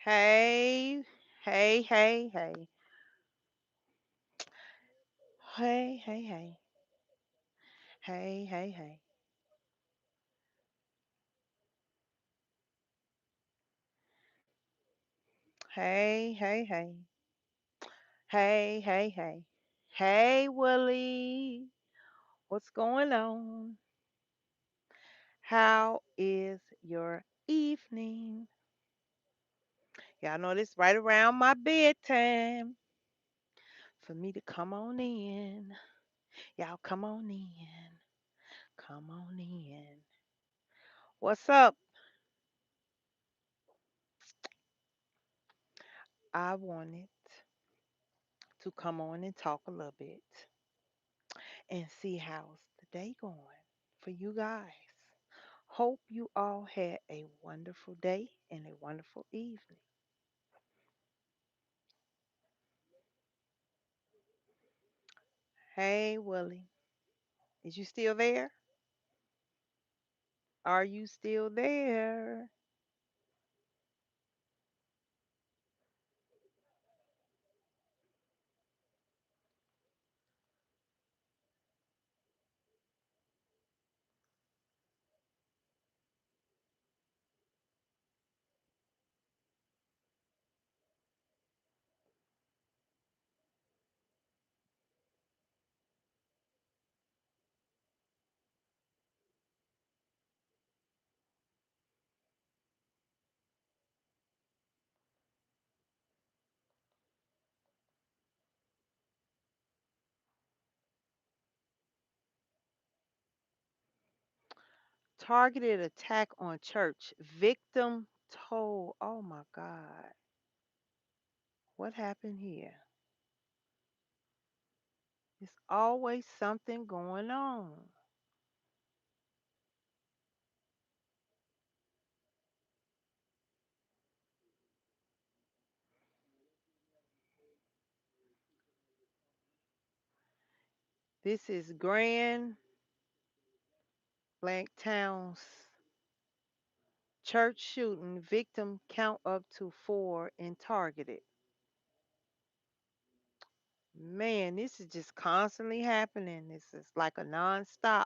Hey, hey, hey, hey, hey, hey, hey, hey, hey, hey, hey, hey, hey, hey, hey, hey, hey, Willie, what's going on? How is your evening? Y'all know this right around my bedtime for me to come on in. Y'all come on in. Come on in. What's up? I wanted to come on and talk a little bit and see how's the day going for you guys. Hope you all had a wonderful day and a wonderful evening. Hey, Willie, is you still there? Are you still there? Targeted attack on church. Victim told. Oh my God. What happened here? There's always something going on. This is Grand Blank Town's church shooting. Victim count up to four and targeted. Man, this is just constantly happening. This is like a nonstop.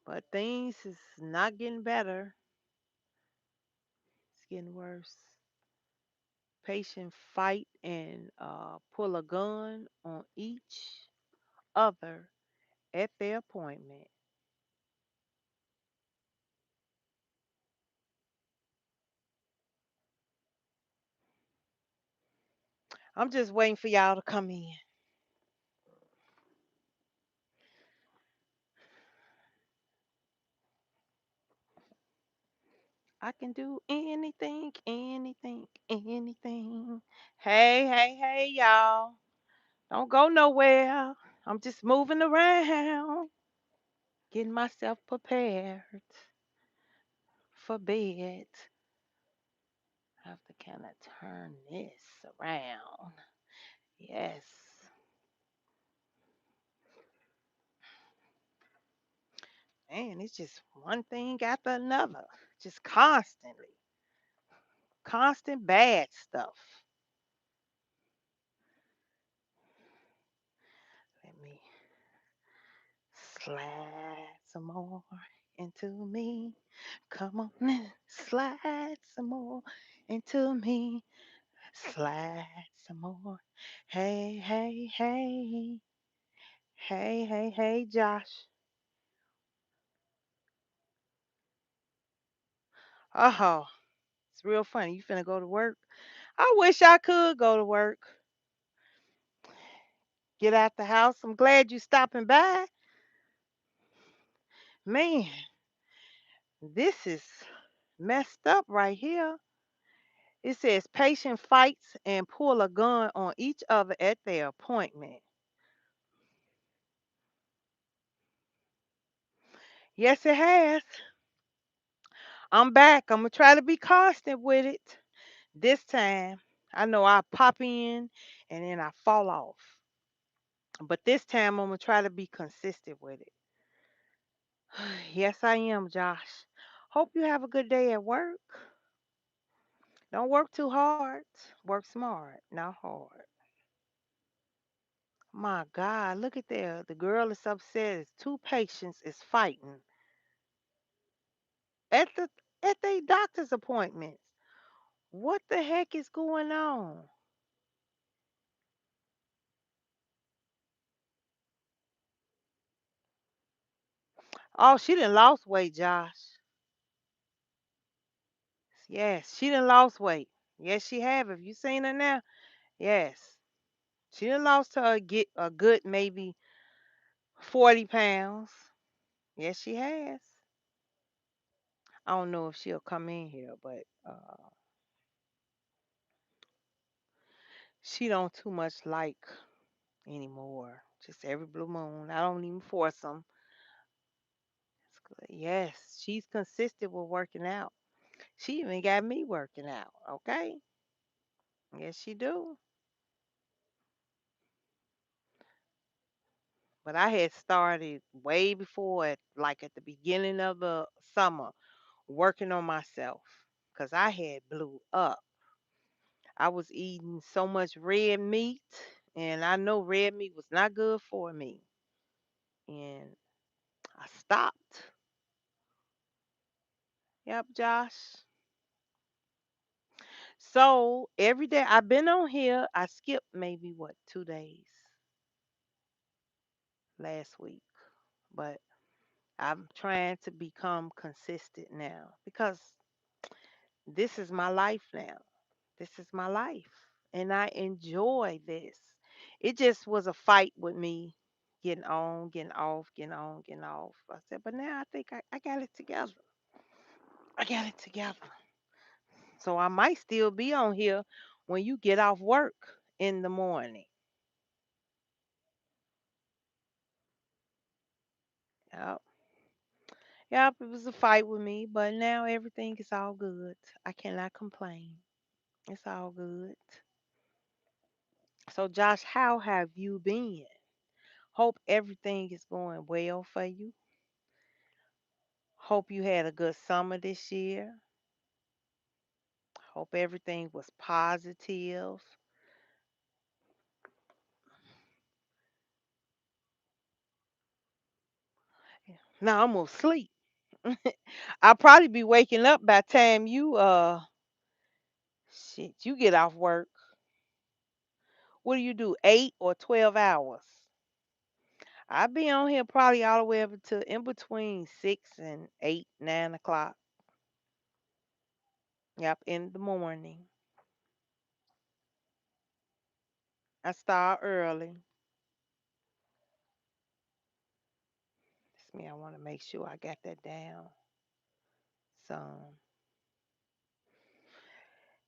But things is not getting better. It's getting worse. Patient fight and pull a gun on each other at their appointment. I'm just waiting for y'all to come in. I can do anything, anything, anything. Hey, hey, hey, y'all. Don't go nowhere. I'm just moving around, getting myself prepared for bed. I have to kind of turn this around. Yes. Man, it's just one thing after another. Just constantly. Constant bad stuff. Let me slide some more into me. Come on and slide some more into me. Slide some more. Hey, hey, hey. Hey, hey, hey, Josh. Oh, it's real funny. You finna go to work? I wish I could go to work. Get out the house. I'm glad you stopping by. Man, this is messed up right here. It says patient fights and pull a gun on each other at their appointment. Yes, it has. I'm back. I'm gonna try to be constant with it. This time, I know I pop in and then I fall off. But this time I'm gonna try to be consistent with it. Yes, I am, Josh. Hope you have a good day at work. Don't work too hard. Work smart, not hard. My God, look at there. The girl is upset. It's two patients is fighting at their doctor's appointments. What the heck is going on? Oh, she done lost weight, Josh. Yes, she done lost weight. Yes, she have. Have you seen her now? Yes. She done lost her get a good maybe 40 pounds. Yes, she has. I don't know if she'll come in here, but she don't too much like anymore. Just every blue moon. I don't even force them. Yes, she's consistent with working out. She even got me working out. Okay. Yes, she do. But I had started way before, like at the beginning of the summer, working on myself because I had blew up. I was eating so much red meat, and I know red meat was not good for me. And I stopped. Yep, Josh. So every day I've been on here, I skipped maybe what 2 days last week, but I'm trying to become consistent now because this is my life now. This is my life, and I enjoy this. It just was a fight with me getting on, getting off, getting on, getting off. I said, but now I think I got it together. I got it together. So I might still be on here when you get off work in the morning. Yep. Yep, it was a fight with me, but now everything is all good. I cannot complain. It's all good. So, Josh, how have you been? Hope everything is going well for you. Hope you had a good summer this year. Hope everything was positive. Now I'm gonna sleep. I'll probably be waking up by the time you you get off work. What do you do? 8 or 12 hours? I'll be on here probably all the way up to in between 6 and 8, 9 o'clock. Yep, in the morning. I start early. It's me. I want to make sure I got that down. So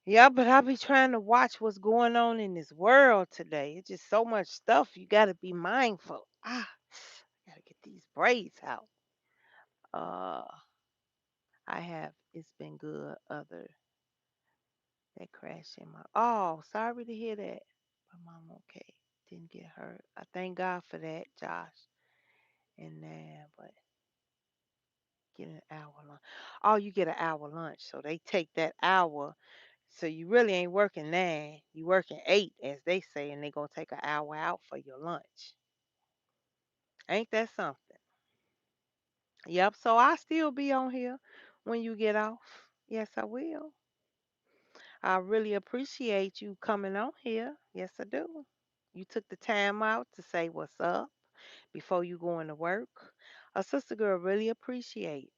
yeah, but I be trying to watch what's going on in this world today. It's just so much stuff. You got to be mindful. Got to get these braids out. Uh, I have. It's been good. Other that crash in my. Oh, sorry to hear that. But mom, okay. Didn't get hurt. I thank God for that, Josh. And then, but get an hour lunch. Oh, you get an hour lunch. So they take that hour. So you really ain't working 9. You working 8, as they say, and they gonna take an hour out for your lunch. Ain't that something? Yep. So I still be on here when you get off. Yes, I will. I really appreciate you coming on here. Yes, I do. You took the time out to say what's up before you going to work. A sister girl really appreciate.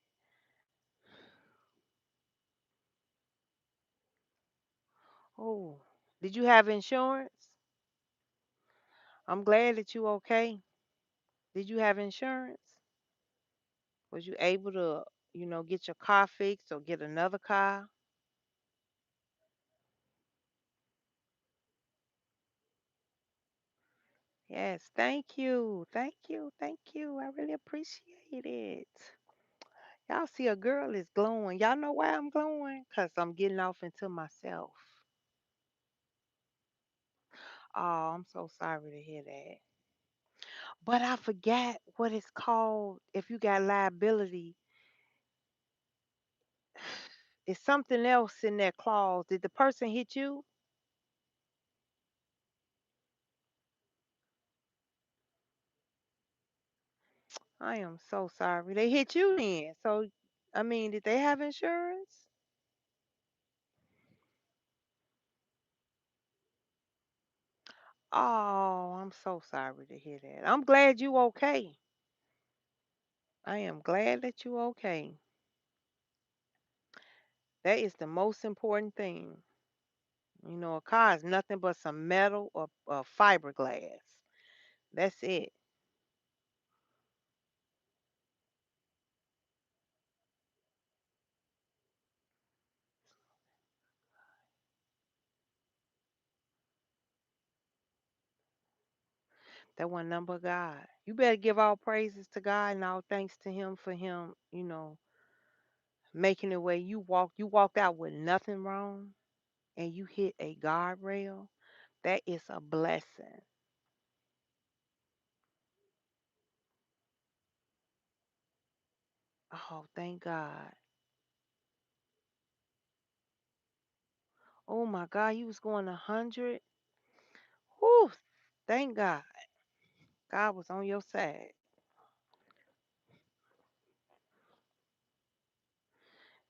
Oh, did you have insurance? I'm glad that you okay. Did you have insurance? Was you able to, get your car fixed or get another car? Yes, thank you. Thank you. Thank you. I really appreciate it. Y'all see a girl is glowing. Y'all know why I'm glowing? Because I'm getting off into myself. Oh, I'm so sorry to hear that. But I forgot what it's called if you got liability. It's something else in that clause. Did the person hit you? I am so sorry. They hit you then. So, I mean, did they have insurance? Oh, I'm so sorry to hear that. I'm glad you okay. I am glad that you okay. That is the most important thing. You know, a car is nothing but some metal or fiberglass. That's it. That one number God. You better give all praises to God and all thanks to Him for Him, making it way you walked out with nothing wrong and you hit a guardrail. That is a blessing. Oh, thank God. Oh my God, you was going 100. Whew, thank God. God was on your side.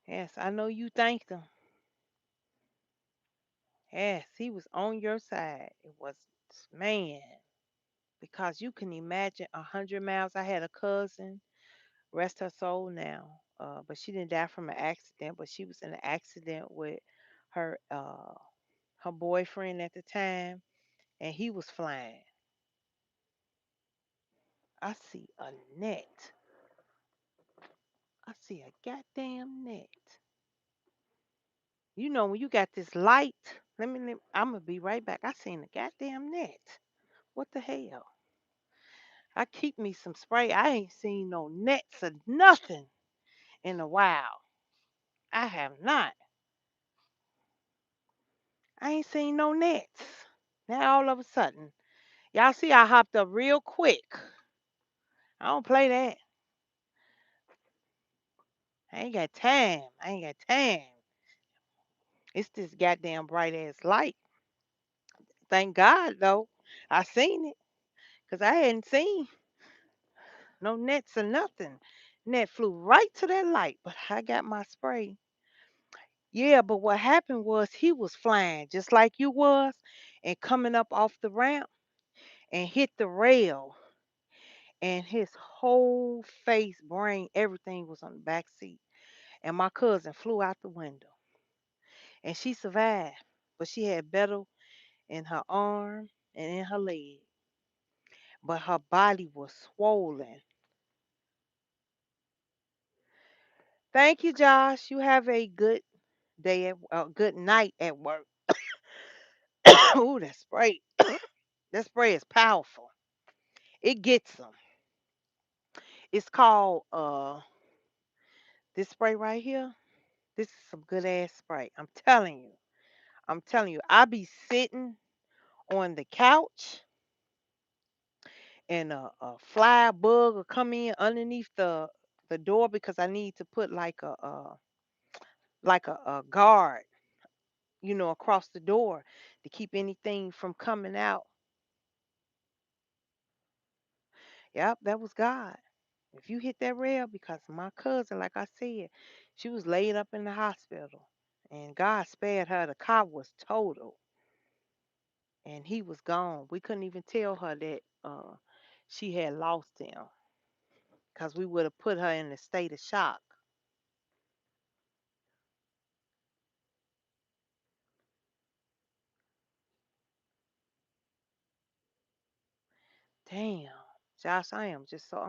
Yes, I know you thanked Him. Yes, He was on your side. It was, man, because you can imagine 100 miles. I had a cousin, rest her soul now, but she didn't die from an accident, but she was in an accident with her her boyfriend at the time, and he was flying. I see a net. I see a goddamn net. You know when you got this light. I'm gonna be right back. I seen a goddamn net. What the hell? I keep me some spray. I ain't seen no nets or nothing in a while. I have not. I ain't seen no nets. Now all of a sudden, y'all see I hopped up real quick. I don't play that. I ain't got time. I ain't got time. It's this goddamn bright ass light. Thank God though. I seen it. Cause I hadn't seen no nets or nothing. Net flew right to that light, but I got my spray. Yeah, but what happened was he was flying just like you was and coming up off the ramp and hit the rail and his whole face, brain, everything was on the back seat. And my cousin flew out the window and she survived, but she had better in her arm and in her leg, but her body was swollen. Thank you, Josh. You have a good day good night at work. Ooh, that spray. That spray is powerful. It gets them. It's called this spray right here. This is some good ass spray. I'm telling you. I'm telling you. I be sitting on the couch and a fly bug will come in underneath the door because I need to put like a guard, across the door to keep anything from coming out. Yep, that was God. If you hit that rail, because my cousin, like I said, she was laid up in the hospital, and God spared her. The car was total, and he was gone. We couldn't even tell her that she had lost him, because we would have put her in a state of shock. Damn, Josh, I'm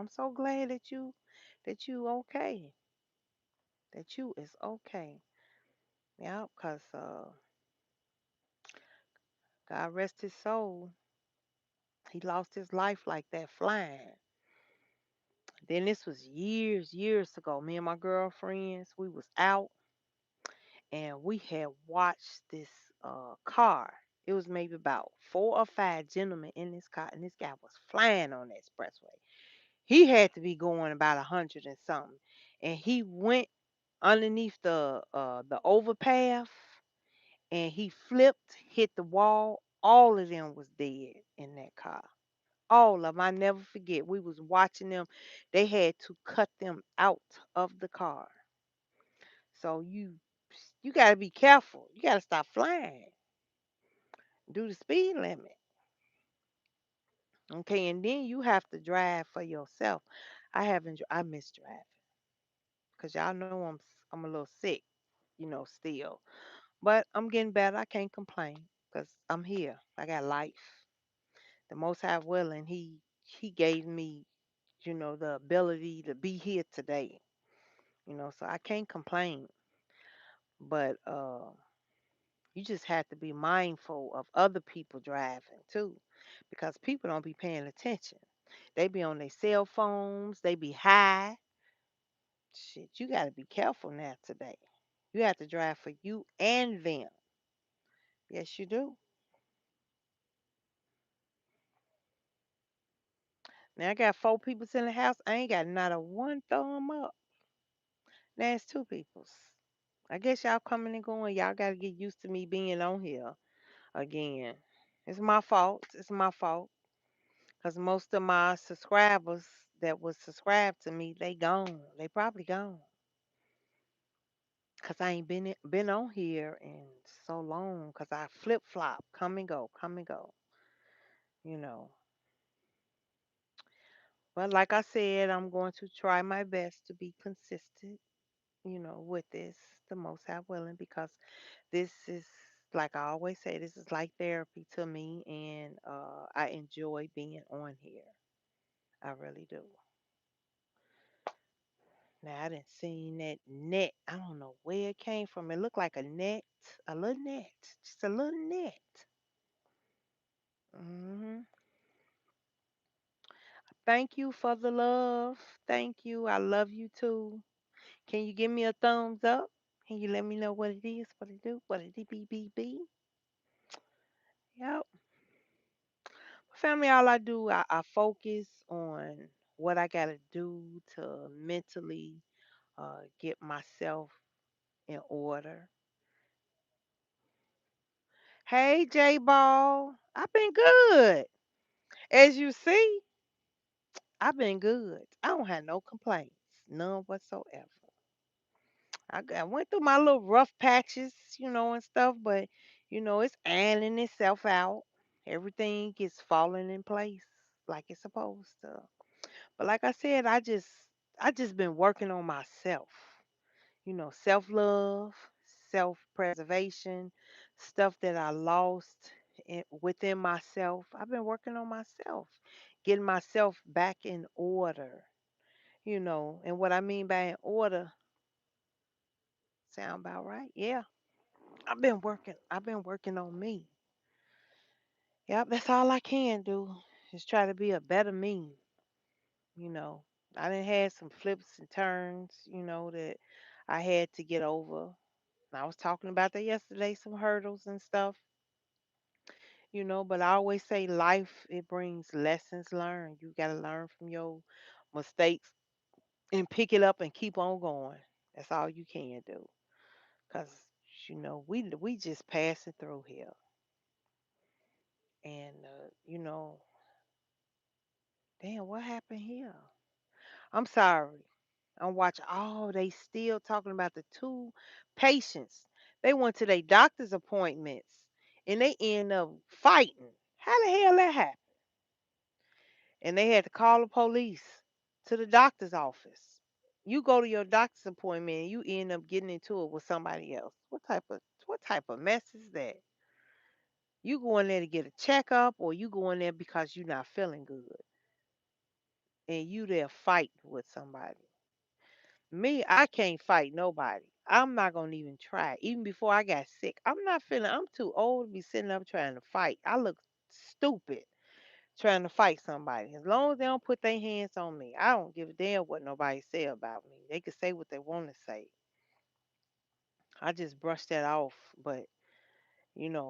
so glad that you okay, that you is okay. Yeah, because God rest his soul. He lost his life like that flying. Then this was years ago. Me and my girlfriends, we was out and we had watched this car. It was maybe about 4 or 5 gentlemen in this car, and this guy was flying on the expressway. He had to be going about 100 and something, and he went. underneath the overpass, and he flipped, hit the wall. All of them was dead in that car. All of them. I never forget. We was watching them. They had to cut them out of the car. So you got to be careful. You got to stop flying. Do the speed limit. Okay, and then you have to drive for yourself. I miss driving because y'all know I'm a little sick, still. But I'm getting better. I can't complain because I'm here. I got life. The Most High willing, He gave me, the ability to be here today. So I can't complain. But you just have to be mindful of other people driving too, because people don't be paying attention. They be on their cell phones. They be high. Shit, you got to be careful now today. You have to drive for you and them. Yes, you do. Now I got four peoples in the house. I ain't got not a one thumb up. Now it's two peoples. I guess y'all coming and going. Y'all got to get used to me being on here again. It's my fault. It's my fault. Because most of my subscribers that was subscribed to me, they gone. They probably gone. Because I ain't been on here in so long. Because I flip flop, come and go, come and go. You know. But like I said, I'm going to try my best to be consistent, with this, the most high willing, because this is, like I always say, this is like therapy to me, and I enjoy being on here. I really do. Now I didn't seen that net. I don't know where it came from. It looked like a little net, just a little net. hmm Thank you for the love. Thank you. I love you too. Can you give me a thumbs up? Can you let me know what it is, what it do, what it be? Yep. Family, all I do, I focus on what I gotta do to mentally get myself in order. Hey, J Ball, I've been good. As you see, I've been good. I don't have no complaints, none whatsoever. I went through my little rough patches, and stuff, but it's ironing itself out. Everything gets falling in place like it's supposed to. But like I said, I just been working on myself. Self-love, self-preservation, stuff that I lost within myself. I've been working on myself, getting myself back in order. And what I mean by in order, sound about right? Yeah. I've been working on me. Yep, that's all I can do. Is try to be a better me, you know. I done had some flips and turns, that I had to get over. I was talking about that yesterday, some hurdles and stuff, but I always say life, it brings lessons learned. You got to learn from your mistakes and pick it up and keep on going. That's all you can do. Cause we just passing through here, and damn, what happened here? I'm sorry. I'm watching. Oh, they still talking about the two patients. They went to their doctor's appointments and they end up fighting. How the hell that happened? And they had to call the police to the doctor's office. You go to your doctor's appointment and you end up getting into it with somebody else. What type of mess is that? You go in there to get a checkup, or you go in there because you're not feeling good and you there fighting with somebody. Me, I can't fight nobody. I'm not gonna even try. Even before I got sick, I'm too old to be sitting up trying to fight. I look stupid trying to fight somebody. As long as they don't put their hands on me, I don't give a damn what nobody say about me. They can say what they want to say. I just brush that off. But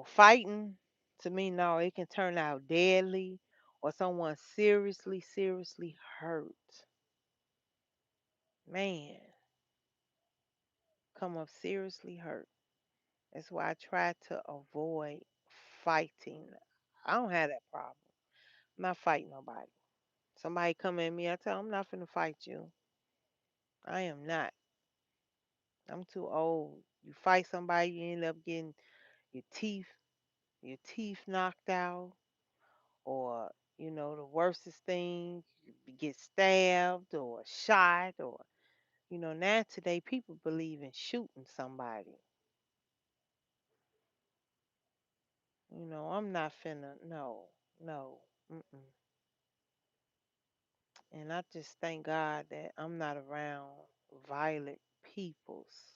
fighting, to me, no, it can turn out deadly or someone seriously, seriously hurt. Man, come up seriously hurt. That's why I try to avoid fighting. I don't have that problem. I'm not fighting nobody. Somebody come at me, I tell them I'm not finna fight you. I am not. I'm too old. You fight somebody, you end up getting your teeth, your teeth knocked out, or the worstest thing, you get stabbed or shot, or now today people believe in shooting somebody. I'm not finna. No, no. Mm-mm. And I just thank God that I'm not around violent peoples.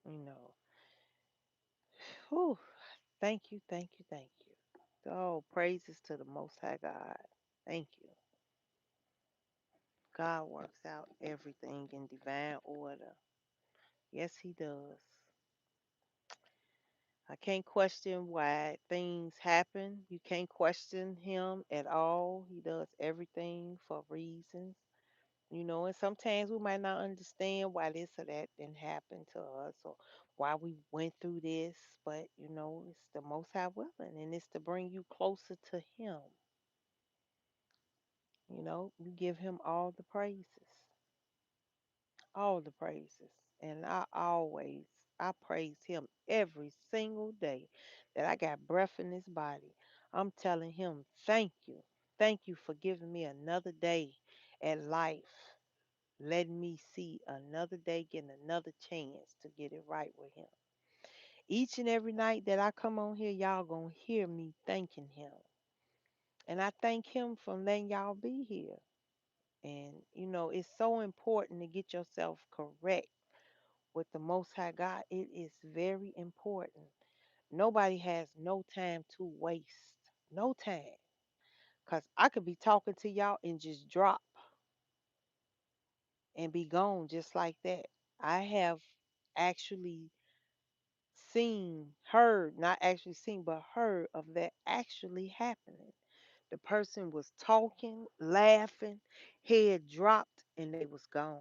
You know. Whew. Thank you, thank you, thank you. Oh, praises to the Most High God. Thank you. God works out everything in divine order. Yes, He does. I can't question why things happen. You can't question Him at all. He does everything for reasons. And sometimes we might not understand why this or that didn't happen to us or why we went through this, but it's the Most High willing, and it's to bring you closer to Him. You give Him all the praises, and I praise Him every single day that I got breath in this body. I'm telling Him, thank you for giving me another day at life. Let me see another day, getting another chance to get it right with Him. Each and every night that I come on here, y'all gonna hear me thanking Him. And I thank Him for letting y'all be here. And, it's so important to get yourself correct with the Most High God. It is very important. Nobody has no time to waste. No time. Because I could be talking to y'all and just drop and be gone just like that. I have actually heard, not actually seen, but heard of that actually happening. The person was talking, laughing, head dropped, and they was gone.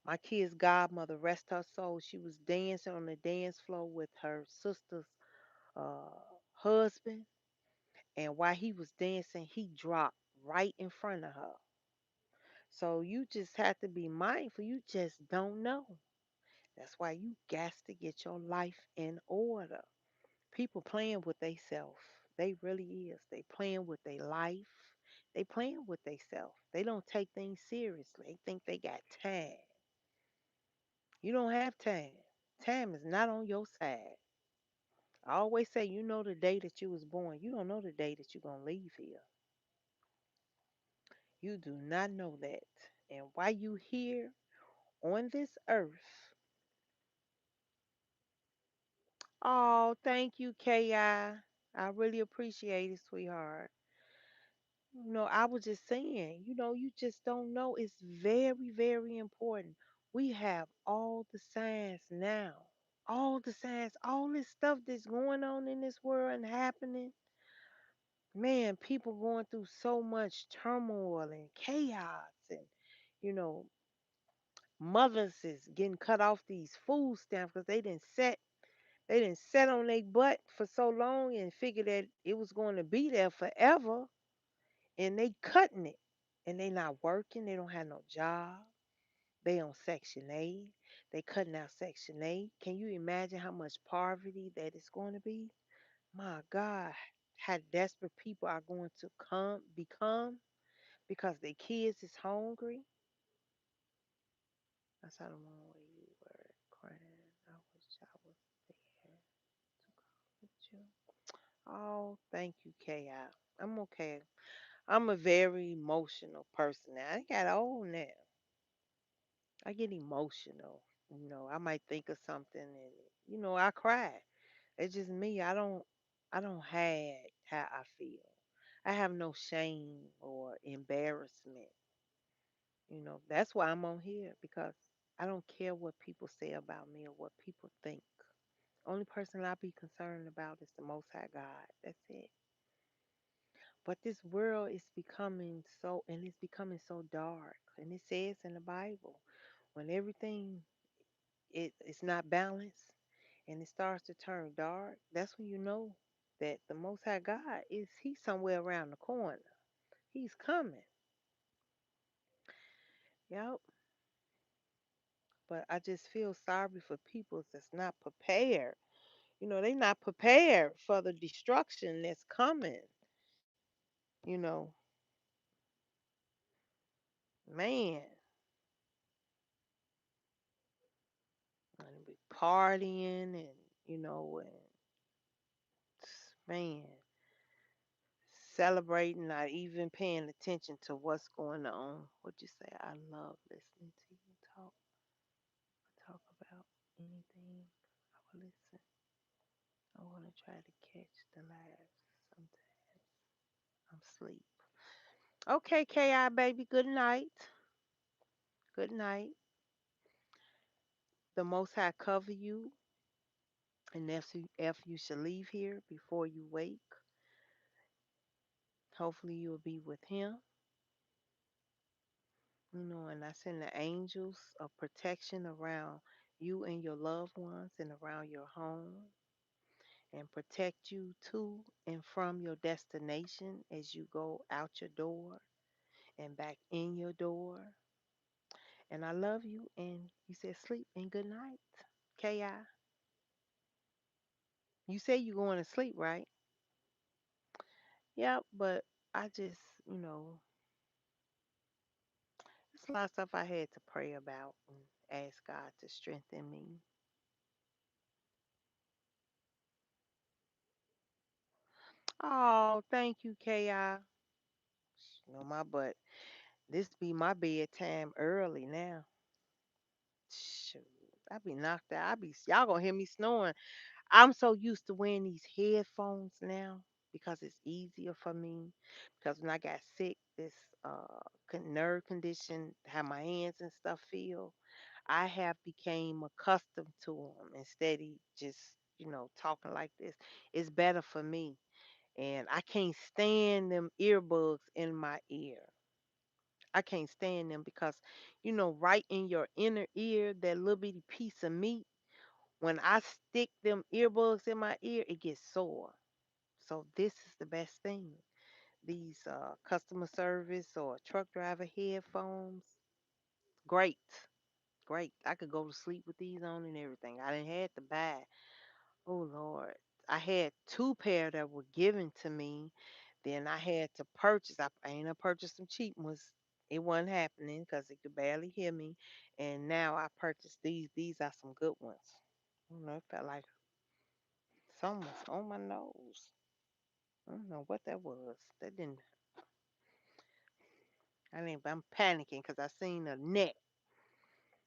My kid's godmother, rest her soul, she was dancing on the dance floor with her sister's uh, husband, and while he was dancing, he dropped right in front of her. So you just have to be mindful. You just don't know. That's why you got to get your life in order. People playing with theyself. They really is. They playing with their life. They playing with theyself. They don't take things seriously. They think they got time. You don't have time. Time is not on your side. I always say, you know the day that you was born. You don't know the day that you're gonna leave here. You do not know that. And while you here on this earth, oh, thank you, Ki. I really appreciate it, sweetheart. I was just saying, you just don't know. It's very, very important. We have all the signs now. All the signs, all this stuff that's going on in this world and happening. Man, people going through so much turmoil and chaos, and you know, mothers is getting cut off these food stamps because they didn't set on their butt for so long and figured that it was going to be there forever, and they cutting it, and they not working. They don't have no job. They on Section 8. They cutting out Section 8. Can you imagine how much poverty that is going to be? My God, how desperate people are going to become because their kids is hungry. That's how the one where you were crying. I wish I was there to comfort you. Oh, thank you, Ki. I'm okay. I'm a very emotional person now. I got old now. I get emotional. I might think of something and I cry. It's just me. I don't hide how I feel. I have no shame or embarrassment. That's why I'm on here because I don't care what people say about me or what people think. Only person I be concerned about is the Most High God. That's it. But this world is becoming so, and it's becoming so dark. And it says in the Bible, when everything it's not balanced and it starts to turn dark, that's when you know that the Most High God is He's somewhere around the corner. He's coming. Yep. But I just feel sorry for people that's not prepared. They not prepared for the destruction that's coming. You know, man, and be partying and and man, celebrating, not even paying attention to what's going on. What you say? I love listening to you talk about anything. I will listen. I want to try to catch the laughs. Sometimes I'm asleep. Okay, Ki baby. Good night. Good night. The Most High cover you, and if you should leave here before you wake, hopefully you will be with Him. And I send the angels of protection around you and your loved ones and around your home and protect you to and from your destination as you go out your door and back in your door. And I love you. And you said sleep and good night. Ki. You say you're going to sleep, right? Yeah, but I just, you know, there's a lot of stuff I had to pray about and ask God to strengthen me. Oh, thank you, Ki. No, my butt. This be my bedtime early now. Shoot, I be knocked out. Y'all gonna hear me snoring. I'm so used to wearing these headphones now because it's easier for me. Because when I got sick, this nerve condition, how my hands and stuff feel, I have became accustomed to them instead of just talking like this. It's better for me, and I can't stand them earbuds in my ear. I can't stand them because, right in your inner ear, that little bitty piece of meat, when I stick them earbuds in my ear, it gets sore. So this is the best thing. These customer service or truck driver headphones, great, great. I could go to sleep with these on and everything. I didn't had to buy. Oh Lord, I had two pair that were given to me. Then I had to purchase. I ain't purchased some cheap ones. It wasn't happening because it could barely hear me. And now I purchased these. These are some good ones. I don't know. It felt like something was on my nose. I don't know what that was. That didn't. I mean, I'm panicking because I seen a net.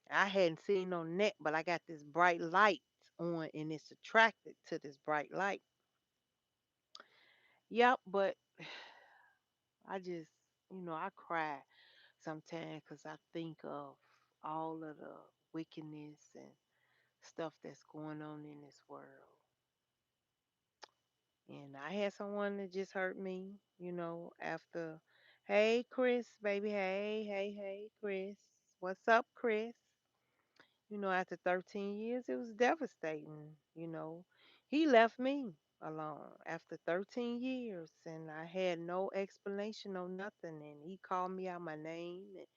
I hadn't seen no net, but I got this bright light on, and it's attracted to this bright light. Yep, but I just, I cry sometimes because I think of all of the wickedness and stuff that's going on in this world. And I had someone that just hurt me, after, hey, Chris, baby, hey, Chris. What's up, Chris? After 13 years, it was devastating. He left me alone after 13 years, and I had no explanation, no nothing. And he called me out my name, and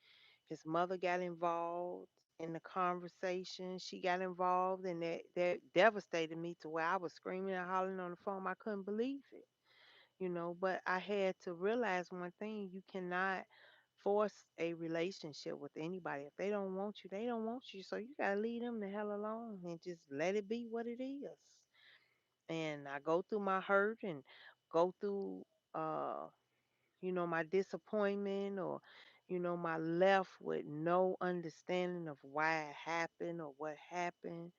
his mother got involved in the conversation. She got involved, and that devastated me to where I was screaming and hollering on the phone. I couldn't believe it. But I had to realize one thing: you cannot force a relationship with anybody. If they don't want you, they don't want you. So you gotta leave them the hell alone and just let it be what it is. And I go through my hurt and go through uh my disappointment or my left with no understanding of why it happened or what happened,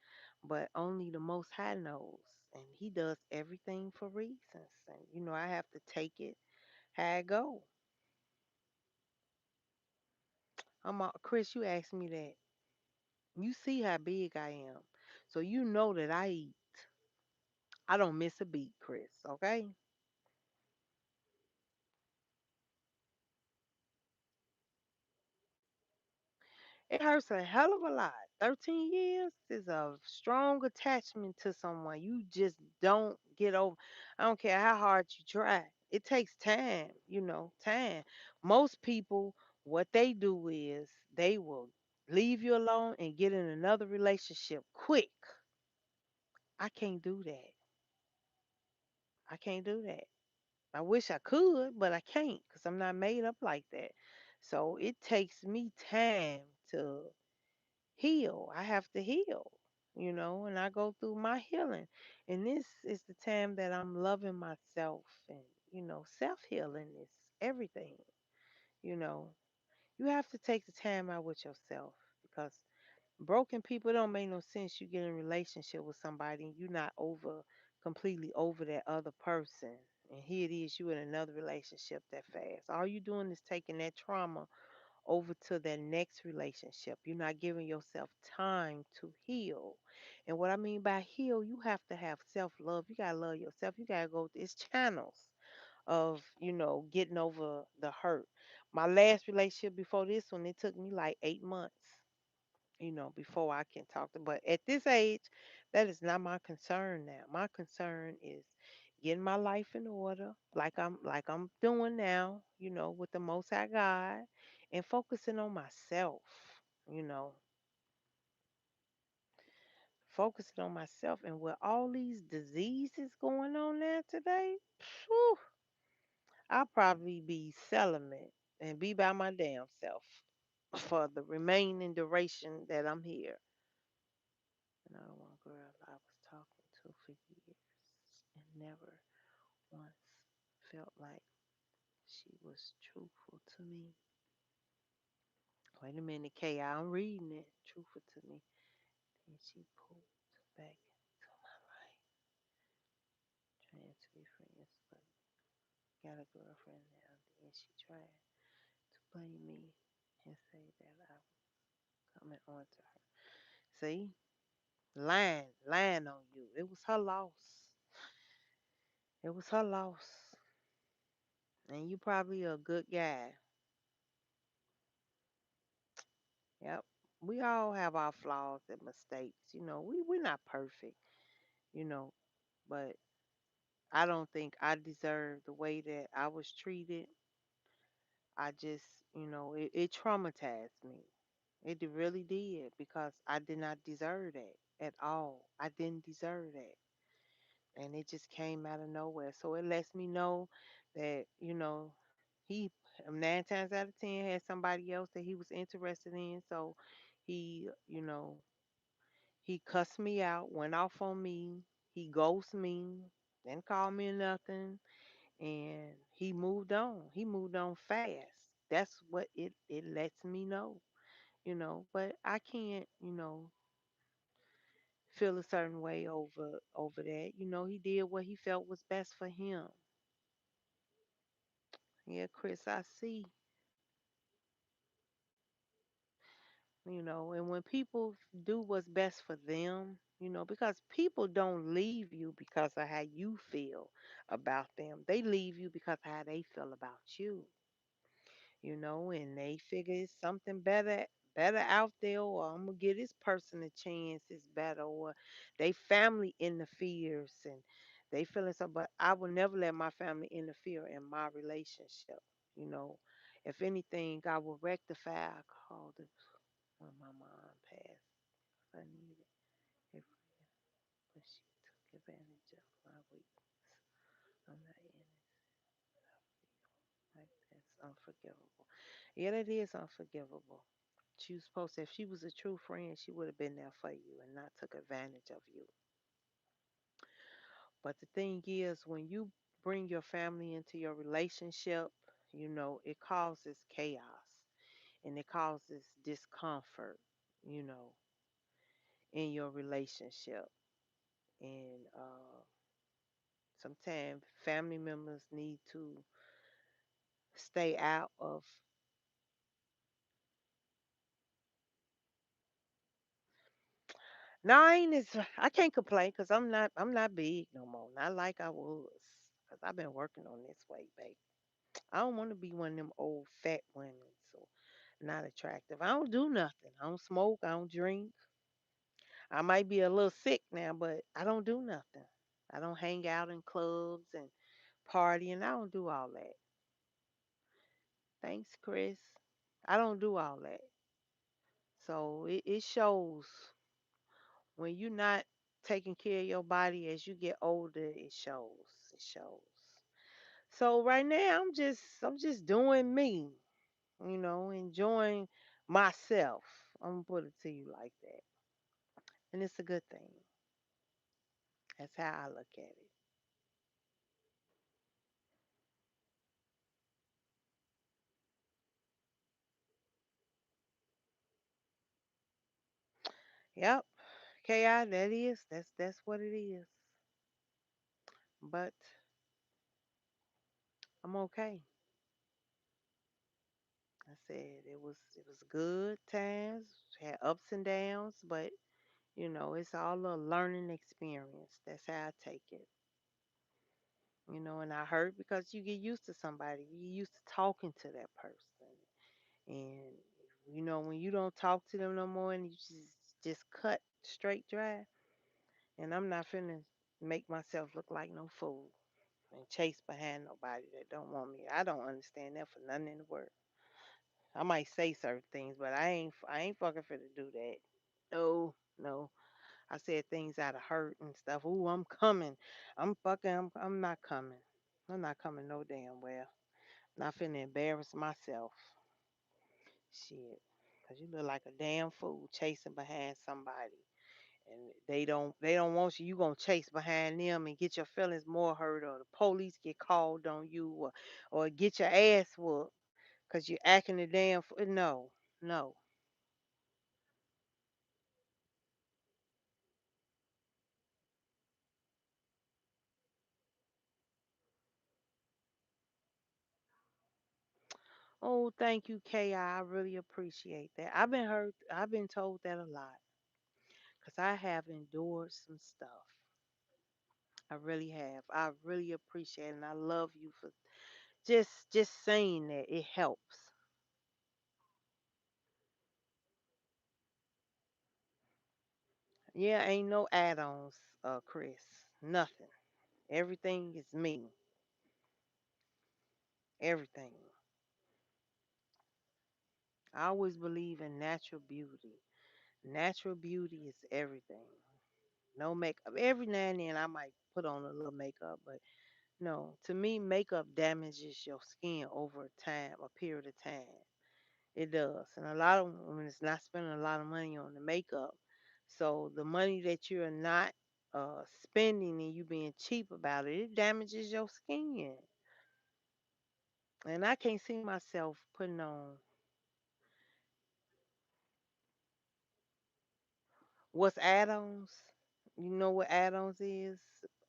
but only the most high knows, and he does everything for reasons, and I have to take it how it go. Chris, you asked me that. You see how big I am, so you know that I eat. I don't miss a beat, Chris. Okay. It hurts a hell of a lot. 13 years is a strong attachment to someone. You just don't get over. I don't care how hard you try. It takes time, time. Most people, what they do is they will leave you alone and get in another relationship quick. I can't do that. I can't do that. I wish I could, but I can't because I'm not made up like that. So it takes me time to heal. I have to heal, and I go through my healing. And this is the time that I'm loving myself and, self healing is everything, you know. You have to take the time out with yourself because broken people don't make no sense. You get in a relationship with somebody and you're not completely over that other person. And here it is, you in another relationship that fast. All you doing is taking that trauma over to that next relationship. You're not giving yourself time to heal. And what I mean by heal, you have to have self love. You got to love yourself. You got to go through its channels of, getting over the hurt. My last relationship before this one, it took me like 8 months, before I can talk to. But at this age, that is not my concern now. My concern is getting my life in order, like I'm doing now, with the Most High God, and focusing on myself. You know, focusing on myself, and with all these diseases going on now today, phew, I'll probably be celibate and be by my damn self for the remaining duration that I'm here. Another one girl I was talking to for years and never once felt like she was truthful to me. Wait a minute, Kay, I'm reading it. Truthful to me. Then she pulled back to my right, trying to be friends, but got a girlfriend now. Then she tried to blame me and say that I was coming on to her. See? Lying on you. It was her loss. It was her loss. And you probably a good guy. Yep. We all have our flaws and mistakes. We're not perfect, you know, but I don't think I deserve the way that I was treated. I just, it traumatized me. Really did because I did not deserve that at all. I didn't deserve that. And it just came out of nowhere. So it lets me know that, he 9 times out of 10 had somebody else that he was interested in. So he cussed me out, went off on me. He ghosted me, didn't call me nothing, and he moved on. He moved on fast. That's what it lets me know. But I can't, feel a certain way over that. He did what he felt was best for him. Yeah, Chris, I see. And when people do what's best for them, because people don't leave you because of how you feel about them. They leave you because of how they feel about you, and they figure it's something better out there, or I'm gonna give this person a chance, it's better, or they family interferes and they feeling so, but I will never let my family interfere in my relationship, you know. If anything, I will rectify. I called it when my mom passed. I needed a friend, but she took advantage of my weakness. I'm not in it. Like that's unforgivable. Yeah, that is unforgivable. She was supposed to, if she was a true friend, she would have been there for you and not took advantage of you. But the thing is, when you bring your family into your relationship, it causes chaos and it causes discomfort, you know, in your relationship. And sometimes family members need to stay out of. No, I can't complain because I'm not big no more. Not like I was. Because I've been working on this weight, babe. I don't want to be one of them old fat women. So Not attractive. I don't do nothing. I don't smoke. I don't drink. I might be a little sick now, but I don't do nothing. I don't hang out in clubs and party, and I don't do all that. Thanks, Chris. I don't do all that. So it shows when you're not taking care of your body as you get older. It shows. It shows. So right now, I'm just doing me. Enjoying myself. I'm gonna put it to you like that, and it's a good thing. That's how I look at it. Yep. KI, that is. That's what it is. But I'm okay. I said it was good times, had ups and downs, but it's all a learning experience. That's how I take it. And I hurt because you get used to somebody. You get used to talking to that person. And when you don't talk to them no more and you just cut straight dry, and I'm not finna make myself look like no fool and chase behind nobody that don't want me. I don't understand that for nothing in the world. I might say certain things, but I ain't fucking finna do that. No, no. I said things out of hurt and stuff. Ooh, I'm coming. I'm not coming. I'm not coming no damn well. Not finna embarrass myself. Shit. Cause you look like a damn fool chasing behind somebody. And they don't want you. You gonna chase behind them and get your feelings more hurt, or the police get called on you, or get your ass whooped because you're acting a damn no, no. Oh, thank you, Ki. I really appreciate that. I've been told that a lot because I have endured some stuff. I really have. I really appreciate it, and I love you for just saying that. It helps. Yeah, ain't no add-ons, Chris. Nothing. Everything is me. Everything. I always believe in natural beauty. Natural beauty is everything. No makeup. Every now and then I might put on a little makeup, but no, to me, makeup damages your skin over a period of time. It does. And a lot of women is not spending a lot of money on the makeup. So the money that you're not spending and you being cheap about it, it damages your skin. And I can't see myself putting on what's add-ons. You know what add-ons is?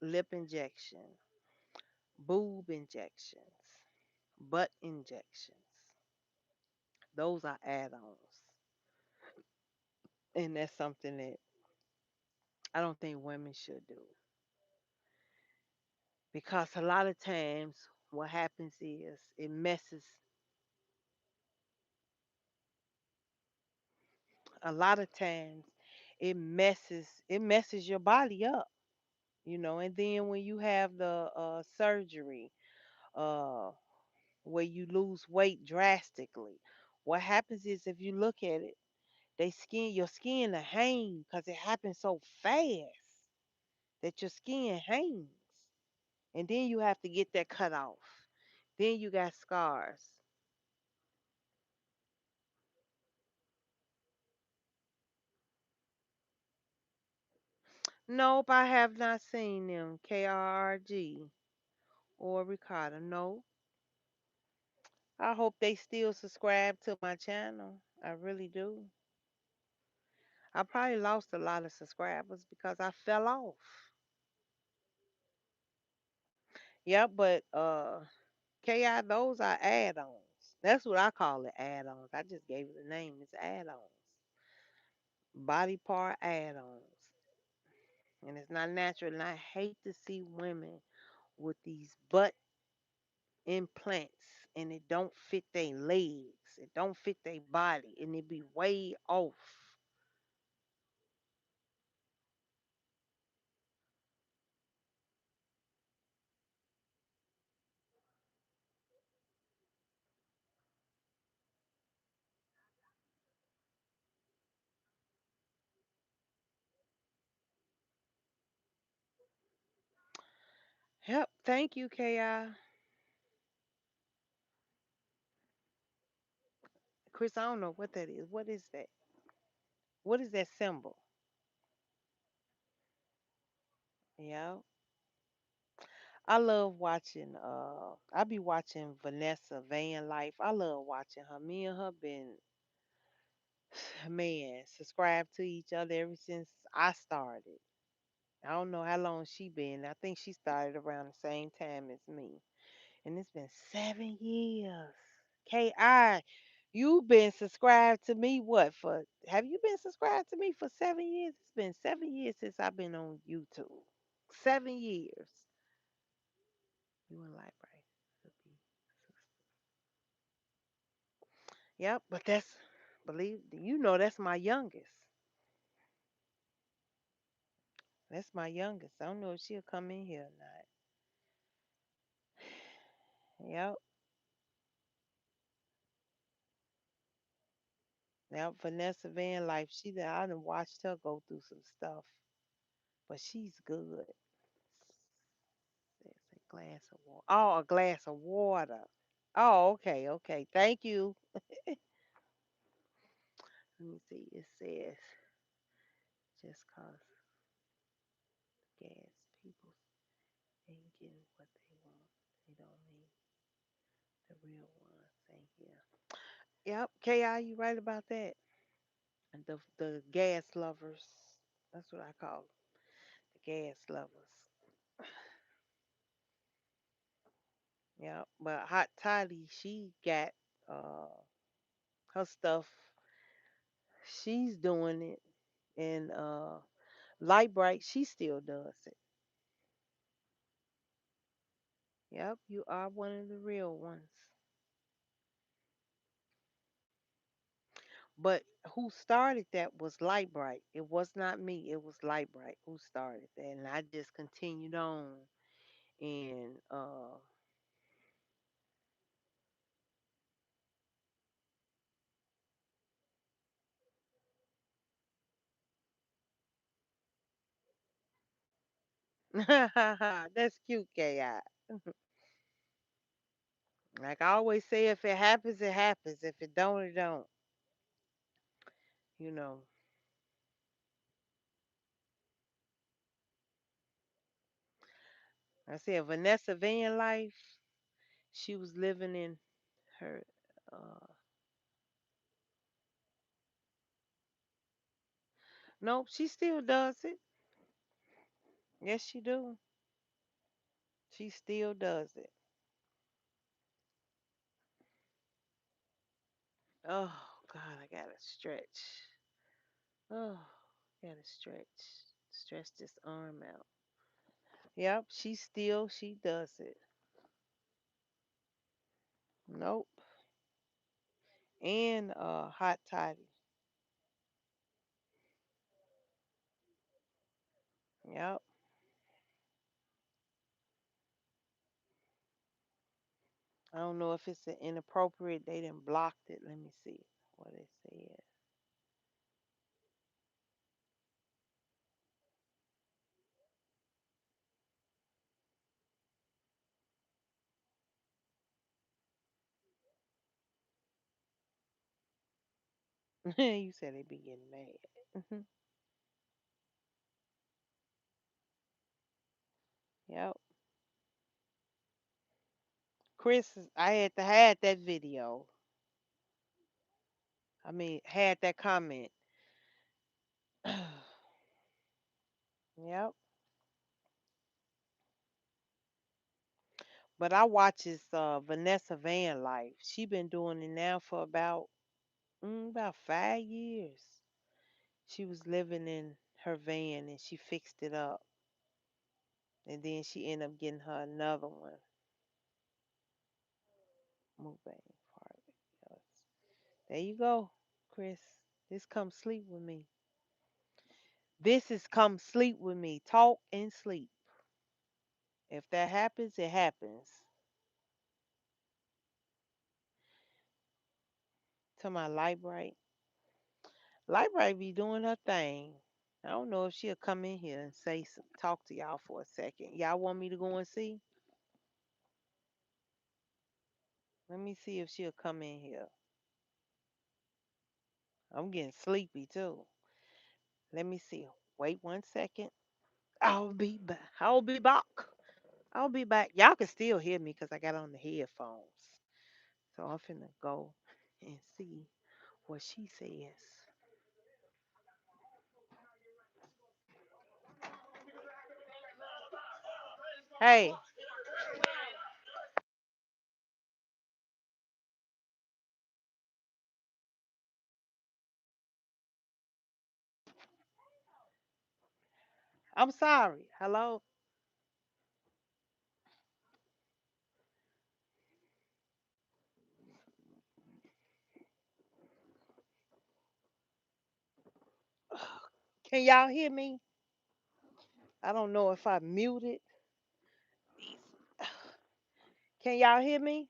Lip injection, boob injections, butt injections. Those are add-ons. And that's something that I don't think women should do. Because a lot of times what happens is a lot of times it messes your body up, and then when you have the surgery, uh where you lose weight drastically, what happens is if you look at it, your skin to hang because it happens so fast that your skin hangs. And then you have to get that cut off. Then you got scars. Nope, I have not seen them. KRG or Ricardo. No. I hope they still subscribe to my channel. I really do. I probably lost a lot of subscribers because I fell off. Yeah, but KI, those are add-ons. That's what I call it, add-ons. I just gave it a name. It's add-ons. Body part add-ons. And it's not natural. And I hate to see women with these butt implants and it don't fit their legs. dress. It don't fit their body, and it be way off. Yep. Thank you, Ki. Chris, I don't know what that is. What is that? What is that symbol? Yeah. I love watching I be watching Vanessa Van Life. I love watching her. Me and her been man, subscribed to each other ever since I started. I don't know how long she been. I think she started around the same time as me. And it's been 7 years. KI, you've been subscribed to me what for have you been subscribed to me for 7 years? It's been 7 years since I've been on YouTube. 7 years. You in library. Could be. Yep, but that's believe that's my youngest. That's my youngest. I don't know if she'll come in here or not. Yep. Yep. Vanessa Van Life. I done watched her go through some stuff. But she's good. There's a glass of water. Oh, a glass of water. Oh, okay, okay. Thank you. Let me see. It says just cause gas people ain't getting what they want. They don't mean the real ones ain't here. Yep, Ki, you right about that. And the gas lovers. That's what I call them. The gas lovers. Yep. But Hot Toddy, she got uh her stuff. She's doing it. And Light Bright, she still does it. Yep, you are one of the real ones. But who started that was Light Bright. It was not me. It was Light Bright who started that. And I just continued on. And that's cute, Ki. Like I always say, if it happens, it happens. If it don't, it don't. You know. I said Vanessa Van Life. She was living in her. Uh, nope, she still does it. Yes, she do. She still does it. Oh God, I gotta stretch. Oh, gotta stretch this arm out. Yep, she does it. Nope. And hot toddy. Yep. I don't know if it's an inappropriate. They didn't blocked it. Let me see what it said. You said they be getting mad. Yep. Chris, I had to had that video. I mean, had that comment. Yep. But I watch this Vanessa Van Life. She been doing it now for about 5 years. She was living in her van and she fixed it up, and then she ended up getting her another one. Moving part. Yes. There you go, Chris. This come sleep with me. This is come sleep with me. Talk and sleep. If that happens, it happens. To my light bright. Light bright be doing her thing. I don't know if she'll come in here and talk to y'all for a second. Y'all want me to go and see? Let me see if she'll come in here. I'm getting sleepy too. Let me see. Wait 1 second. I'll be back. I'll be back. I'll be back. Y'all can still hear me because I got on the headphones. So I'm finna go and see what she says. Hey, I'm sorry. Hello? Can y'all hear me? I don't know if I muted. Can y'all hear me?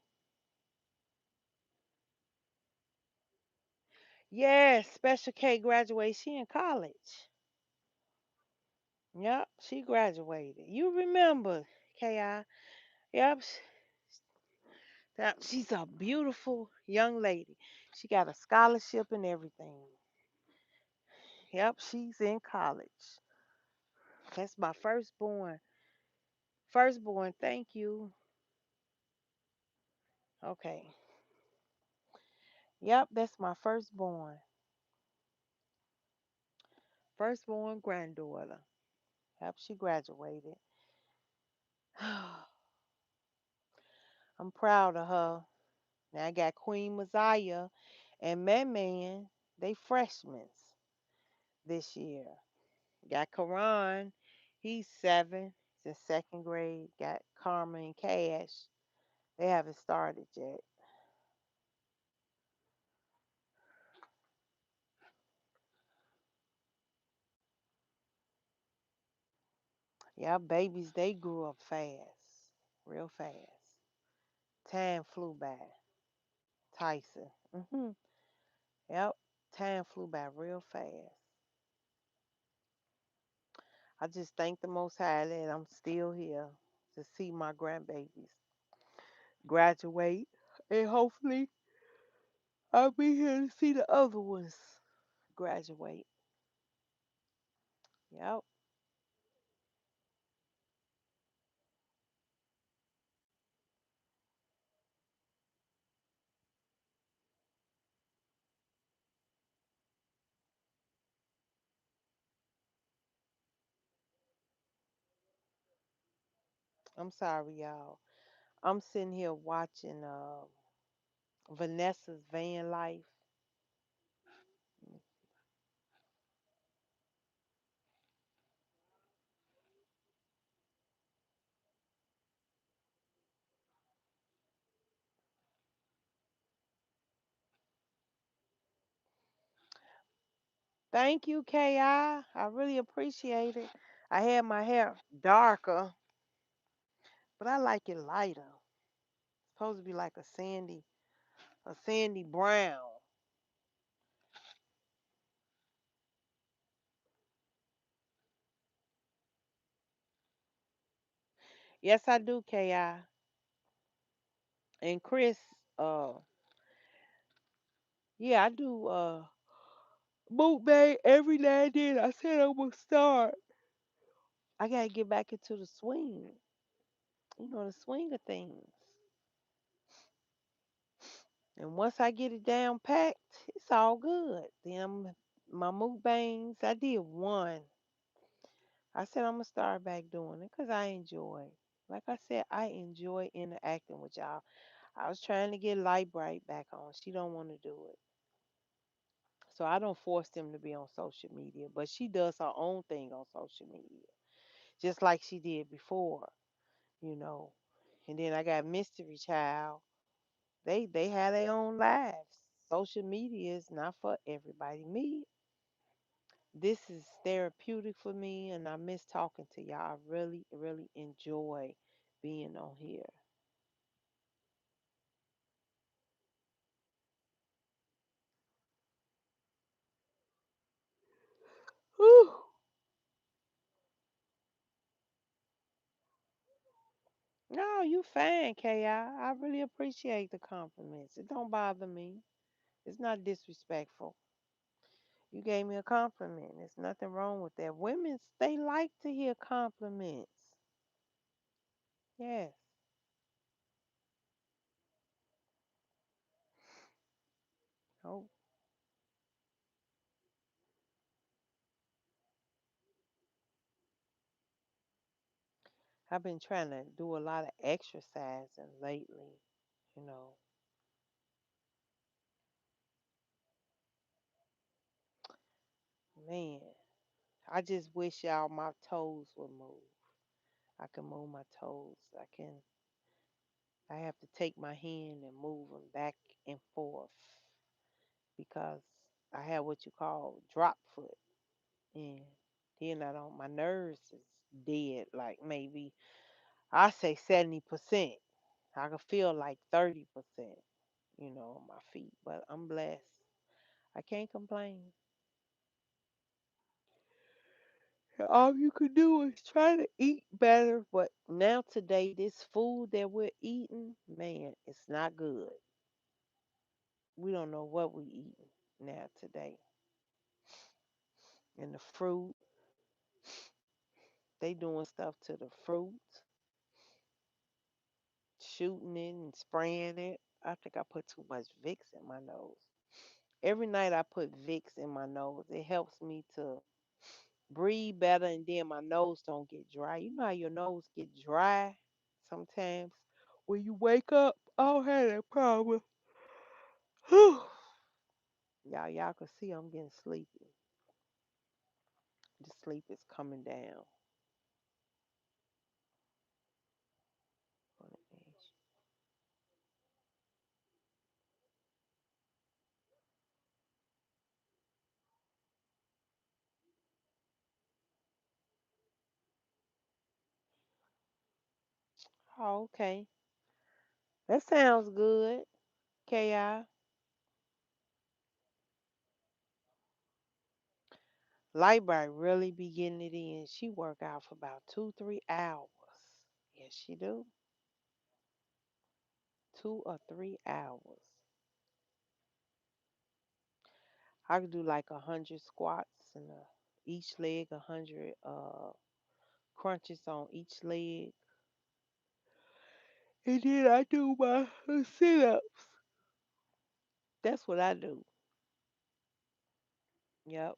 Yes, Special K graduated. She in college. Yep, she graduated. You remember, Ki? Yep, she's a beautiful young lady. She got a scholarship and everything. Yep, she's in college. That's my firstborn. Firstborn, thank you. Okay. Yep, that's my firstborn. Firstborn granddaughter. Yep, she graduated. I'm proud of her. Now I got Queen Messiah and Man Man. They freshmen this year. Got Karan. He's 7. He's in second grade. Got Karma and Cash. They haven't started yet. Yeah, babies, they grew up fast. Real fast. Time flew by. Tyson. Yep. Time flew by real fast. I just thank the Most High that I'm still here to see my grandbabies graduate. And hopefully I'll be here to see the other ones graduate. Yep. I'm sorry, y'all. I'm sitting here watching Vanessa's van life. Thank you, Ki. I really appreciate it. I had my hair darker, but I like it lighter. It's supposed to be like a sandy brown. Yes, I do, Ki. And Chris, uh, yeah, I do mukbang every now and then. I said I'm gonna start. I gotta get back into the swing. The swing of things. And once I get it down packed, it's all good. Then my mukbangs, I did one. I said I'm gonna start back doing it because I enjoy. Like I said, I enjoy interacting with y'all. I was trying to get Light Bright back on. She don't want to do it. So I don't force them to be on social media, but she does her own thing on social media, just like she did before, you know. And then I got Mystery Child. They had their own lives. social media is not for everybody. Me, this is therapeutic for me, and I miss talking to y'all. I really, really enjoy being on here. Whew. No, you fine, Ki. I really appreciate the compliments. It don't bother me. It's not disrespectful. You gave me a compliment. There's nothing wrong with that. Women, they like to hear compliments. Yes. Oh, I've been trying to do a lot of exercising lately. You know, man, I just wish y'all my toes would move. I can move my toes. I have to take my hand and move them back and forth because I have what you call drop foot. And then I don't, my nerves is dead. Like maybe I say 70%. I can feel like 30%, on my feet, but I'm blessed. I can't complain. All you can do is try to eat better, but now today, this food that we're eating, man, it's not good. We don't know what we eating now today. And the fruit, they doing stuff to the fruit, shooting it and spraying it. I think I put too much Vicks in my nose. Every night I put Vicks in my nose. It helps me to breathe better, and then my nose don't get dry. You know how your nose get dry sometimes when you wake up. I don't have that problem. Y'all can see I'm getting sleepy. The sleep is coming down on the edge. Oh, okay. That sounds good. Ki. Library really be getting it in. She work out for about 2, 3 hours. Yes, she do. 2 or 3 hours. I could do like 100 squats and each leg 100 crunches on each leg, and then I do my sit-ups. That's what I do. Yep,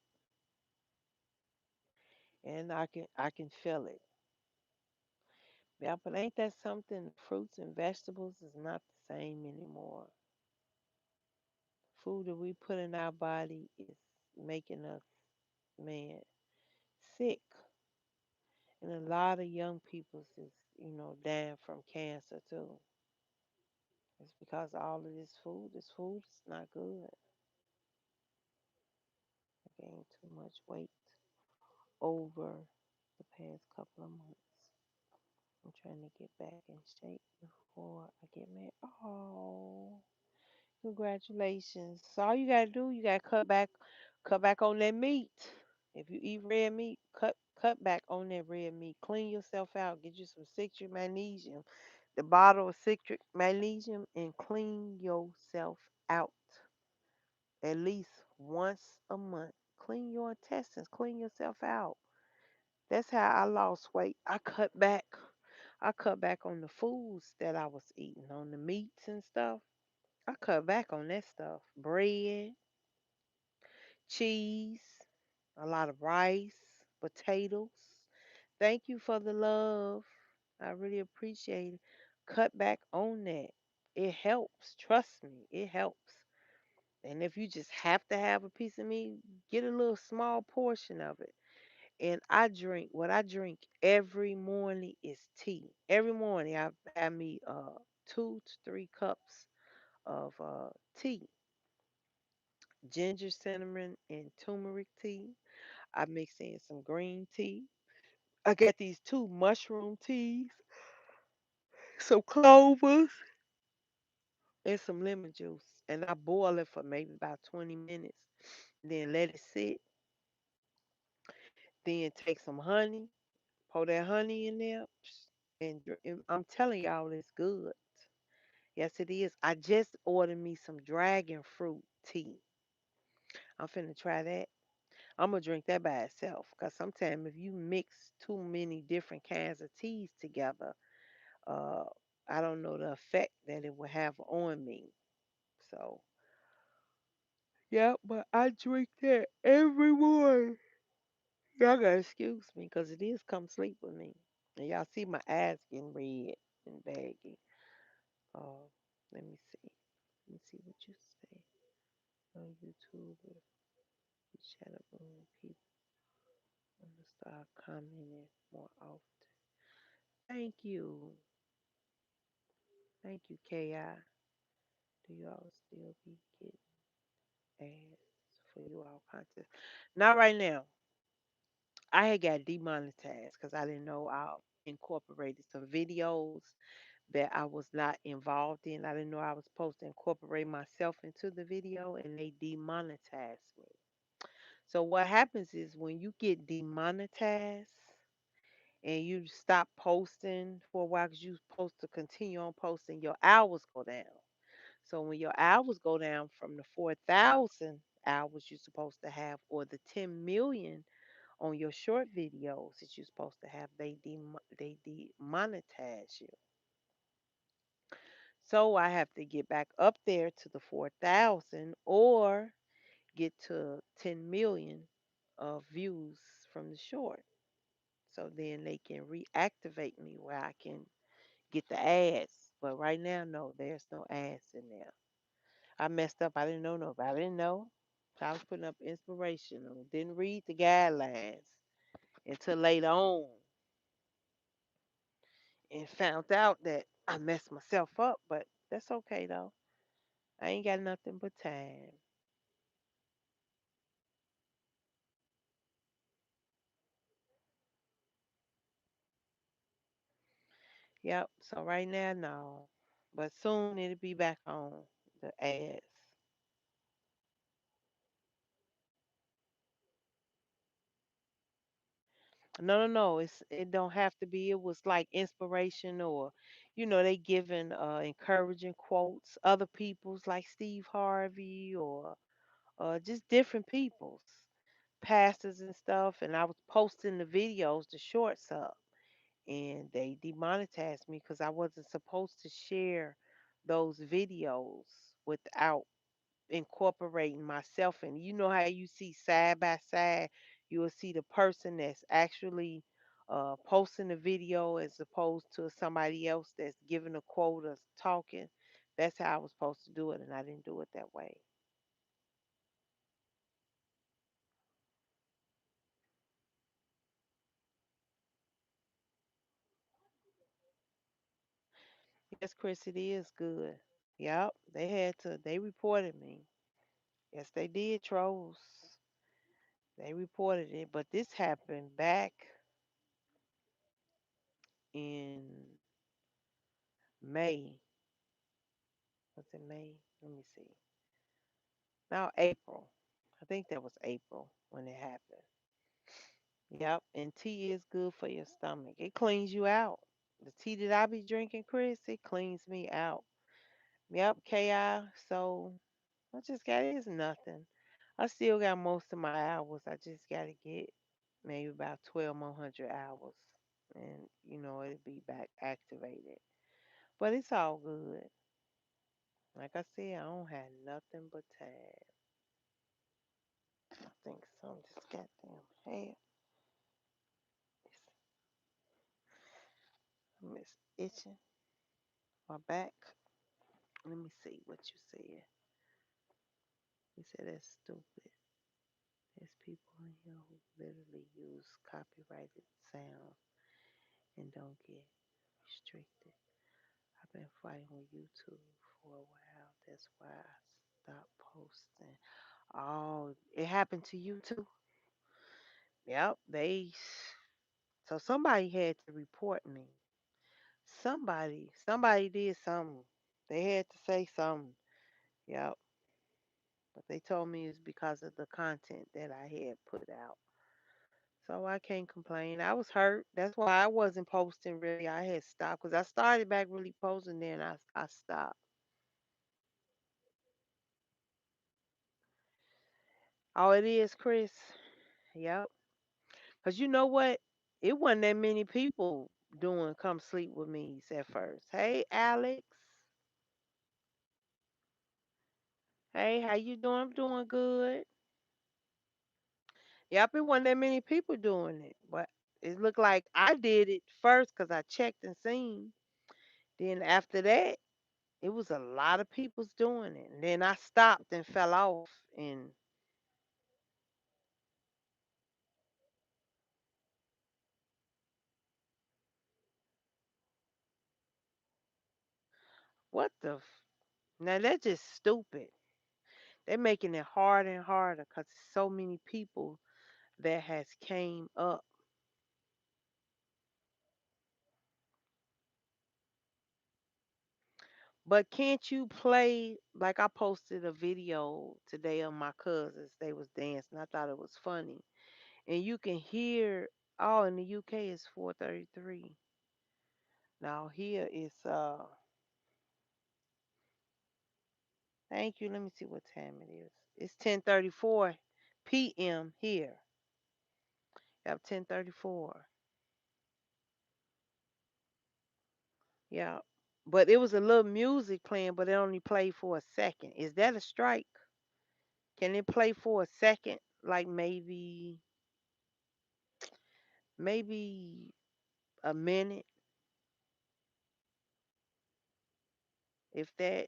and I can feel it. Yeah, but ain't that something? Fruits and vegetables is not the same anymore. Food that we put in our body is making us, man, sick, and a lot of young people is dying from cancer too. It's because of all of this food. This food is not good. I gained too much weight over the past couple of months. I'm trying to get back in shape before I get married. Oh, congratulations. So all you gotta do, you gotta cut back on that meat. If you eat red meat, cut back on that red meat. Clean yourself out. Get you some citric magnesium, the bottle of citric magnesium, and clean yourself out at least once a month. Clean your intestines. Clean yourself out. That's how I lost weight. I cut back. I cut back on the foods that I was eating, on the meats and stuff. I cut back on that stuff. Bread, cheese, a lot of rice, potatoes. Thank you for the love. I really appreciate it. Cut back on that. It helps. Trust me, it helps. And if you just have to have a piece of meat, get a little small portion of it. And what I drink every morning is tea. Every morning I have me 2 to 3 cups of tea. ginger, cinnamon, and turmeric tea. I mix in some green tea. I got these two mushroom teas, some clovers, and some lemon juice. And I boil it for maybe about 20 minutes. Then let it sit. Then take some honey, pour that honey in there, and I'm telling y'all, it's good. Yes, it is. I just ordered me some dragon fruit tea. I'm finna try that. I'm gonna drink that by itself. Cause sometimes if you mix too many different kinds of teas together, uh, I don't know the effect that it will have on me. So yeah, but I drink that every morning. Y'all gotta excuse me, cause it is come sleep with me. And y'all see my eyes getting red and baggy. Uh, let me see. Let me see what you say on YouTube. You chat up on people. I'm gonna start commenting more often. Thank you. Thank you, KI. Do y'all still be getting ads for you all content? Not right now. I had got demonetized because I didn't know I incorporated some videos that I was not involved in. I didn't know I was supposed to incorporate myself into the video and they demonetized me. So what happens is when you get demonetized and you stop posting for a while because you're supposed to continue on posting, your hours go down. So when your hours go down from the 4,000 hours you're supposed to have or the 10 million on your short videos that you're supposed to have, they demonetize you. So I have to get back up there to the 4,000 or get to 10 million of views from the short. So then they can reactivate me where I can get the ads. But right now, no, there's no ads in there. I messed up. I didn't know nobody. I didn't know. So I was putting up inspirational. Didn't read the guidelines until later on and found out that I messed myself up. But that's okay though. I ain't got nothing but time. Yep. So right now, no. But soon it'll be back on the ads. No, no, no. It don't have to be. It was like inspiration or, they giving encouraging quotes. Other people's like Steve Harvey or just different people's pastors and stuff. And I was posting the videos, the shorts up, and they demonetized me because I wasn't supposed to share those videos without incorporating myself in. You know how you see side by side, you will see the person that's actually posting the video as opposed to somebody else that's giving a quote or talking. That's how I was supposed to do it, and I didn't do it that way. Yes, Chris, it is good. Yep, they reported me. Yes, they did, trolls. They reported it, but this happened back in May. Was it May? Let me see. Now April. I think that was April when it happened. Yep, and tea is good for your stomach. It cleans you out. The tea that I be drinking, Chris, it cleans me out. Yep, KI. So I just got it's nothing. I still got most of my hours. I just gotta get maybe about 12 more hundred hours. And it'll be back activated. But it's all good. Like I said, I don't have nothing but time. I think some just goddamn hair. Miss itching my back. Let me see what you said. You said that's stupid. There's people in here who literally use copyrighted sounds and don't get restricted. I've been fighting with YouTube for a while. That's why I stopped posting. Oh, it happened to you too? Yep, so somebody had to report me. Somebody did something. They had to say something. Yep. But they told me it's because of the content that I had put out. So I can't complain. I was hurt. That's why I wasn't posting really. I had stopped because I started back really posting, then I stopped. Oh, it is, Chris. Yep. Because you know what? It wasn't that many people doing come sleep with me at first. Hey, Alex. Hey, how you doing? I'm doing good. Yep, it wasn't that many people doing it. But it looked like I did it first because I checked and seen. Then after that, it was a lot of people's doing it. And then I stopped and fell off. And what the? Now that's just stupid. They're making it harder and harder because so many people that has came up. But can't you play like I posted a video today of my cousins. They was dancing. I thought it was funny. And you can hear in the UK it's 4:33. Now here it's thank you. Let me see what time it is. It's 10:34 p.m. here. Yep, 10:34. Yeah. But it was a little music playing, but it only played for a second. Is that a strike? Can it play for a second? Like maybe a minute, if that.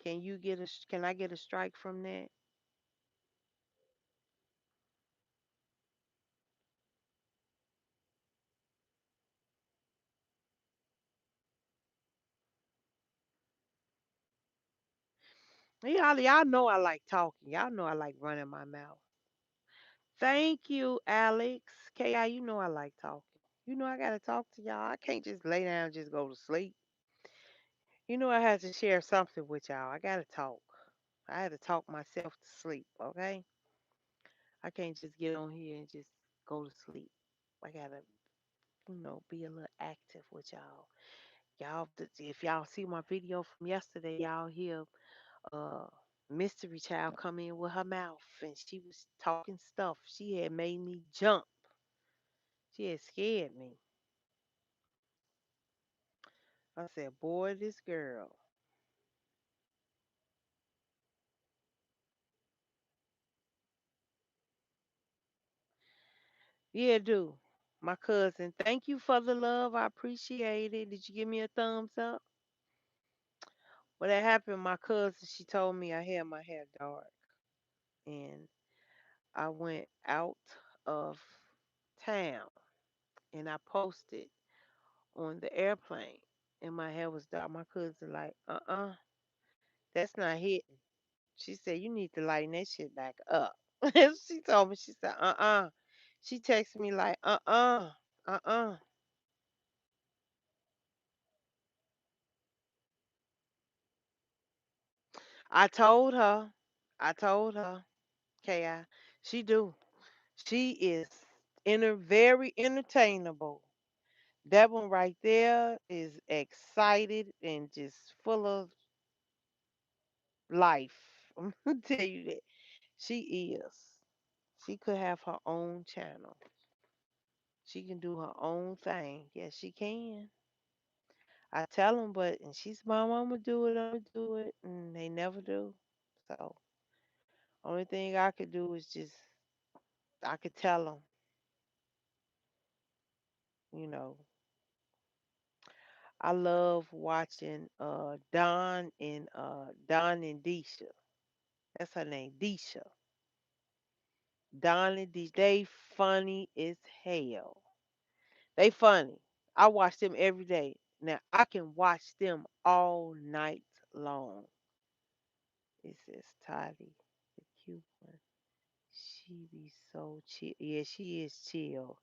Can I get a strike from that? Y'all know I like talking. Y'all know I like running my mouth. Thank you, Alex. Ki, you know I like talking. You know I gotta talk to y'all. I can't just lay down and just go to sleep. You know I had to share something with y'all. I gotta talk. I had to talk myself to sleep, okay? I can't just get on here and just go to sleep. I gotta, be a little active with y'all. If y'all see my video from yesterday, y'all hear uh mystery child come in with her mouth and she was talking stuff. She had made me jump. She had scared me. I said, boy, this girl. Yeah, do. My cousin, thank you for the love. I appreciate it. Did you give me a thumbs up? Well, that happened. My cousin, she told me I had my hair dark. And I went out of town and I posted on the airplane and my hair was dark. My cousin like, that's not hitting. She said, you need to lighten that shit back up. She told me, she said, She texted me like, uh. I told her, I told her, Ki, she do. She is very entertainable. That one right there is excited and just full of life. I'm gonna tell you that. She is. She could have her own channel. She can do her own thing. Yes, she can. I tell them, but and she's mom, I'm gonna do it. I'm gonna do it, and they never do. So only thing I could do is just I could tell them, you know, I love watching Don and Deisha. That's her name, Deisha. Don and Deisha. They funny as hell. They funny. I watch them every day. Now I can watch them all night long. It says Toddy. She be so chill. Yeah, she is chill.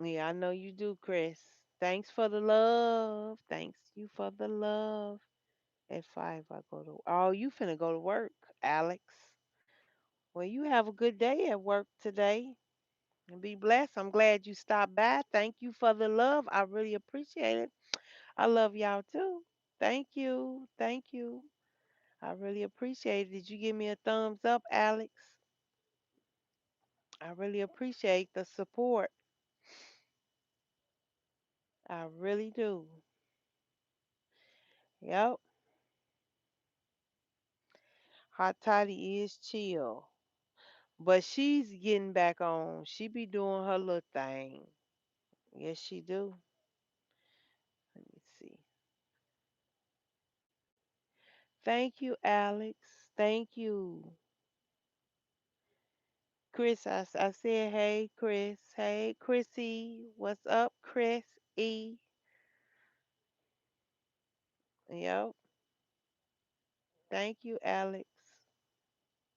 Yeah, I know you do, Chris. Thanks for the love. Thanks you for the love. At 5, I go to. Oh, you finna go to work, Alex. Well, you have a good day at work today and be blessed. I'm glad you stopped by. Thank you for the love. I really appreciate it. I love y'all too. Thank you. Thank you. I really appreciate it. Did you give me a thumbs up, Alex? I really appreciate the support. I really do. Yep. Hot Toddy is chill. But she's getting back on. She be doing her little thing. Yes, she do. Let me see. Thank you, Alex. Thank you. Chris, I said, hey, Chris. Hey, Chrissy. What's up, Chris E? Yep. Thank you, Alex.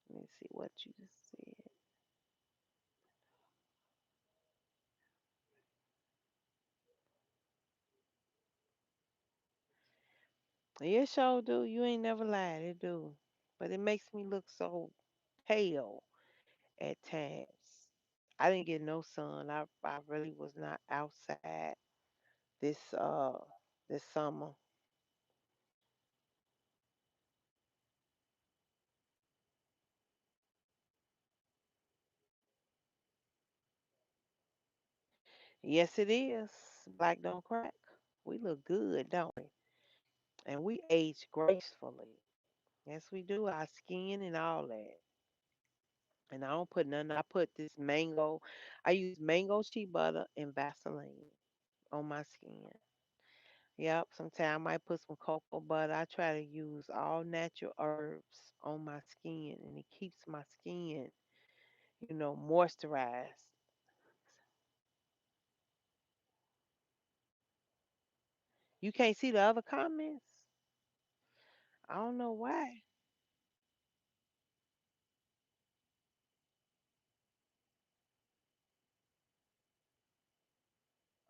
Let me see what you said. Yeah, sure do. You ain't never lied. It do. But it makes me look so pale at times. I didn't get no sun. I really was not outside this this summer. Yes, it is. Black don't crack. We look good, don't we? And we age gracefully. Yes, we do. Our skin and all that. And I don't put none. I put this mango. I use mango shea butter and Vaseline on my skin. Yep. Sometimes I might put some cocoa butter. I try to use all natural herbs on my skin, and it keeps my skin, moisturized. You can't see the other comments. I don't know why.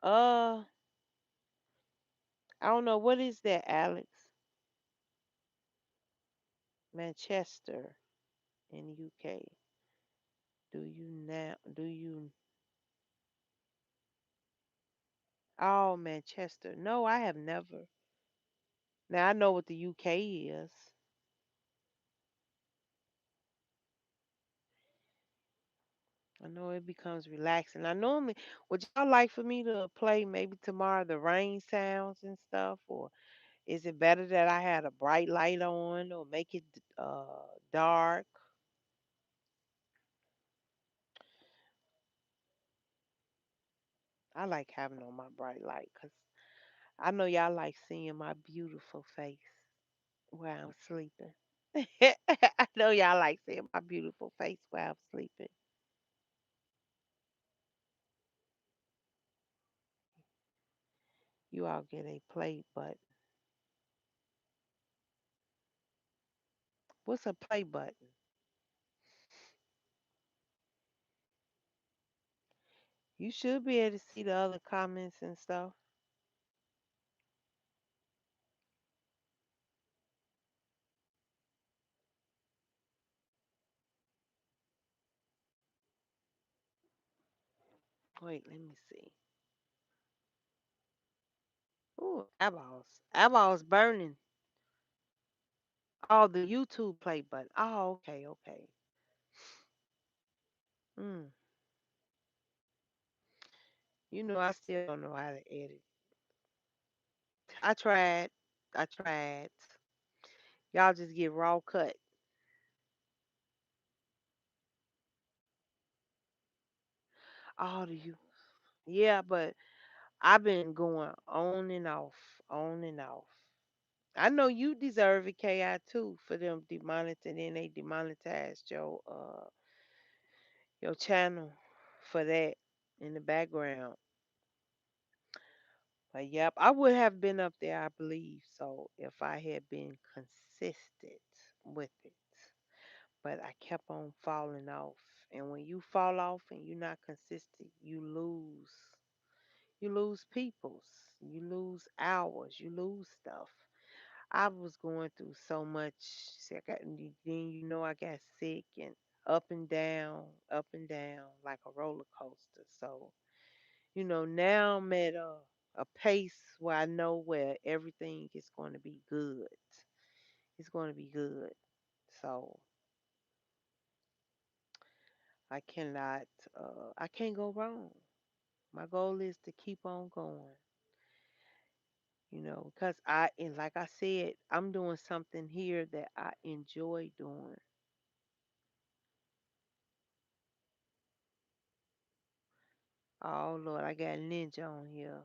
Uh, I don't know what is that, Alex. Manchester in UK. Do you now? Do you? Oh, Manchester. No, I have never. Now I know what the UK is. I know it becomes relaxing. I normally would y'all like for me to play maybe tomorrow the rain sounds and stuff, or is it better that I had a bright light on or make it dark? I like having on my bright light because I know y'all like seeing my beautiful face while I'm sleeping. I know y'all like seeing my beautiful face while I'm sleeping. You all get a play button. What's a play button? You should be able to see the other comments and stuff. Wait, let me see. Ooh, eyeballs. Eyeballs burning. Oh, the YouTube play button. Oh, okay, okay. Mm. I still don't know how to edit. I tried. I tried. Y'all just get raw cut. Oh, do you? Yeah, but I've been going on and off, on and off. I know you deserve it, Ki too, for them demonetizing. Then they demonetized your channel for that. in the background. But yep, I would have been up there, I believe, so if I had been consistent with it. But I kept on falling off. And when you fall off and you're not consistent, you lose. You lose peoples. You lose hours. You lose stuff. I was going through so much. Then I got sick and up and down, like a roller coaster. So now I'm at a pace where I know where everything is going to be good. It's going to be good. So I can't go wrong. My goal is to keep on going, because and like I said, I'm doing something here that I enjoy doing. Oh Lord, I got ninja on here.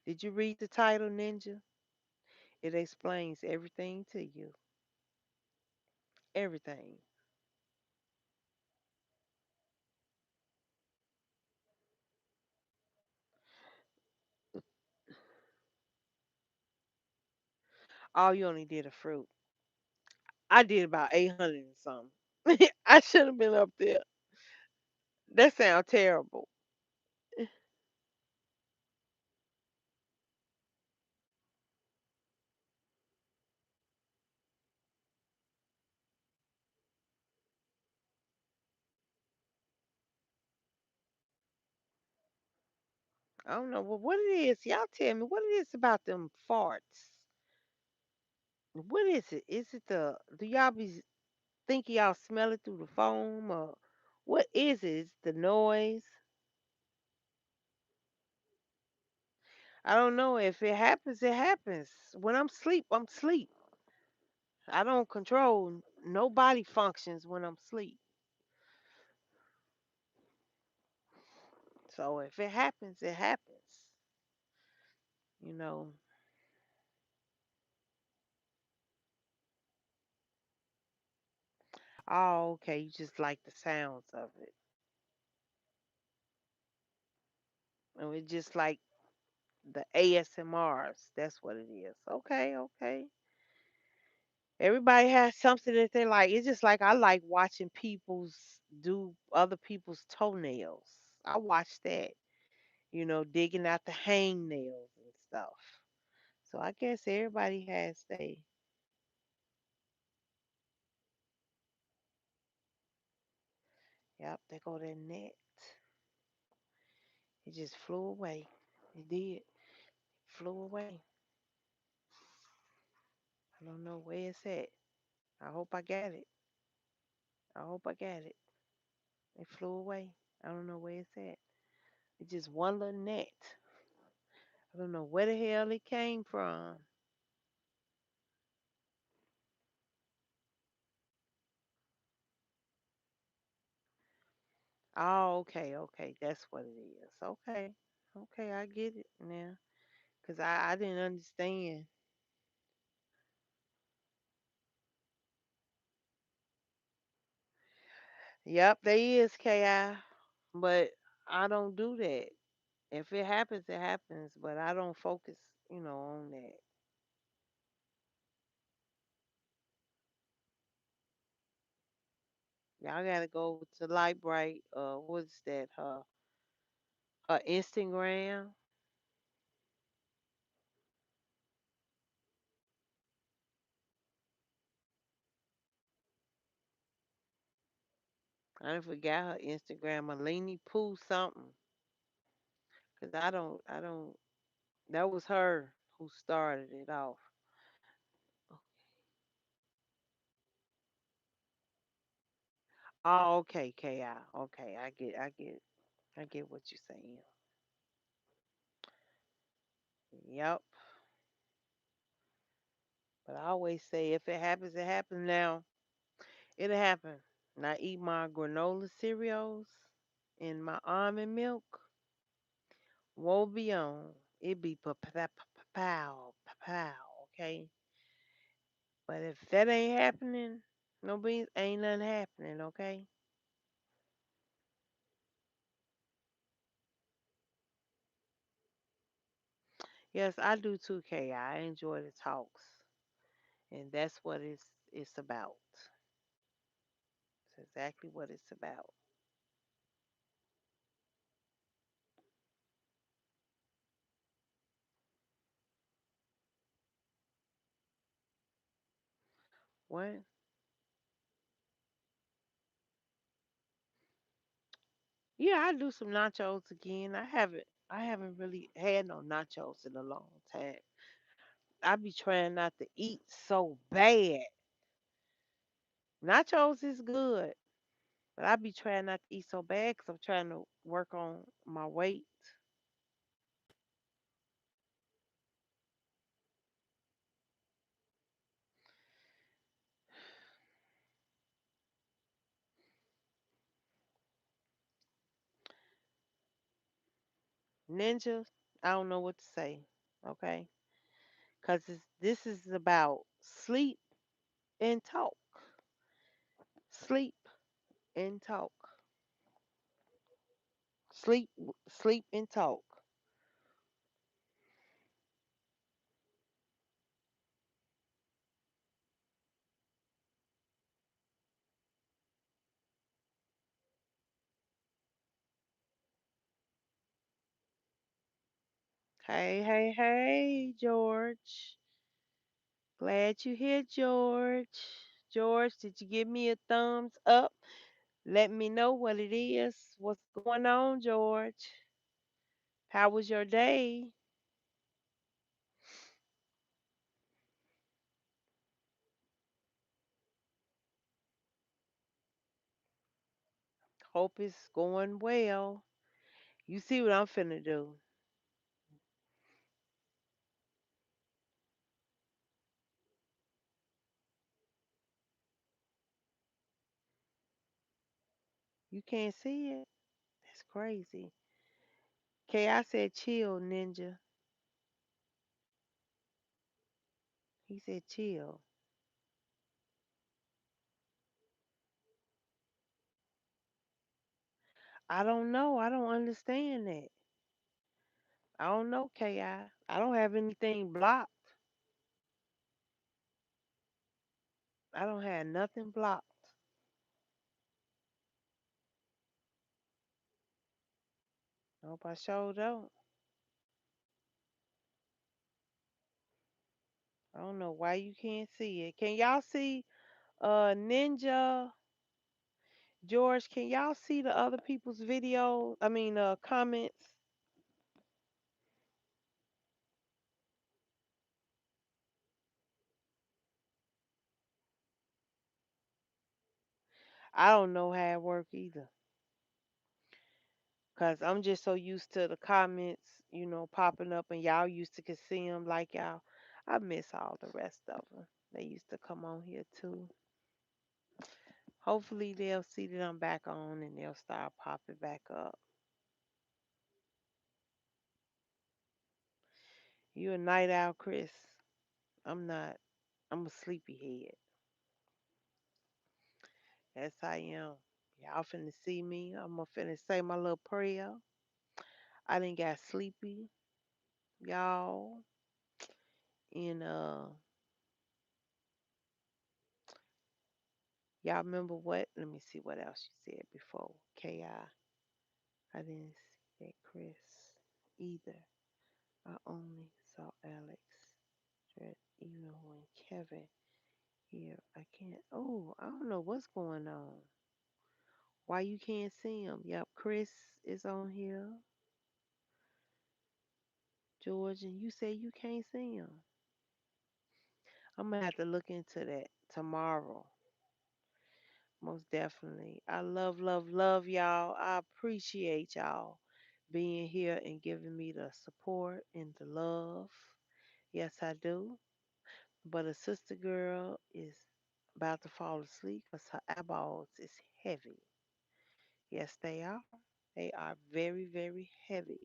Did you read the title, Ninja? It explains everything to you. Everything. Oh, you only did a fruit. I did about 800 and something. I should have been up there. That sounds terrible. I don't know what it is. Y'all tell me what it is about them farts. What is it? Is it do y'all be thinking y'all smell it through the foam or what is it? Is it the noise? I don't know. If it happens, it happens. When I'm asleep, I'm asleep. I don't control no body functions when I'm asleep. So if it happens, it happens. You know. Oh, okay. You just like the sounds of it. And it's just like the ASMRs. That's what it is. Okay, okay. Everybody has something that they like. It's just like I like watching people's do other people's toenails. I watch that, digging out the hangnails and stuff. So I guess everybody has they. Yep, they go that net. It just flew away. It did. Flew away. I don't know where it's at. I hope I got it. I hope I got it. It flew away. I don't know where it's at. It's just one little net. I don't know where the hell it came from. Oh, okay, okay. That's what it is. Okay. Okay, I get it now. Because I didn't understand. Yep, they is KI. But I don't do that. If it happens, it happens. But I don't focus, on that. Y'all gotta go to Lightbright. What's that? Her Instagram. I done forgot her Instagram. Malini Pooh something. Cause I don't. That was her who started it off. Oh, okay, Ki. Okay, I get what you're saying. Yep. But I always say if it happens, it happens. Now it'll happen. And I eat my granola cereals and my almond milk. Woe be on. It be pow, pow, okay? But if that ain't happening, No beans, ain't nothing happening, okay? Yes, I do too, Kay. I enjoy the talks. And that's what it's about. It's exactly what it's about. What? Yeah, I do some nachos again. I haven't really had no nachos in a long time. I be trying not to eat so bad. Nachos is good, but I be trying not to eat so bad because I'm trying to work on my weight. Ninja, I don't know what to say. Okay, because this is about sleep and talk. Sleep and talk. Sleep, sleep and talk. Hey, hey, hey, George. Glad you here, George. George, did you give me a thumbs up? Let me know what it is. What's going on, George? How was your day? Hope it's going well. You see what I'm finna do. You can't see it? That's crazy. Okay, I said chill, ninja. He said chill. I don't know. I don't understand that. I don't know, KI. I don't have anything blocked. I don't have nothing blocked. Nope, I sure don't. I don't know why you can't see it. Can y'all see Ninja George? Can y'all see the other people's video? I mean comments? I don't know how it work either. Cause I'm just so used to the comments, popping up and y'all used to can see them like y'all. I miss all the rest of them. They used to come on here too. Hopefully they'll see that I'm back on and they'll start popping back up. You a night owl, Chris? I'm not. I'm a sleepyhead. Yes, I am. Y'all finna see me. I'm gonna finna say my little prayer. I didn't got sleepy, y'all. And y'all remember what? Let me see what else you said before. Ki. I didn't see that Chris either. I only saw Alex. Even when Kevin here, I can't. Oh, I don't know what's going on. Why you can't see him? Yep, Chris is on here. George, and you say you can't see him. I'm gonna have to look into that tomorrow. Most definitely. I love, love, love y'all. I appreciate y'all being here and giving me the support and the love. Yes, I do. But a sister girl is about to fall asleep because her eyeballs is heavy. Yes, they are. They are very, very heavy.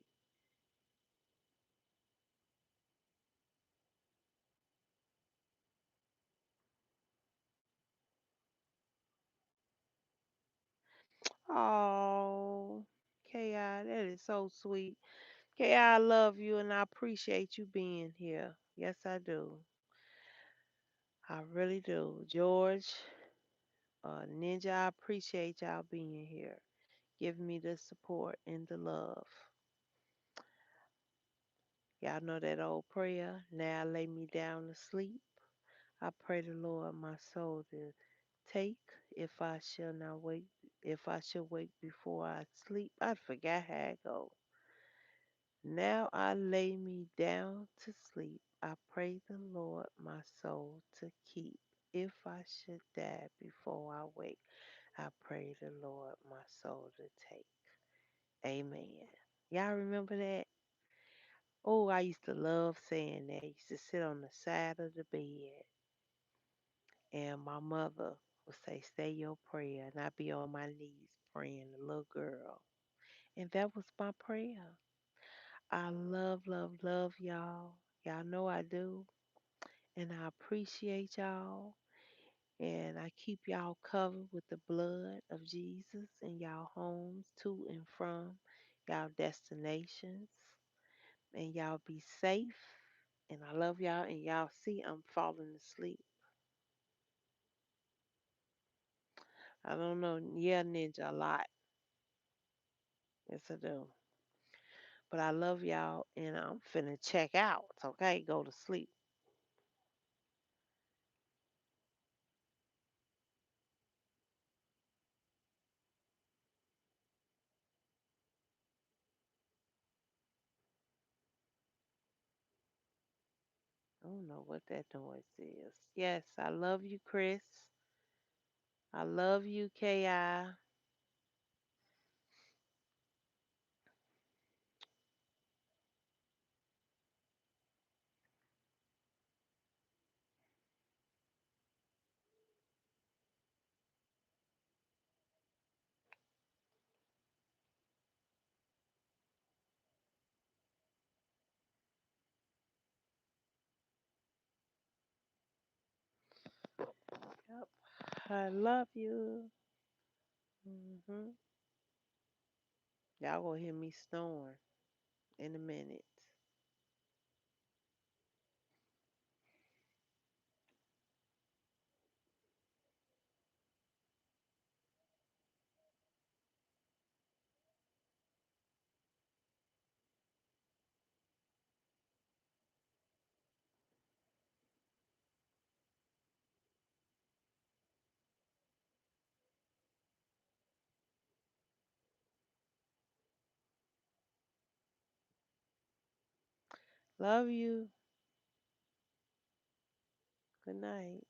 Oh, Ki, that is so sweet. Ki, love you and I appreciate you being here. Yes, I do. I really do. George, Ninja, I appreciate y'all being here, giving me the support and the love. Y'all know that old prayer. Now lay me down to sleep. I pray the Lord my soul to take if I shall not wake if I shall wake before I sleep. I forgot how it go. Now I lay me down to sleep. I pray the Lord my soul to keep. If I should die before I wake, I pray the Lord my soul to take. Amen. Y'all remember that? Oh, I used to love saying that. I used to sit on the side of the bed and my mother would say, say your prayer. And I'd be on my knees praying, the little girl. And that was my prayer. I love, love, love y'all. Y'all know I do. And I appreciate y'all. And I keep y'all covered with the blood of Jesus in y'all homes to and from y'all destinations. And y'all be safe. And I love y'all. And y'all see I'm falling asleep. I don't know. Yeah, Ninja, a lot. Yes, I do. But I love y'all. And I'm finna check out. Okay, go to sleep. I don't know what that noise is. Yes, I love you, Chris. I love you, Ki. Yep. I love you. Hmm. Y'all gonna hear me snoring in a minute. Love you. Good night.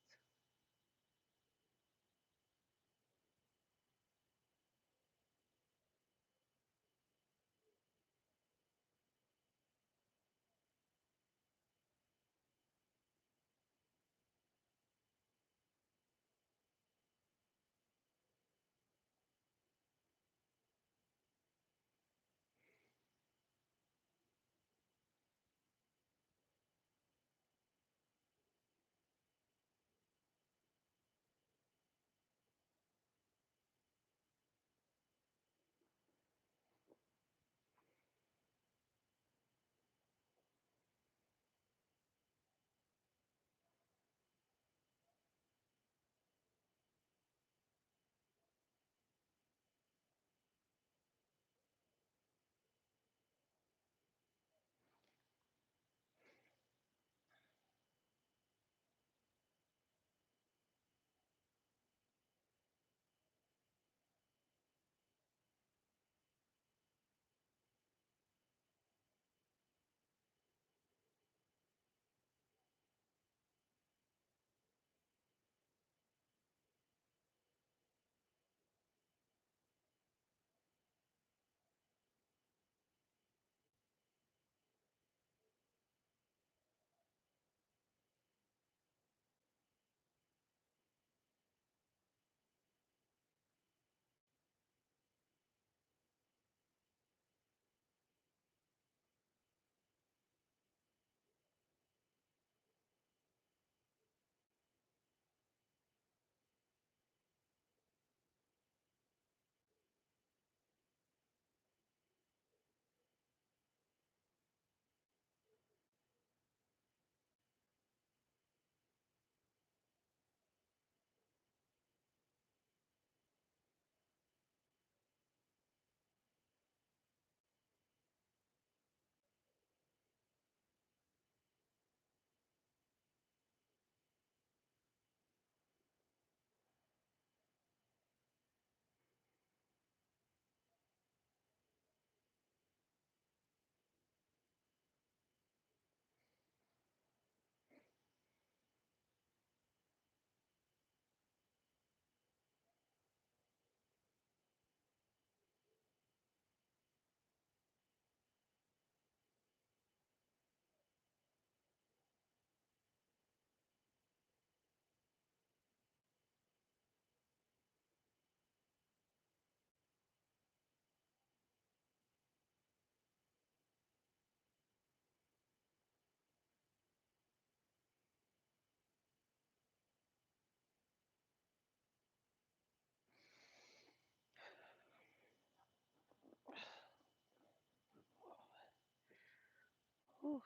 Whew.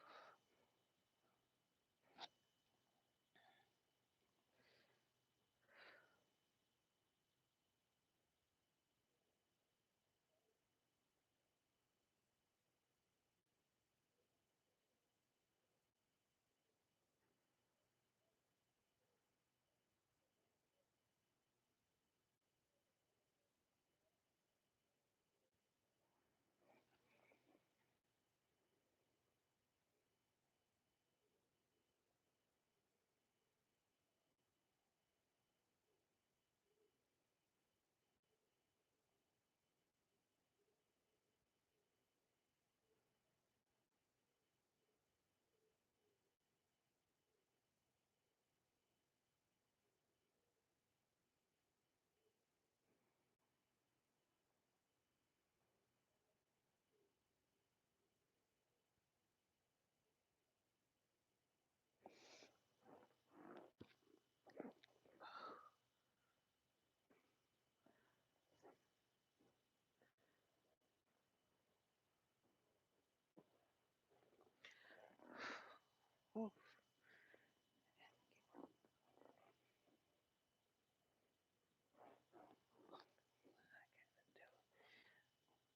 Whew.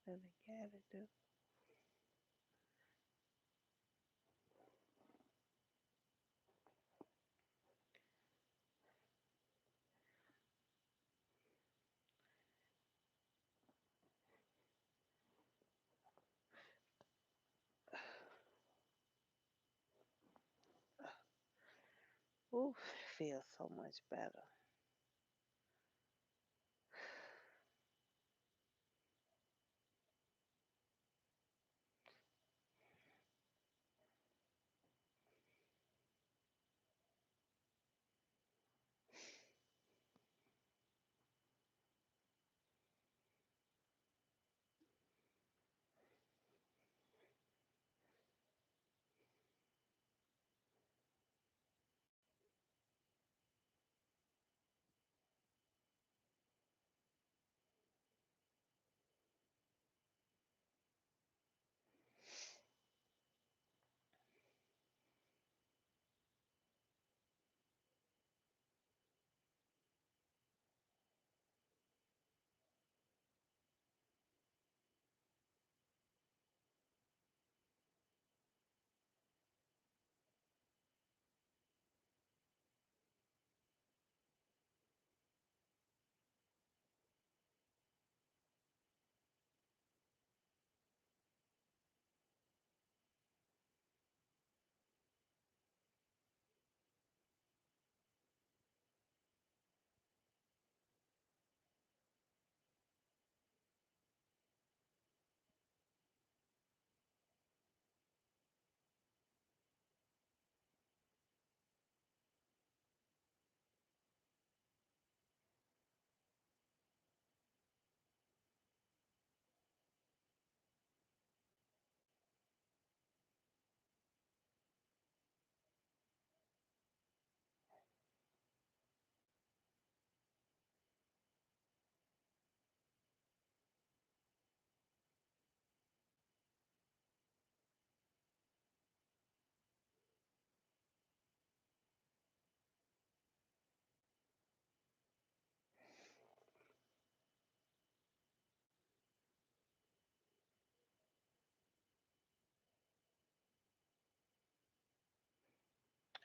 What I gotta do. Ooh, feels so much better.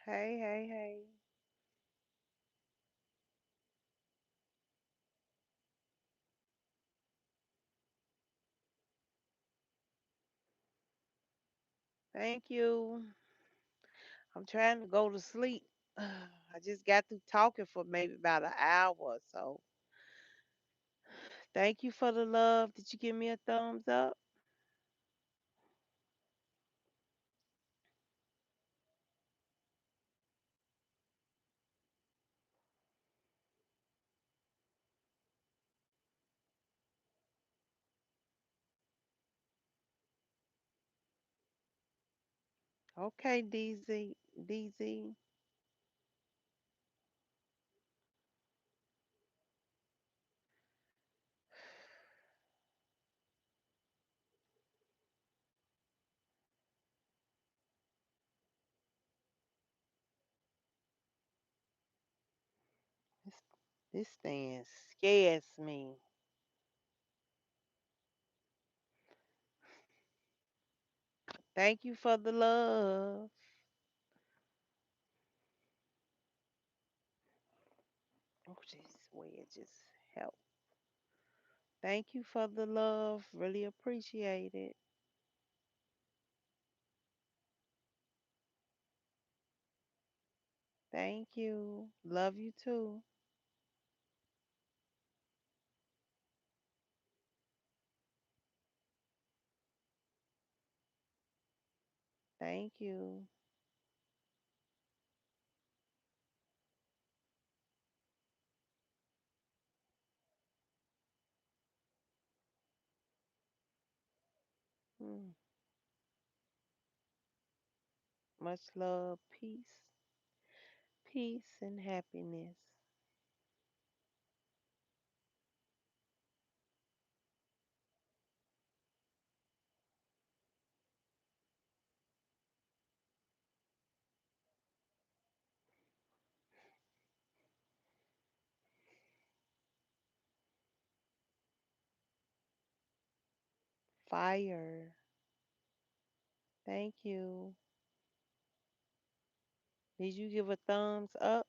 Hey, hey, hey. Thank you. I'm trying to go to sleep. I just got through talking for maybe about an hour or so. Thank you for the love. Did you give me a thumbs up? Okay, DZ. DZ. This thing scares me. Thank you for the love. Oh, jeez, wedges. Help. Thank you for the love. Really appreciate it. Thank you. Love you too. Thank you. Mm. Much love, peace, and happiness. Fire. Thank you. Did you give a thumbs up?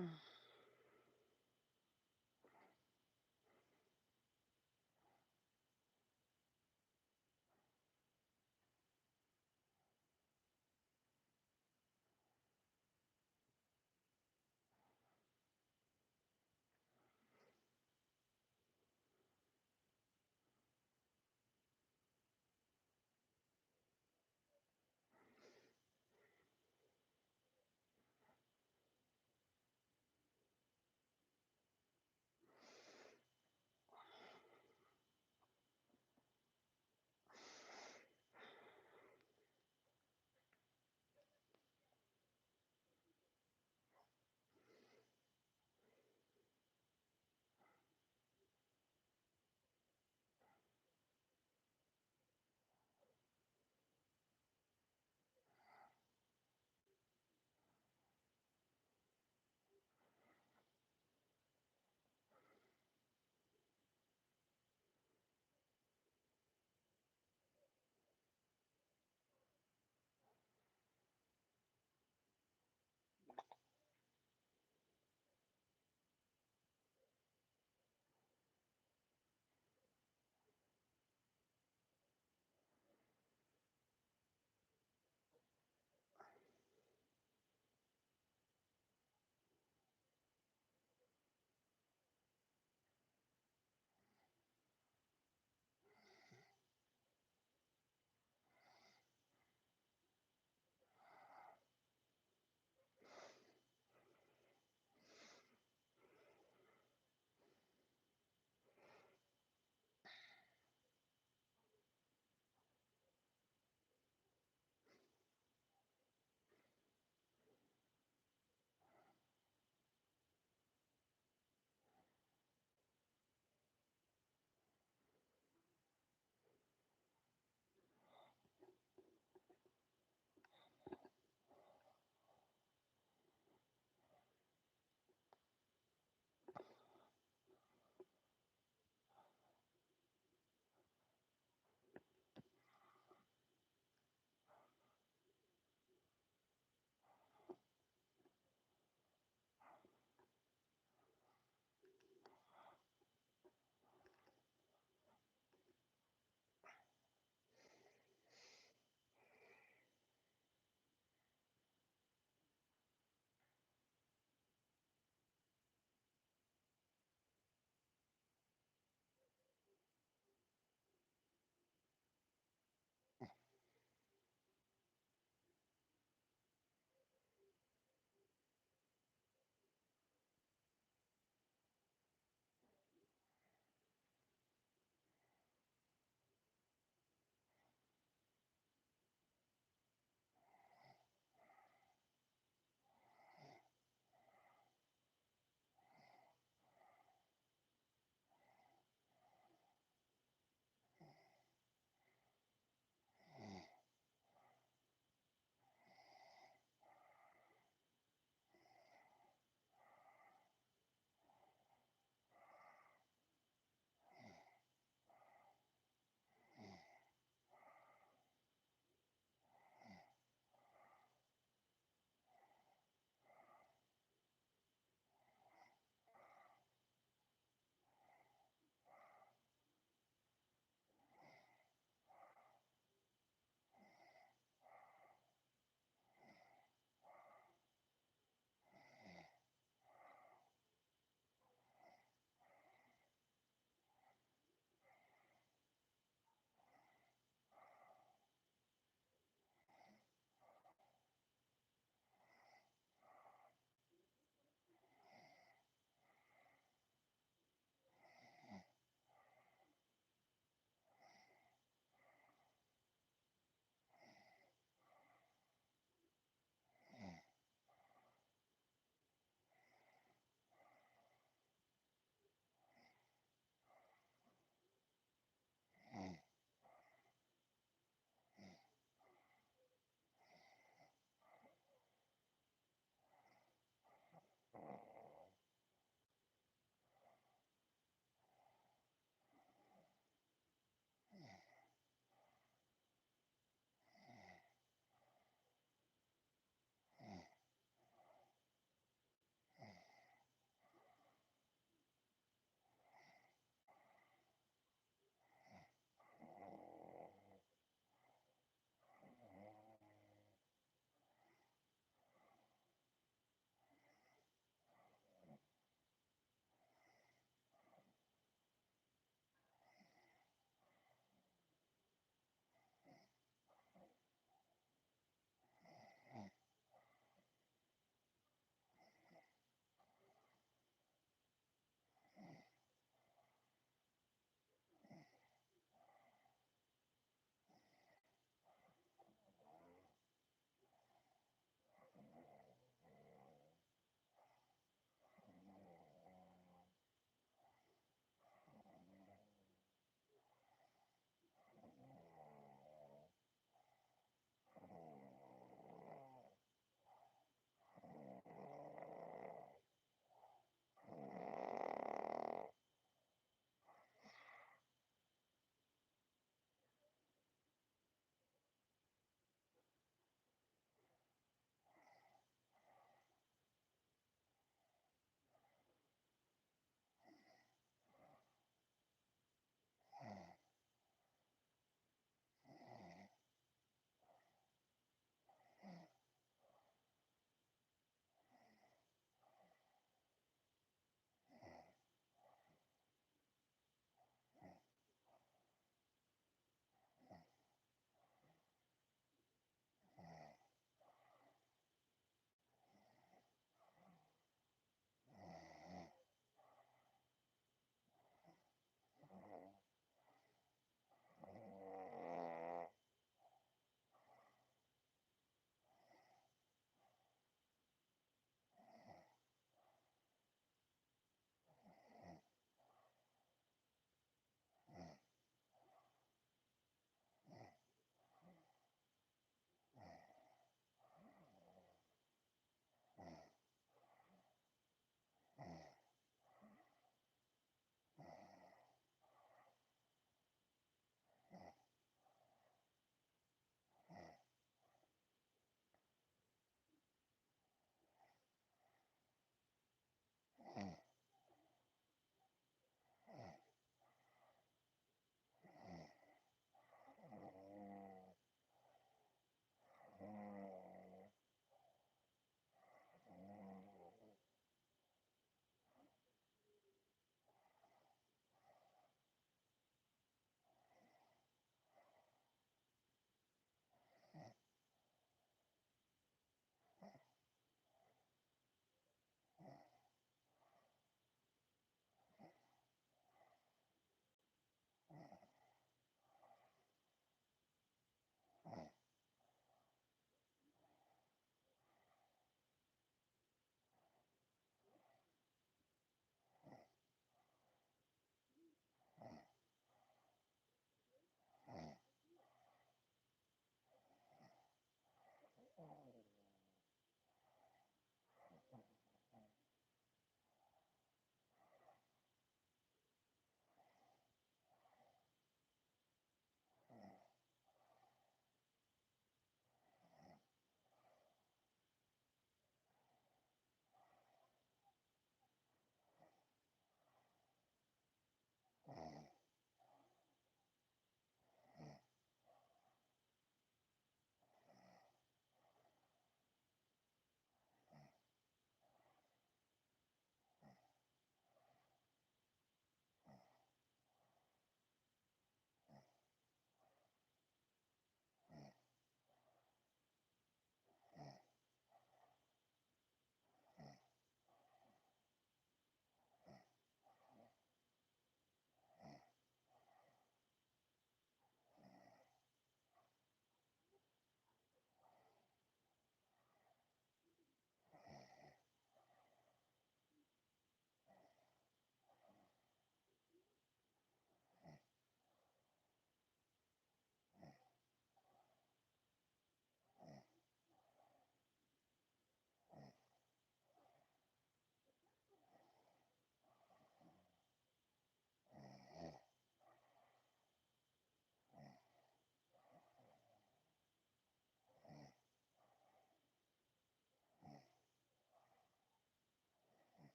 Mm.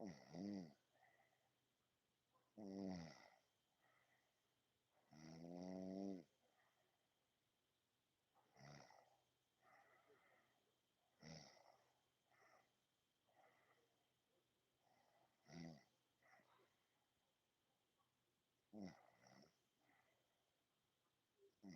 Mm, mm, mm, mm, mm, mm,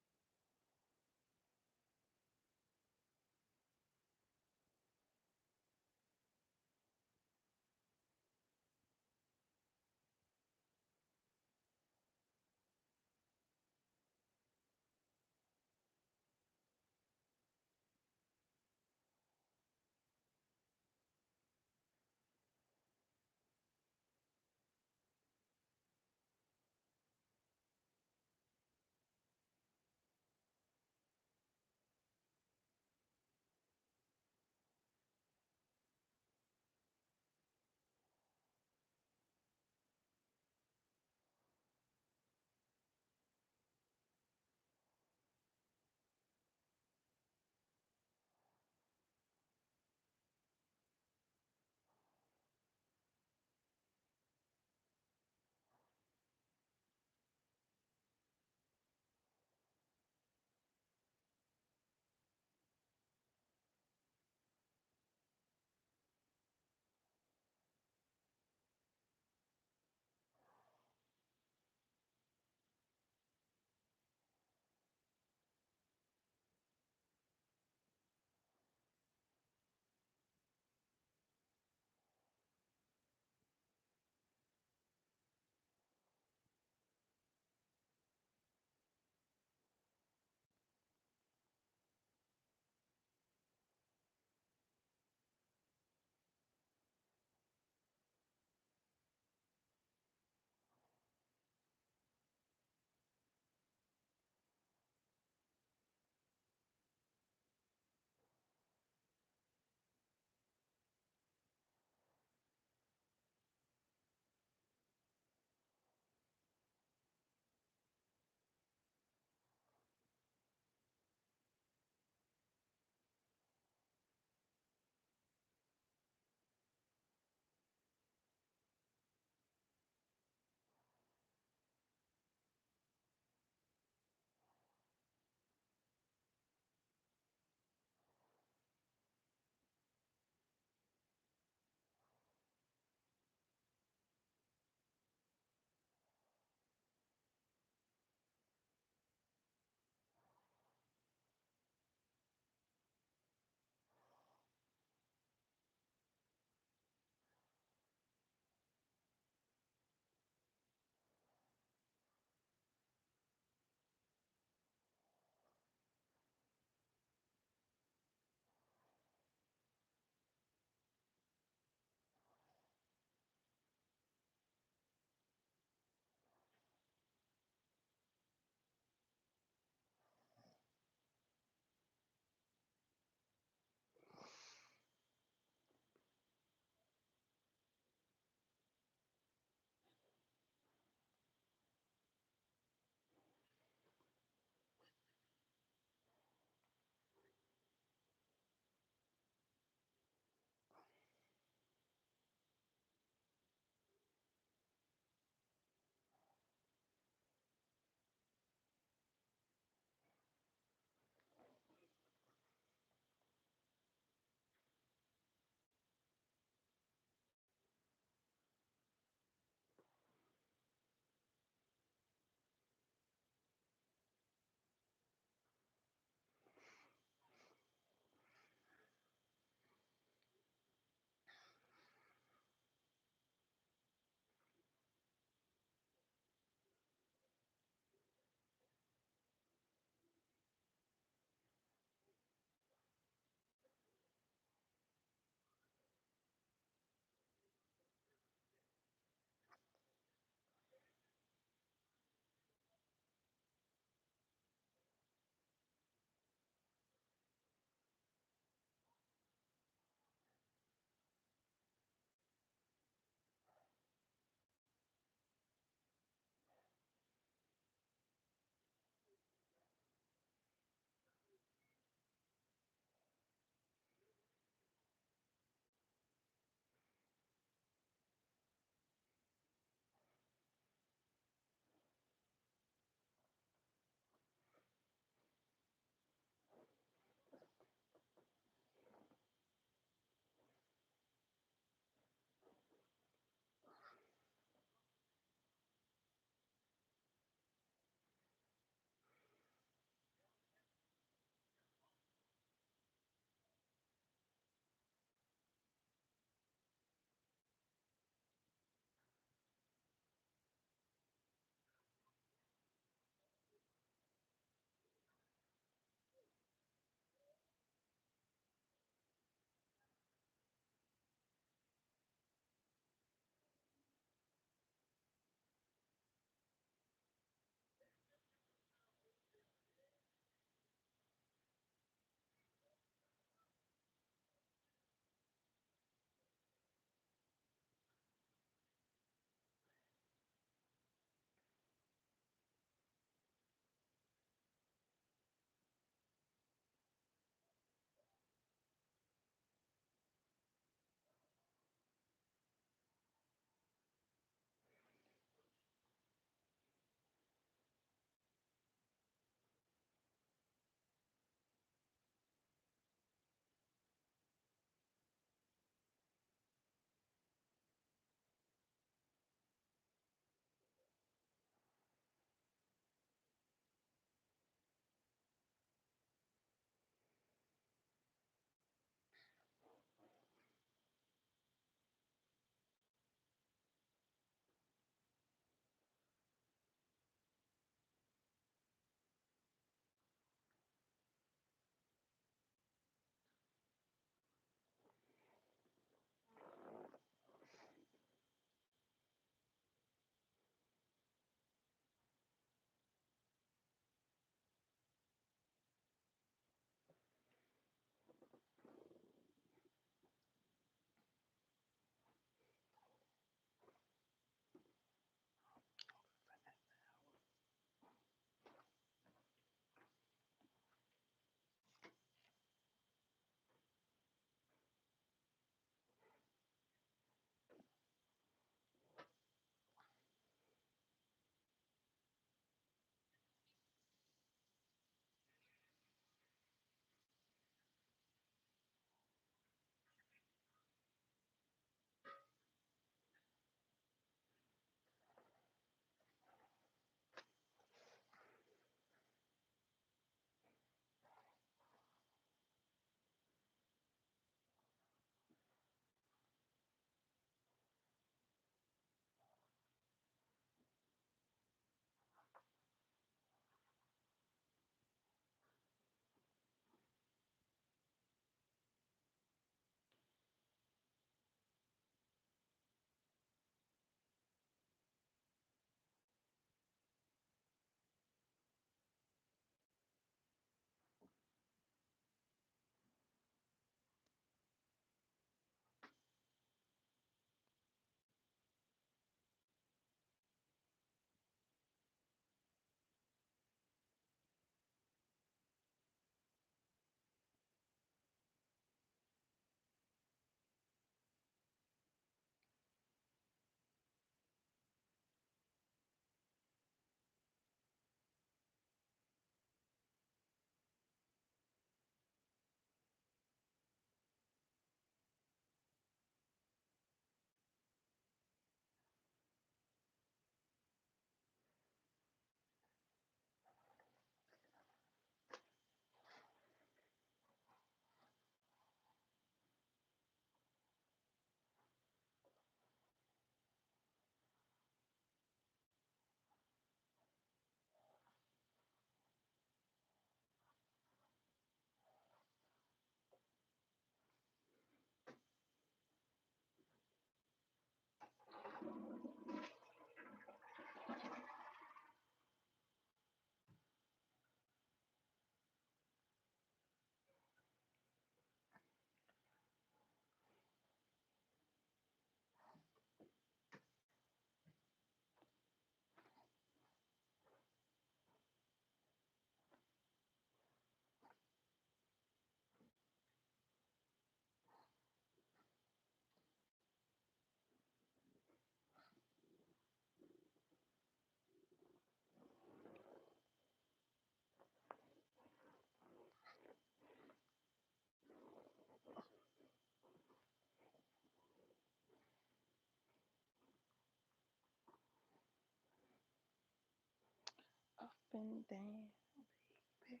and down, baby.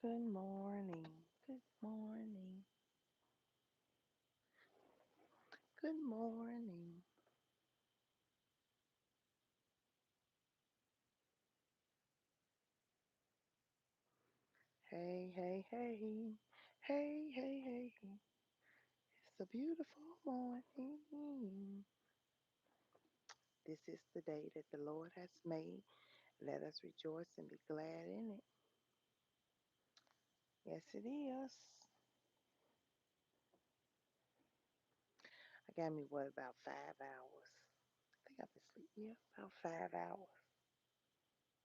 Good morning. Good morning. Good morning. Hey, hey, hey. Hey, hey, hey. It's a beautiful morning. This is the day that the Lord has made. Let us rejoice and be glad in it. Yes, it is. I got me, what, about 5 hours? I think I've been asleep, yeah, about 5 hours.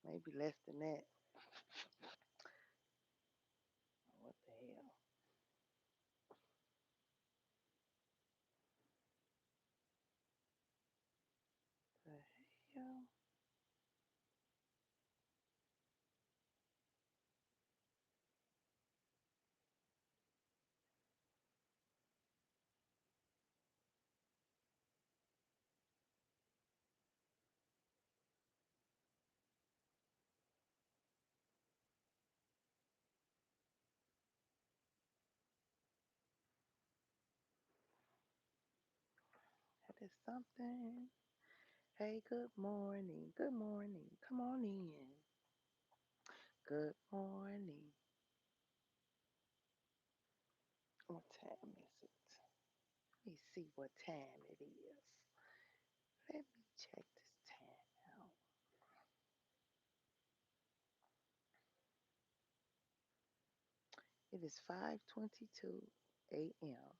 Maybe less than that. What the hell? The hell? That is something. Hey, good morning. Good morning. Come on in. Good morning. What time is it? Let me see what time it is. Let me check this time out. It is 5:22 a.m.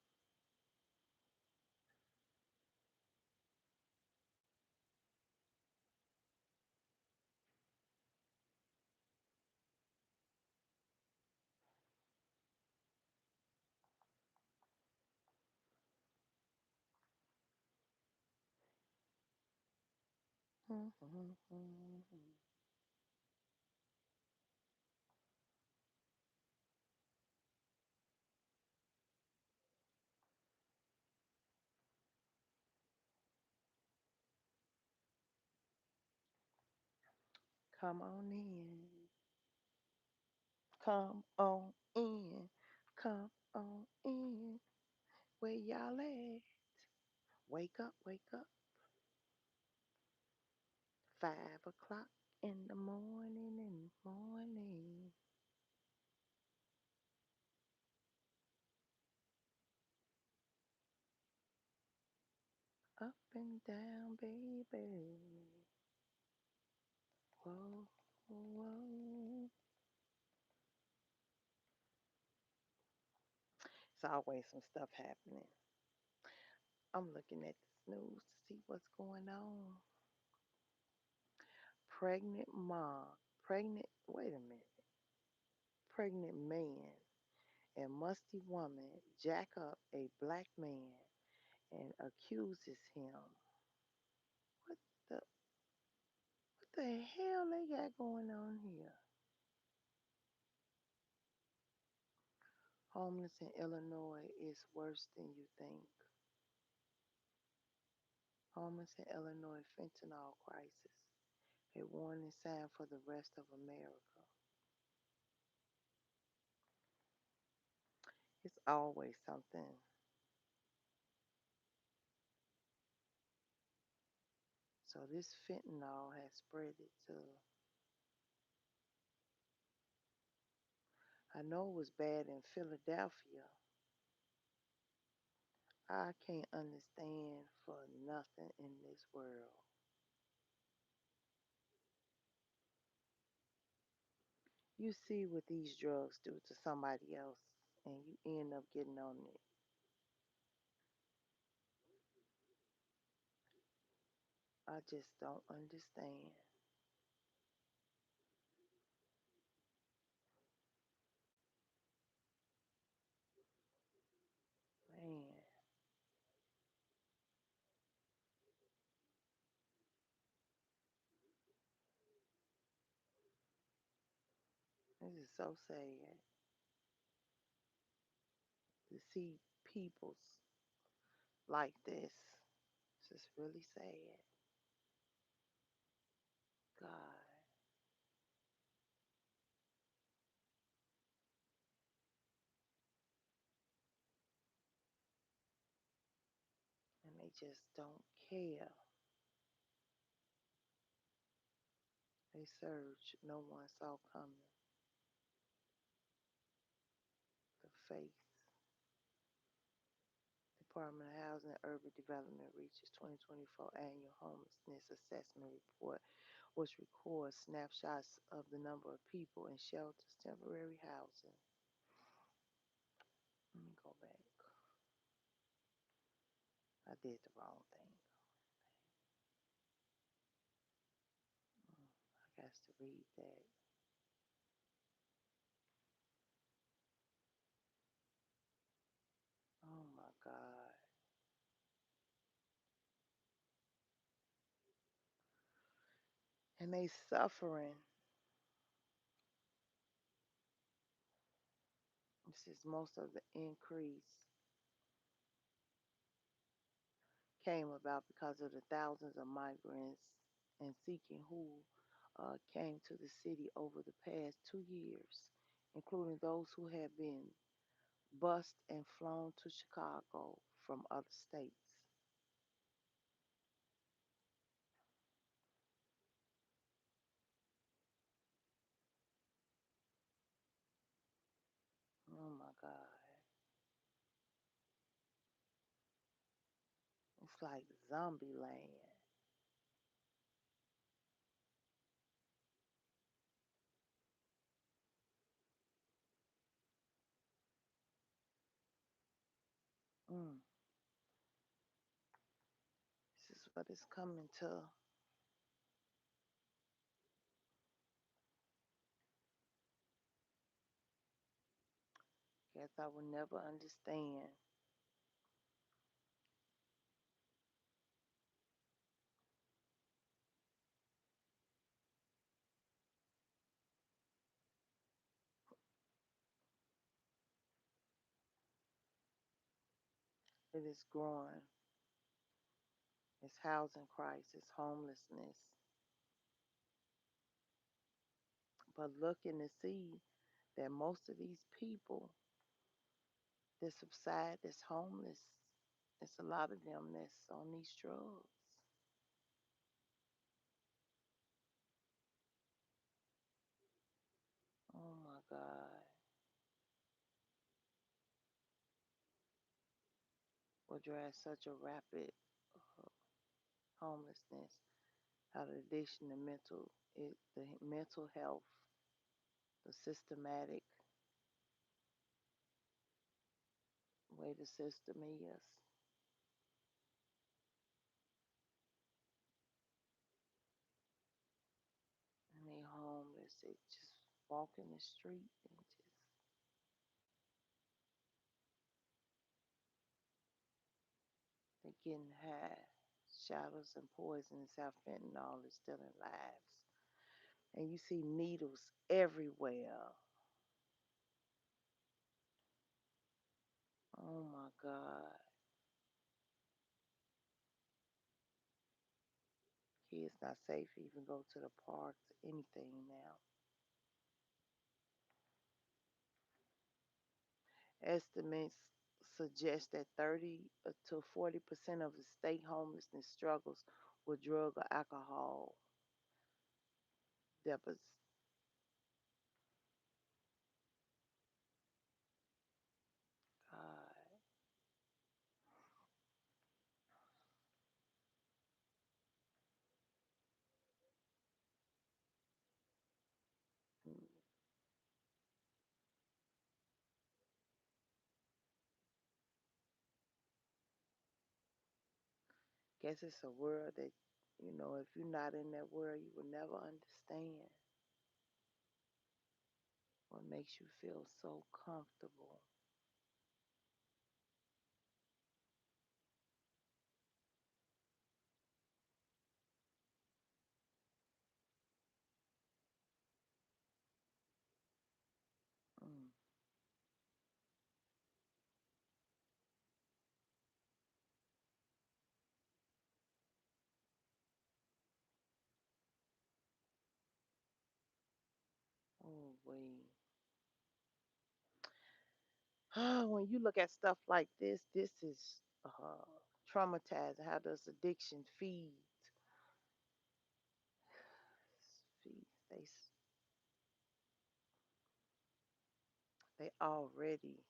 Come on in. Come on in. Come on in. Where y'all at? Wake up, wake up. 5 o'clock in the morning, in the morning. Up and down, baby. Whoa, whoa. It's always some stuff happening. I'm looking at this news to see what's going on. Pregnant mom, wait a minute. Pregnant man and musty woman jack up a black man and accuses him. What what the hell they got going on here? Homeless in Illinois is worse than you think. Homeless in Illinois fentanyl crisis. A warning sign for the rest of America. It's always something. So this fentanyl has spread it to. I know it was bad in Philadelphia. I can't understand for nothing in this world. You see what these drugs do to somebody else, and you end up getting on it. I just don't understand. Man, this is so sad. to see peoples like this. It's just really sad. God. And they just don't care. They surge no one saw coming. The faith. Department of Housing and Urban Development reaches 2024 annual homelessness assessment report, which records snapshots of the number of people in shelters, temporary housing. Let me go back. I did the wrong thing. I got to read that. Oh my God. And they suffering. This is most of the increase came about because of the thousands of migrants and seeking who came to the city over the past 2 years, including those who have been bused and flown to Chicago from other states. Oh my God. It's like zombie land. Mm. This is what it's coming to. Guess I will never understand. It is growing. It's housing crisis, homelessness. But looking to see that most of these people that subside that's homeless, it's a lot of them that's on these drugs. Oh my God. What drives such a rapid uh, homelessness? How the addiction to the mental health, the systematic way the system is. And they homeless. They just walk in the street and just they getting high. Shadows and poisons have fentanyl is stealing lives. And you see needles everywhere. Oh my God. Kids not safe to even go to the parks, anything now. Estimates suggest that 30 to 40% of the state homelessness struggles with drug or alcohol deficits. God. Mm. Guess it's a world that, if you're not in that world, you will never understand what makes you feel so comfortable. Mm. we when you look at stuff like this is traumatizing. How does addiction feed? They already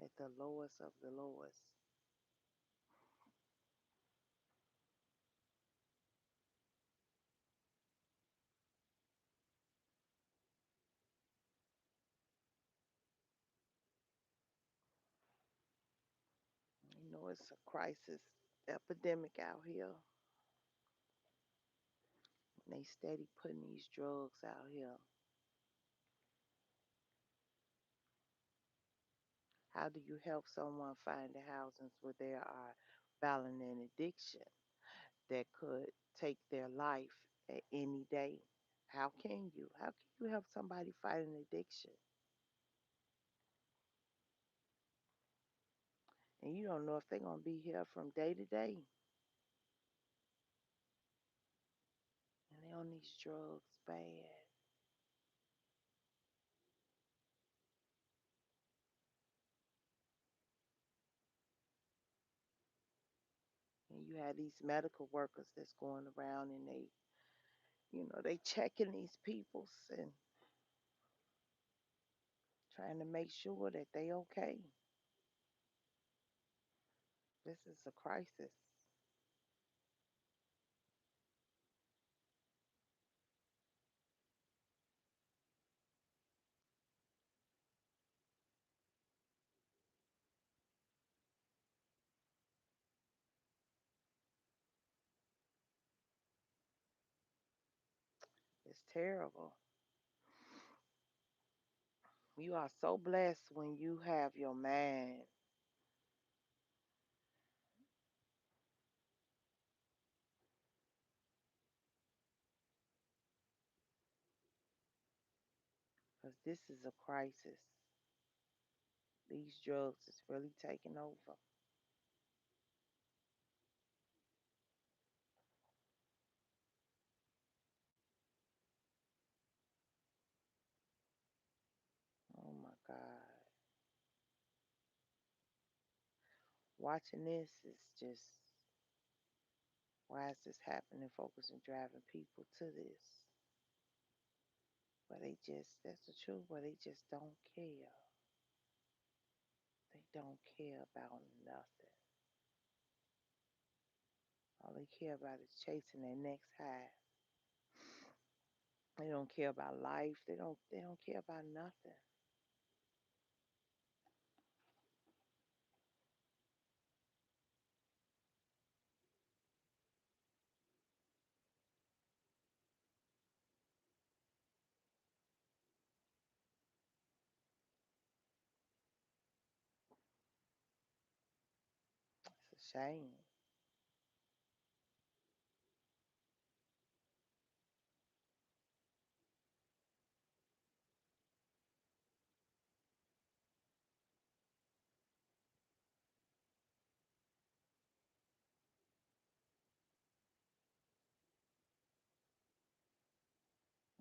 at the lowest of the lowest. You know, it's a crisis epidemic out here. And they steady putting these drugs out here. How do you help someone find the housings where there are battling an addiction that could take their life at any day? How can you? How can you help somebody fight an addiction? And you don't know if they're gonna be here from day to day. And they on these drugs bad. And you have these medical workers that's going around and they checking these peoples and trying to make sure that they okay. This is a crisis. It's terrible. You are so blessed when you have your mind. Because this is a crisis. These drugs is really taking over. Oh my God. Watching this is just, why is this happening? Focus and driving people to this. But that's the truth, but they just don't care. They don't care about nothing. All they care about is chasing their next high. They don't care about life. They don't care about nothing. It's a shame.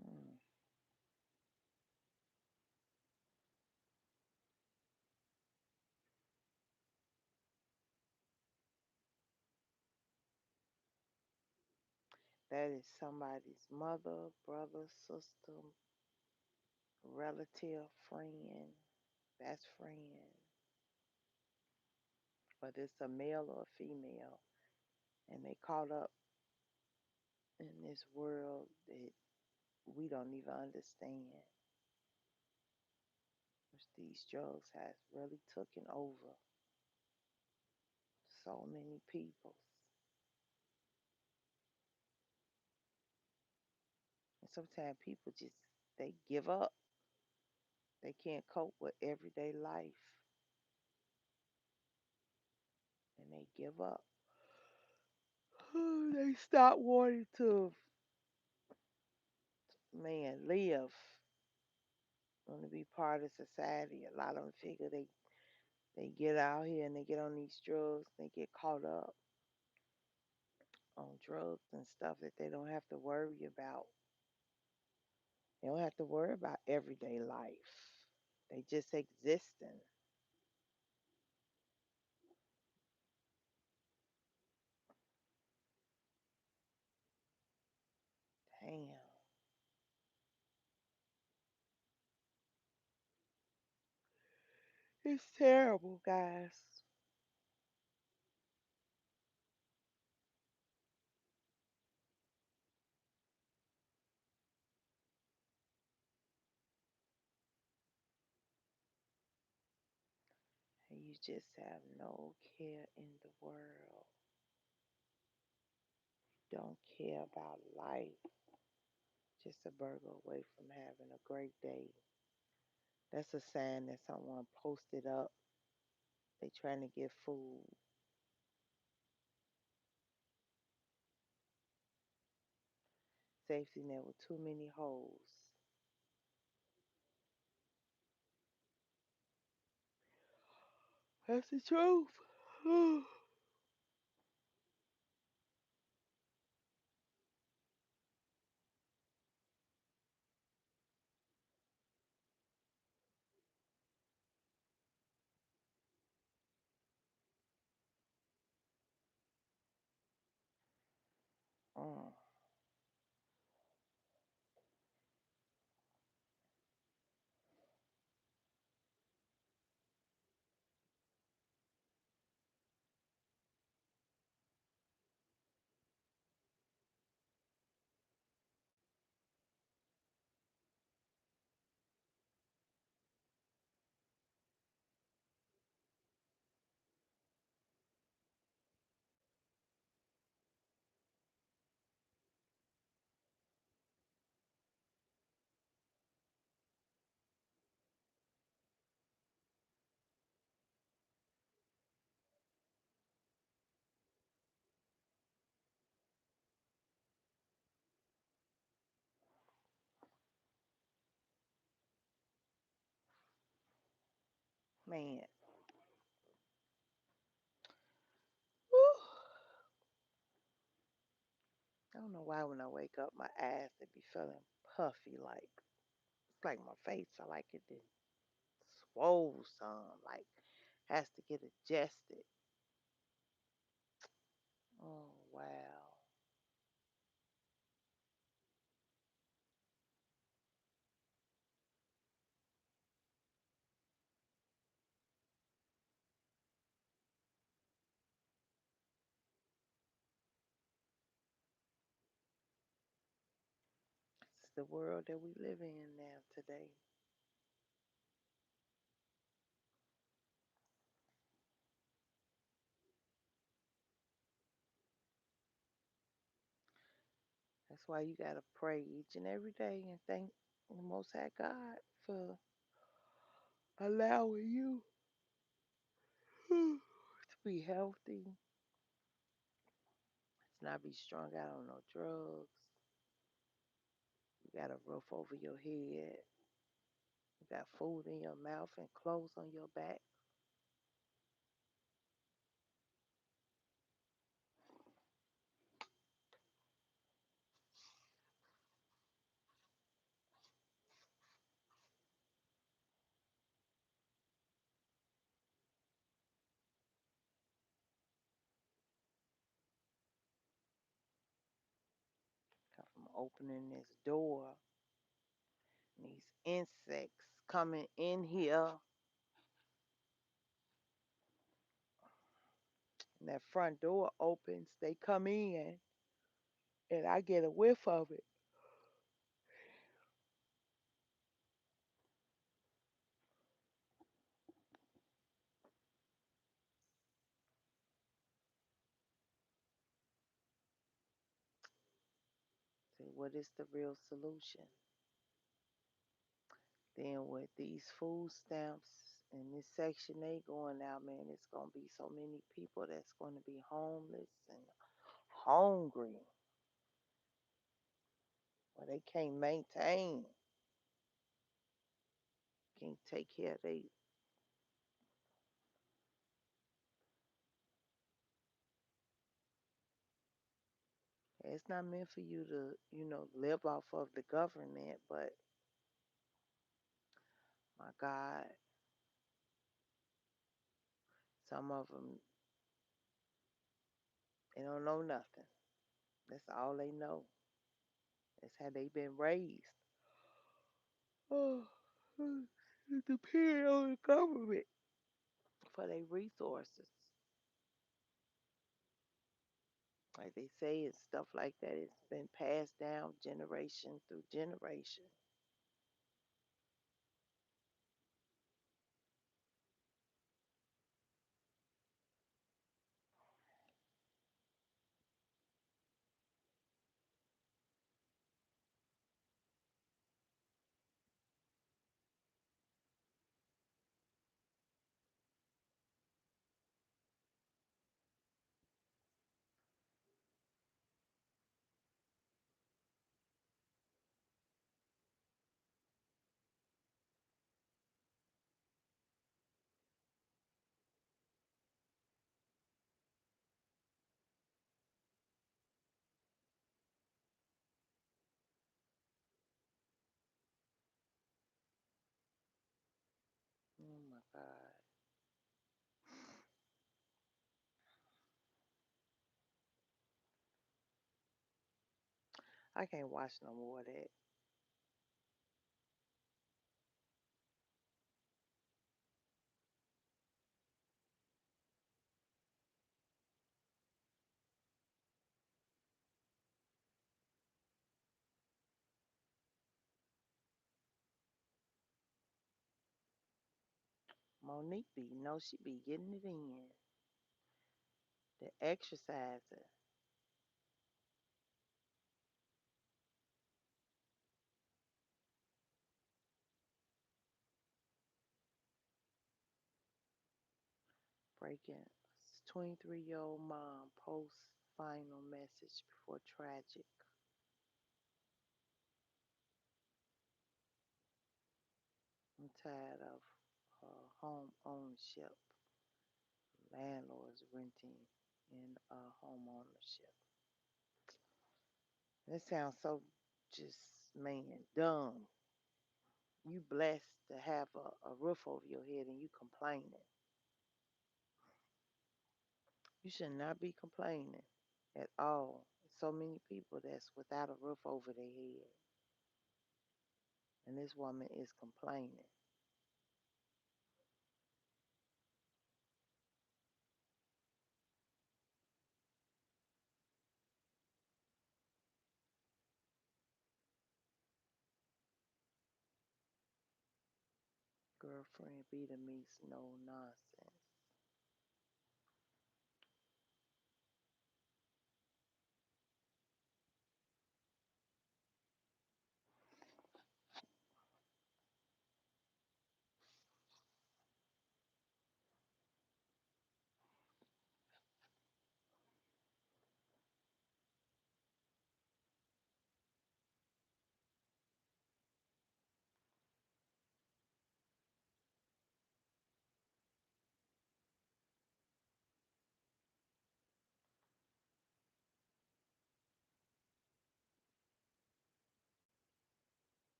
Mm. That is somebody's mother, brother, sister, relative, friend, best friend, whether it's a male or a female, and they caught up in this world that we don't even understand. Which these drugs has really taken over so many people. And sometimes people just they give up. They can't cope with everyday life and they give up. They stop wanting to live, want to be part of society. A lot of them figure they get out here and they get on these drugs, they get caught up. on drugs and stuff that they don't have to worry about. They don't have to worry about everyday life. They just existing. Damn. It's terrible, guys. And you just have no care in the world. Don't care about life. Just a burger away from having a great day. That's a sign that someone posted up. They trying to get food. Safety net with too many holes. That's the truth. Mm, man. Whew. I don't know why when I wake up, my eyes they be feeling puffy. Like it's like my face. I like it to swole some. Like has to get adjusted. Oh wow. It's the world that we live in now today. That's why you gotta pray each and every day and thank the Most High God for allowing you to be healthy, to not be strung out on no drugs. You got a roof over your head. You got food in your mouth and clothes on your back. Come from opening this door, and these insects coming in here, and that front door opens. They come in, and I get a whiff of it. Say, what is the real solution? Then with these food stamps and this Section 8 going out, man, it's gonna be so many people that's gonna be homeless and hungry. Well, they can't maintain, can't take care of they It's not meant for you to, live off of the government, but my God, some of them, they don't know nothing. That's all they know. That's how they been raised. Oh, depend on the government for their resources. Like they say, it's stuff like that. It's been passed down generation through generation. Oh my God. I can't watch no more of that. Monique be, she be getting it in. The exercising, breaking 23-year-old mom posts final message before tragic. I'm tired of home ownership. Landlords renting in home ownership. That sounds so just, man, dumb. You blessed to have a roof over your head and you complaining. You should not be complaining at all. So many people that's without a roof over their head. And this woman is complaining. Girlfriend be the meets no nonsense.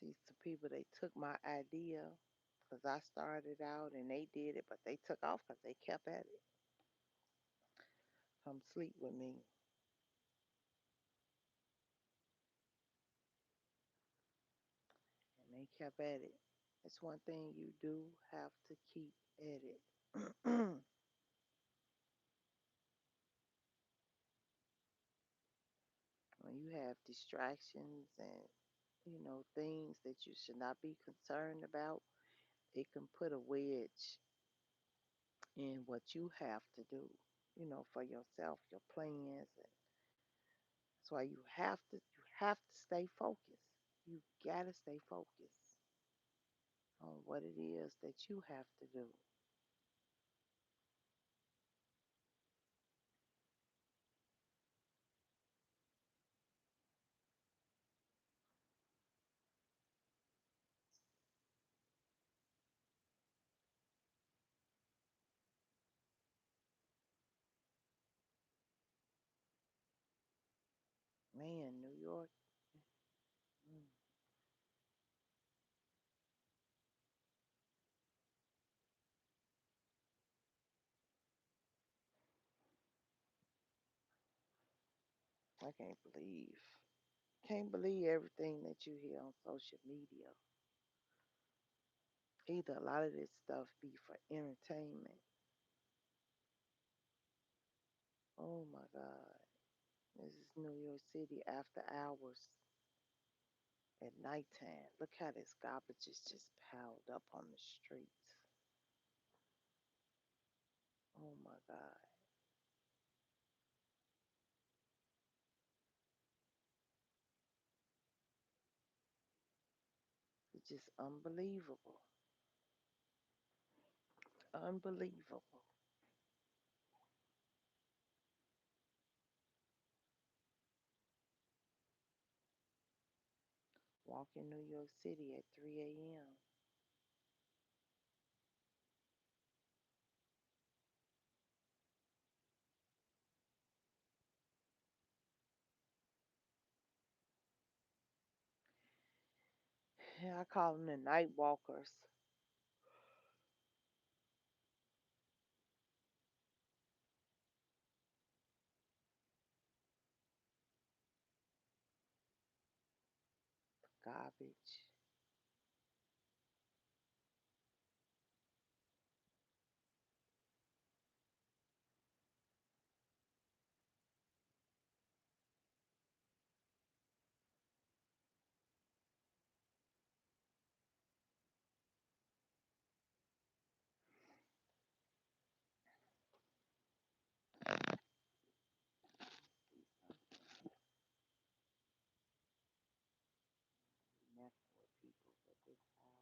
See, some people, they took my idea because I started out and they did it, but they took off because they kept at it. Come sleep with me. And they kept at it. It's one thing you do have to keep at it. When you have distractions and, things that you should not be concerned about, it can put a wedge in what you have to do, for yourself, your plans. And that's why you have to stay focused. You gotta stay focused on what it is that you have to do. Man, New York. Mm, I can't believe everything that you hear on social media. Either a lot of this stuff be for entertainment. Oh my God. This is New York City after hours at nighttime. Look how this garbage is just piled up on the streets. Oh my God. It's just unbelievable. Unbelievable. Walk in New York City at 3 a.m. Yeah, I call them the night walkers. Garbage. Messing with people at this hour.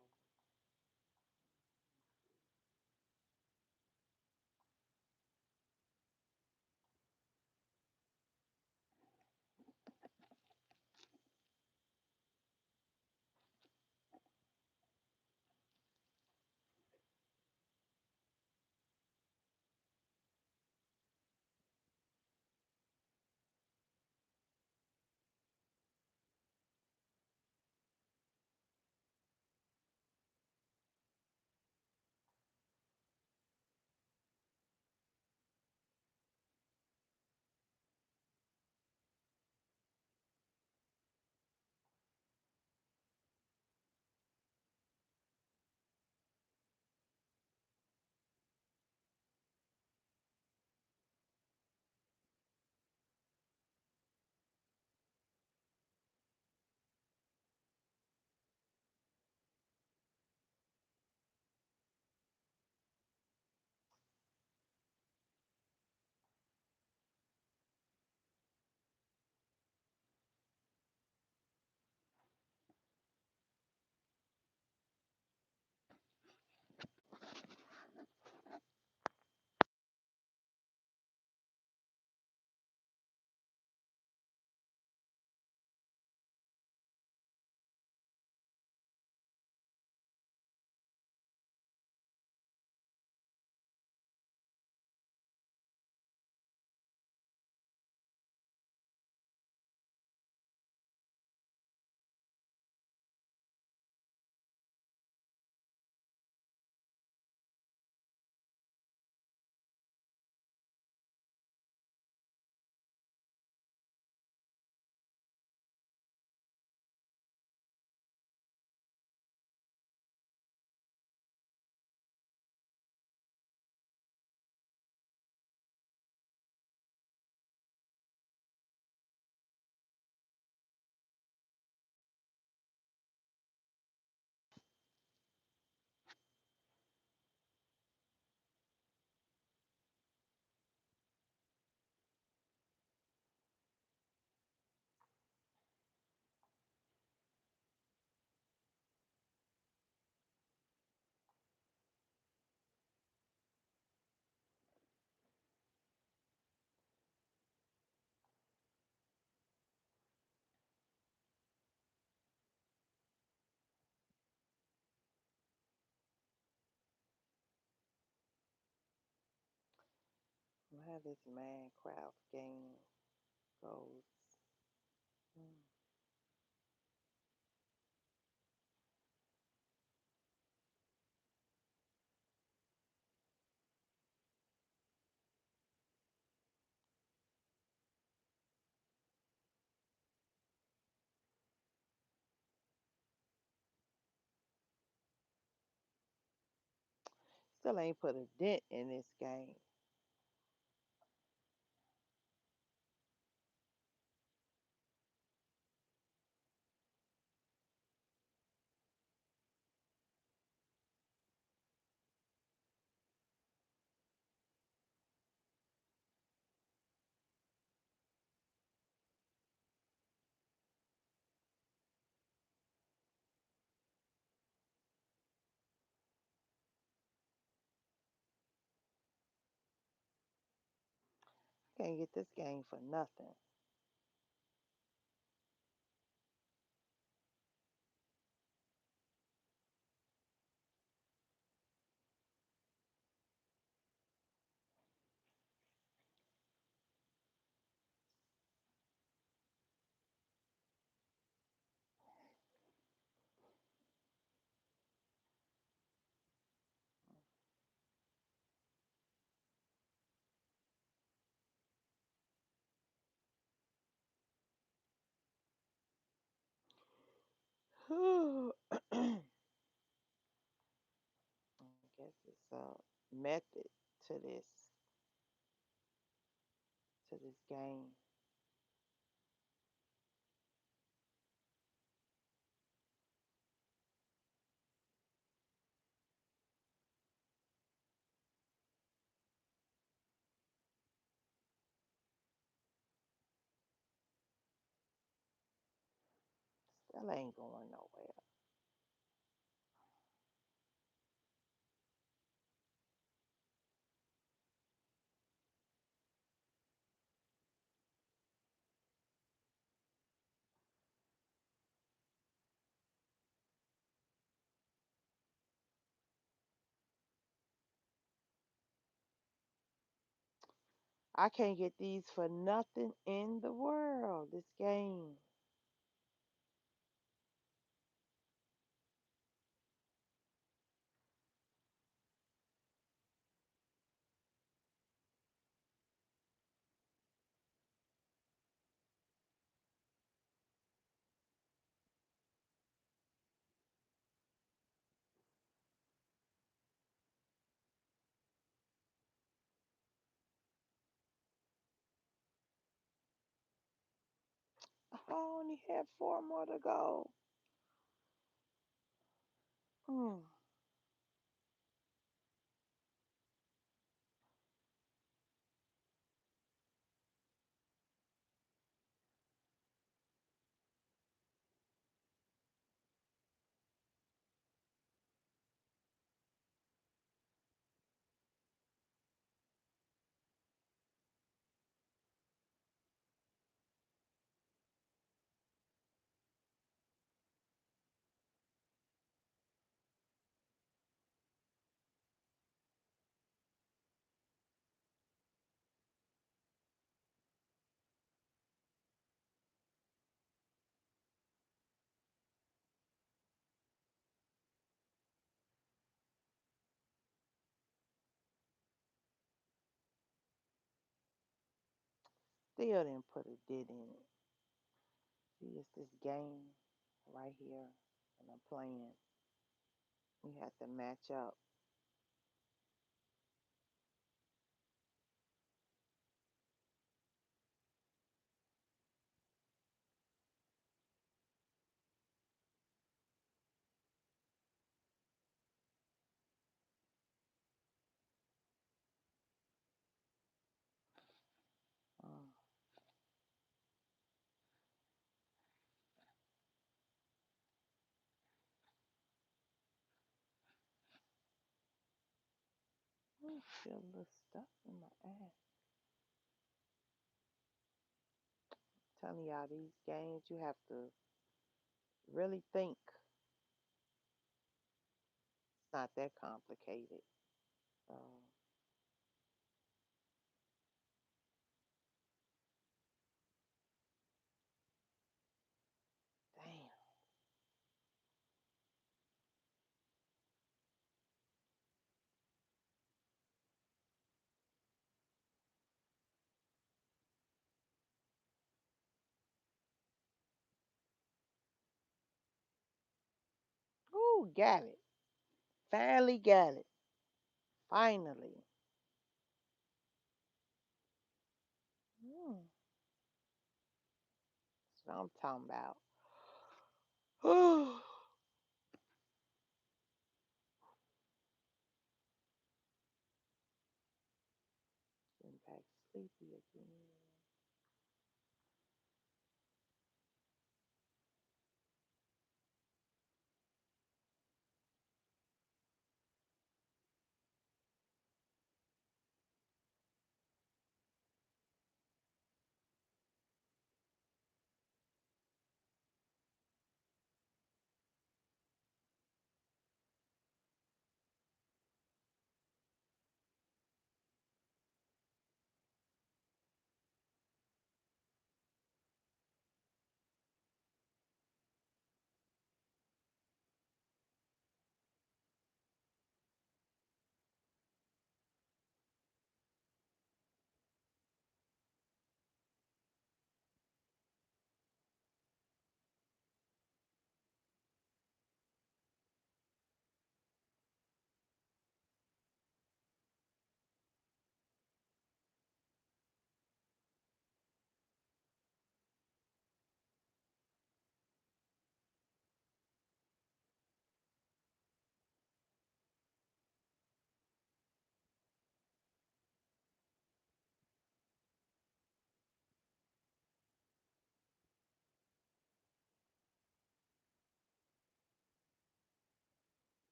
How this Minecraft game goes. Mm. Still ain't put a dent in this game. Can't get this game for nothing. I guess it's a method to this game. Still ain't going nowhere. I can't get these for nothing in the world. This game. I only have four more to go. Mm. Still didn't put a dent in it. See, it's this game right here, and I'm playing. You have to match up. Mm. I feel a little stuck in my ass. Telling y'all these games, you have to really think. It's not that complicated. So, Ooh, got it. Finally got it. Finally. Mm, that's what I'm talking about. Ooh, getting back sleepy again.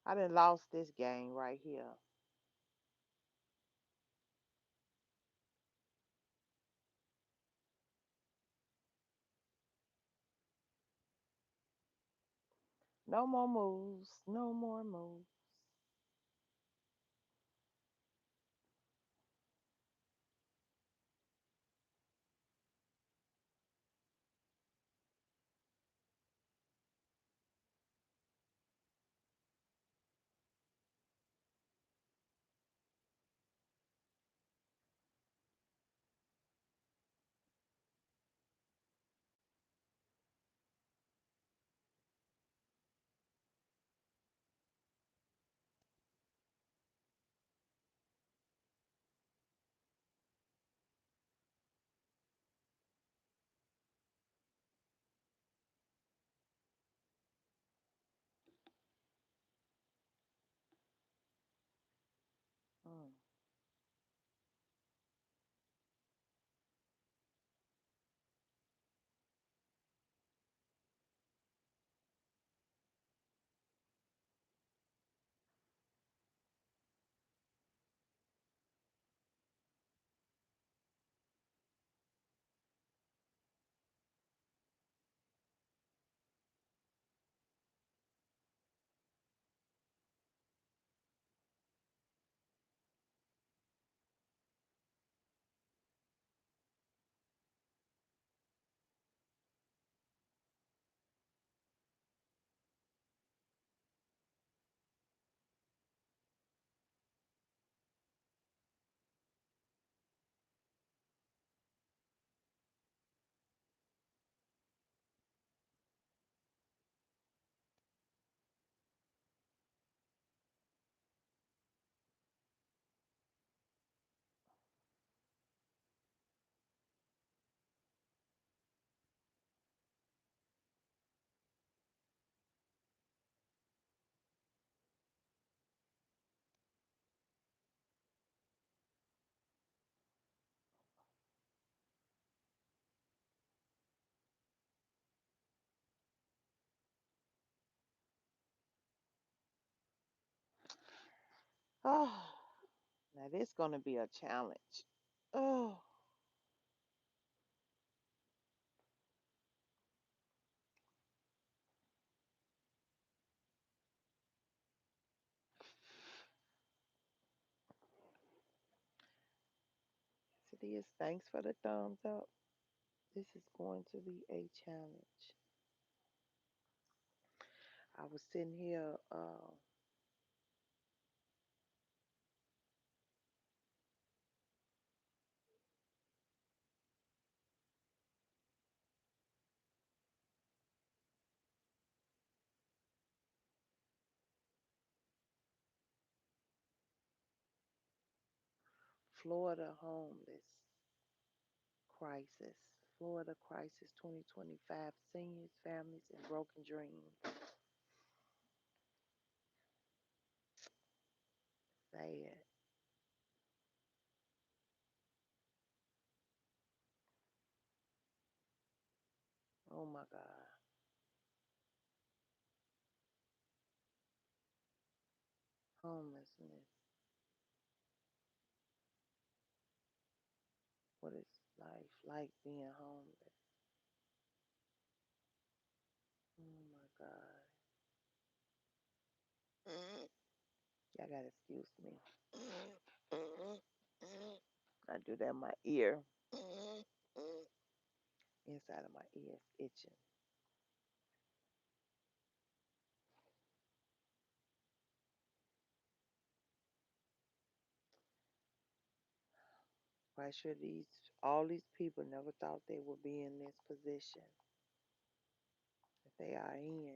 I done lost this game right here. No more moves. No more moves. Mm. Oh, now this gonna be a challenge. Oh, yes it is. Thanks for the thumbs up. This is going to be a challenge. I was sitting here Florida homeless crisis. Florida crisis 2025. Seniors, families, and broken dreams. Sad. Oh my God. Homelessness. What is life like being homeless? Oh my God. Y'all gotta excuse me. I do that in my ear. Inside of my ear is itching. Quite sure all these people never thought they would be in this position that they are in.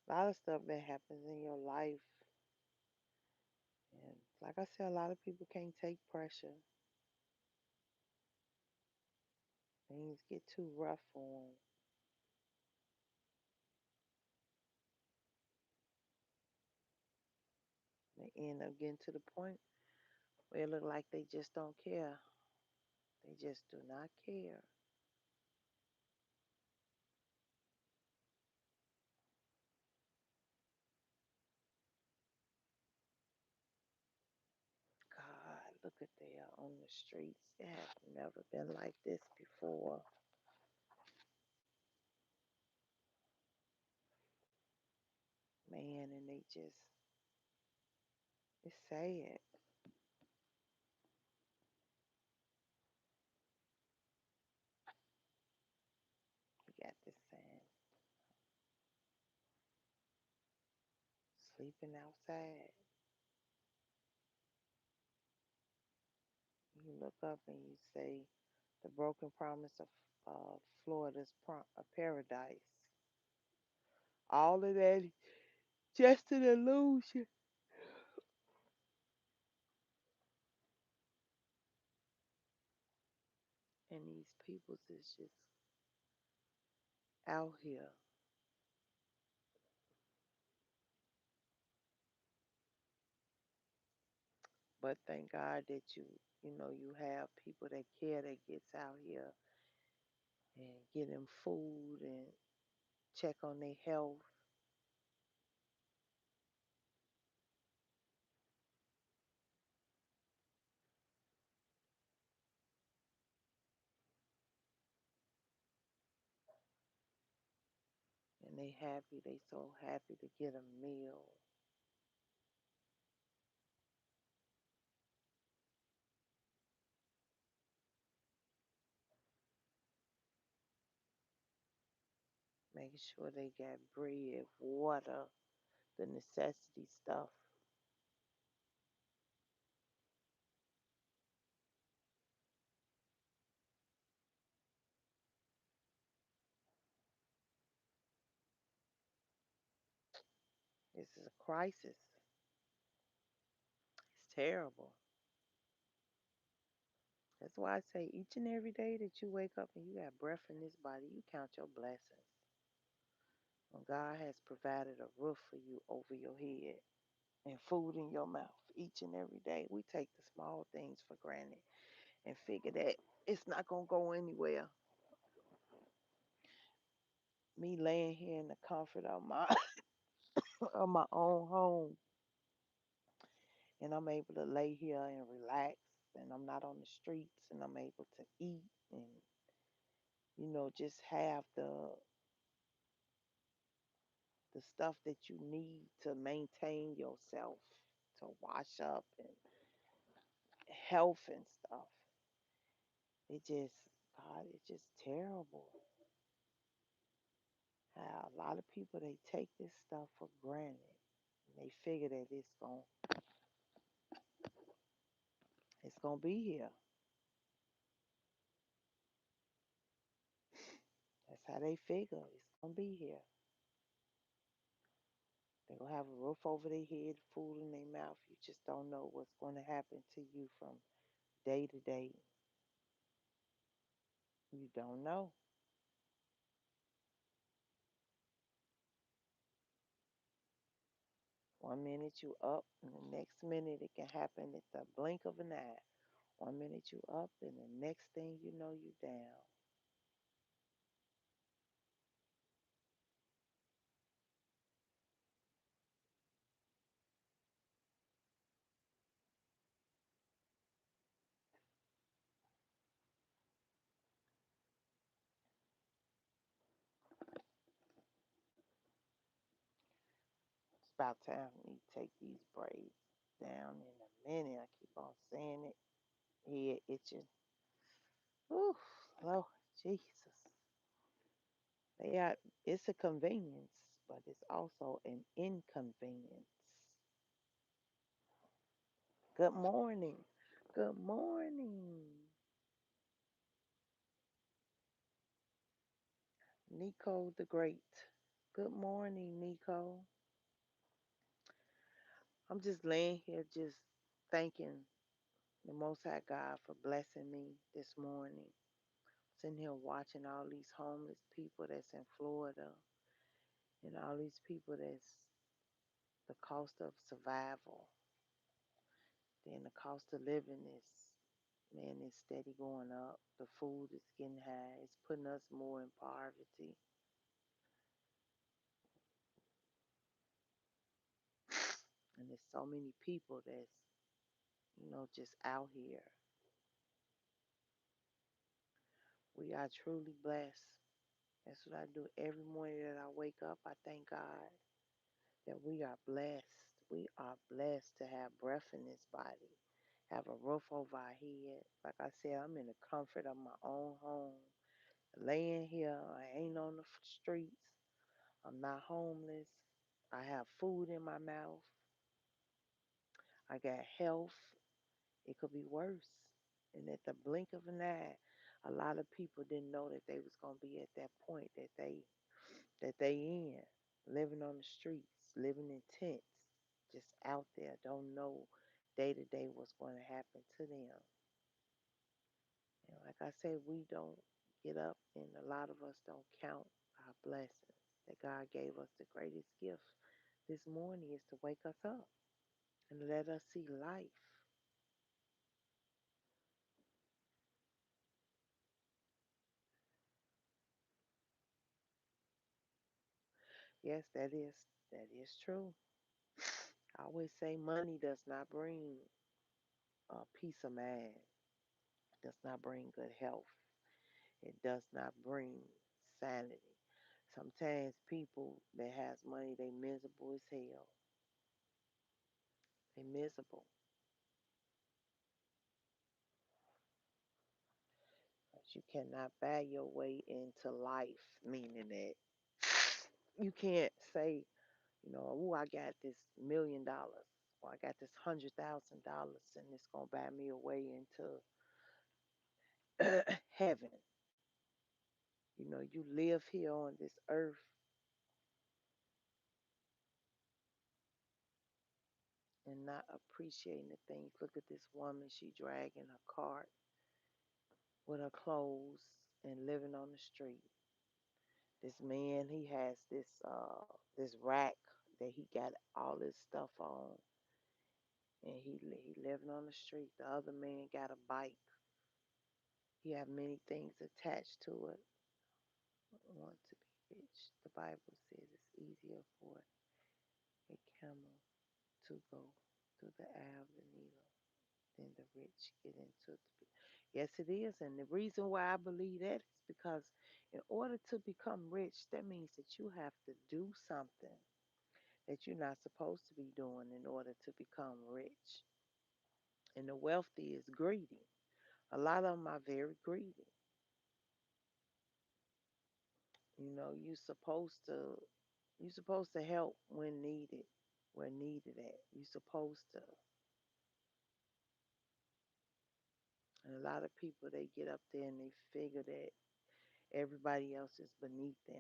A lot of stuff that happens in your life, and like I said, a lot of people can't take pressure. Things get too rough for them. They end up getting to the point where it look like they just don't care. They just do not care. God, look at they are on the streets. It has never been like this before, man. And they just, it's sad. We got this saying, sleeping outside. You look up and you say, the broken promise of Florida's paradise. All of that just an illusion. And these peoples is just out here. But thank God that you have people that care that gets out here and get them food and check on their health. And they happy. They so happy to get a meal. Making sure they got bread, water, the necessity stuff. This is a crisis. It's terrible. That's why I say each and every day that you wake up and you got breath in this body, you count your blessings. When God has provided a roof for you over your head and food in your mouth each and every day, we take the small things for granted and figure that it's not going to go anywhere. Me laying here in the comfort of my of my own home, and I'm able to lay here and relax, and I'm not on the streets, and I'm able to eat and just have the stuff that you need to maintain yourself, to wash up health and stuff. It just, God, it's just terrible how a lot of people they take this stuff for granted. And they figure that it's gonna be here. That's how they figure it's gonna be here. They're gonna have a roof over their head, food in their mouth. You just don't know what's gonna happen to you from day to day. You don't know. 1 minute you up, and the next minute it can happen at the blink of an eye. 1 minute you up, and the next thing you know you down. It's about time for me to take these braids down in a minute. I keep on saying it. Head itching. Ooh, Lord Jesus. They are, it's a convenience, but it's also an inconvenience. Good morning. Good morning. Nico the Great. Good morning, Nico. I'm just laying here just thanking the Most High God for blessing me this morning. Sitting here watching all these homeless people that's in Florida and all these people that's the cost of survival. Then the cost of living is, man, is steady going up. The food is getting high. It's putting us more in poverty. And there's so many people that's, just out here. We are truly blessed. That's what I do every morning that I wake up. I thank God that we are blessed. We are blessed to have breath in this body, have a roof over our head. Like I said, I'm in the comfort of my own home. Laying here, I ain't on the streets. I'm not homeless. I have food in my mouth. I got health. It could be worse. And at the blink of an eye, a lot of people didn't know that they was gonna be at that point that they in, living on the streets, living in tents, just out there, don't know day to day what's going to happen to them. And like I said, we don't get up, and a lot of us don't count our blessings that God gave us. The greatest gift this morning is to wake us up and let us see life. Yes, that is true. I always say money does not bring peace of mind, does not bring good health. It does not bring sanity. Sometimes people that has money, they miserable as hell. They miserable. But you cannot buy your way into life, meaning that you can't say, oh, I got this $1 million, or I got this $100,000, and it's gonna buy me a way into heaven. You live here on this earth and not appreciating the things. Look at this woman, she dragging her cart with her clothes and living on the street. This man, he has this rack that he got all his stuff on, and he living on the street. The other man got a bike. He have many things attached to it. Want to be rich. The Bible says it's easier for a camel to go through the eye of the needle than the rich get into the. Yes, it is. And the reason why I believe that is because in order to become rich, that means that you have to do something that you're not supposed to be doing in order to become rich. And the wealthy is greedy. A lot of them are very greedy. You supposed to help when needed, where needed at. You supposed to. And a lot of people they get up there and they figure that everybody else is beneath them.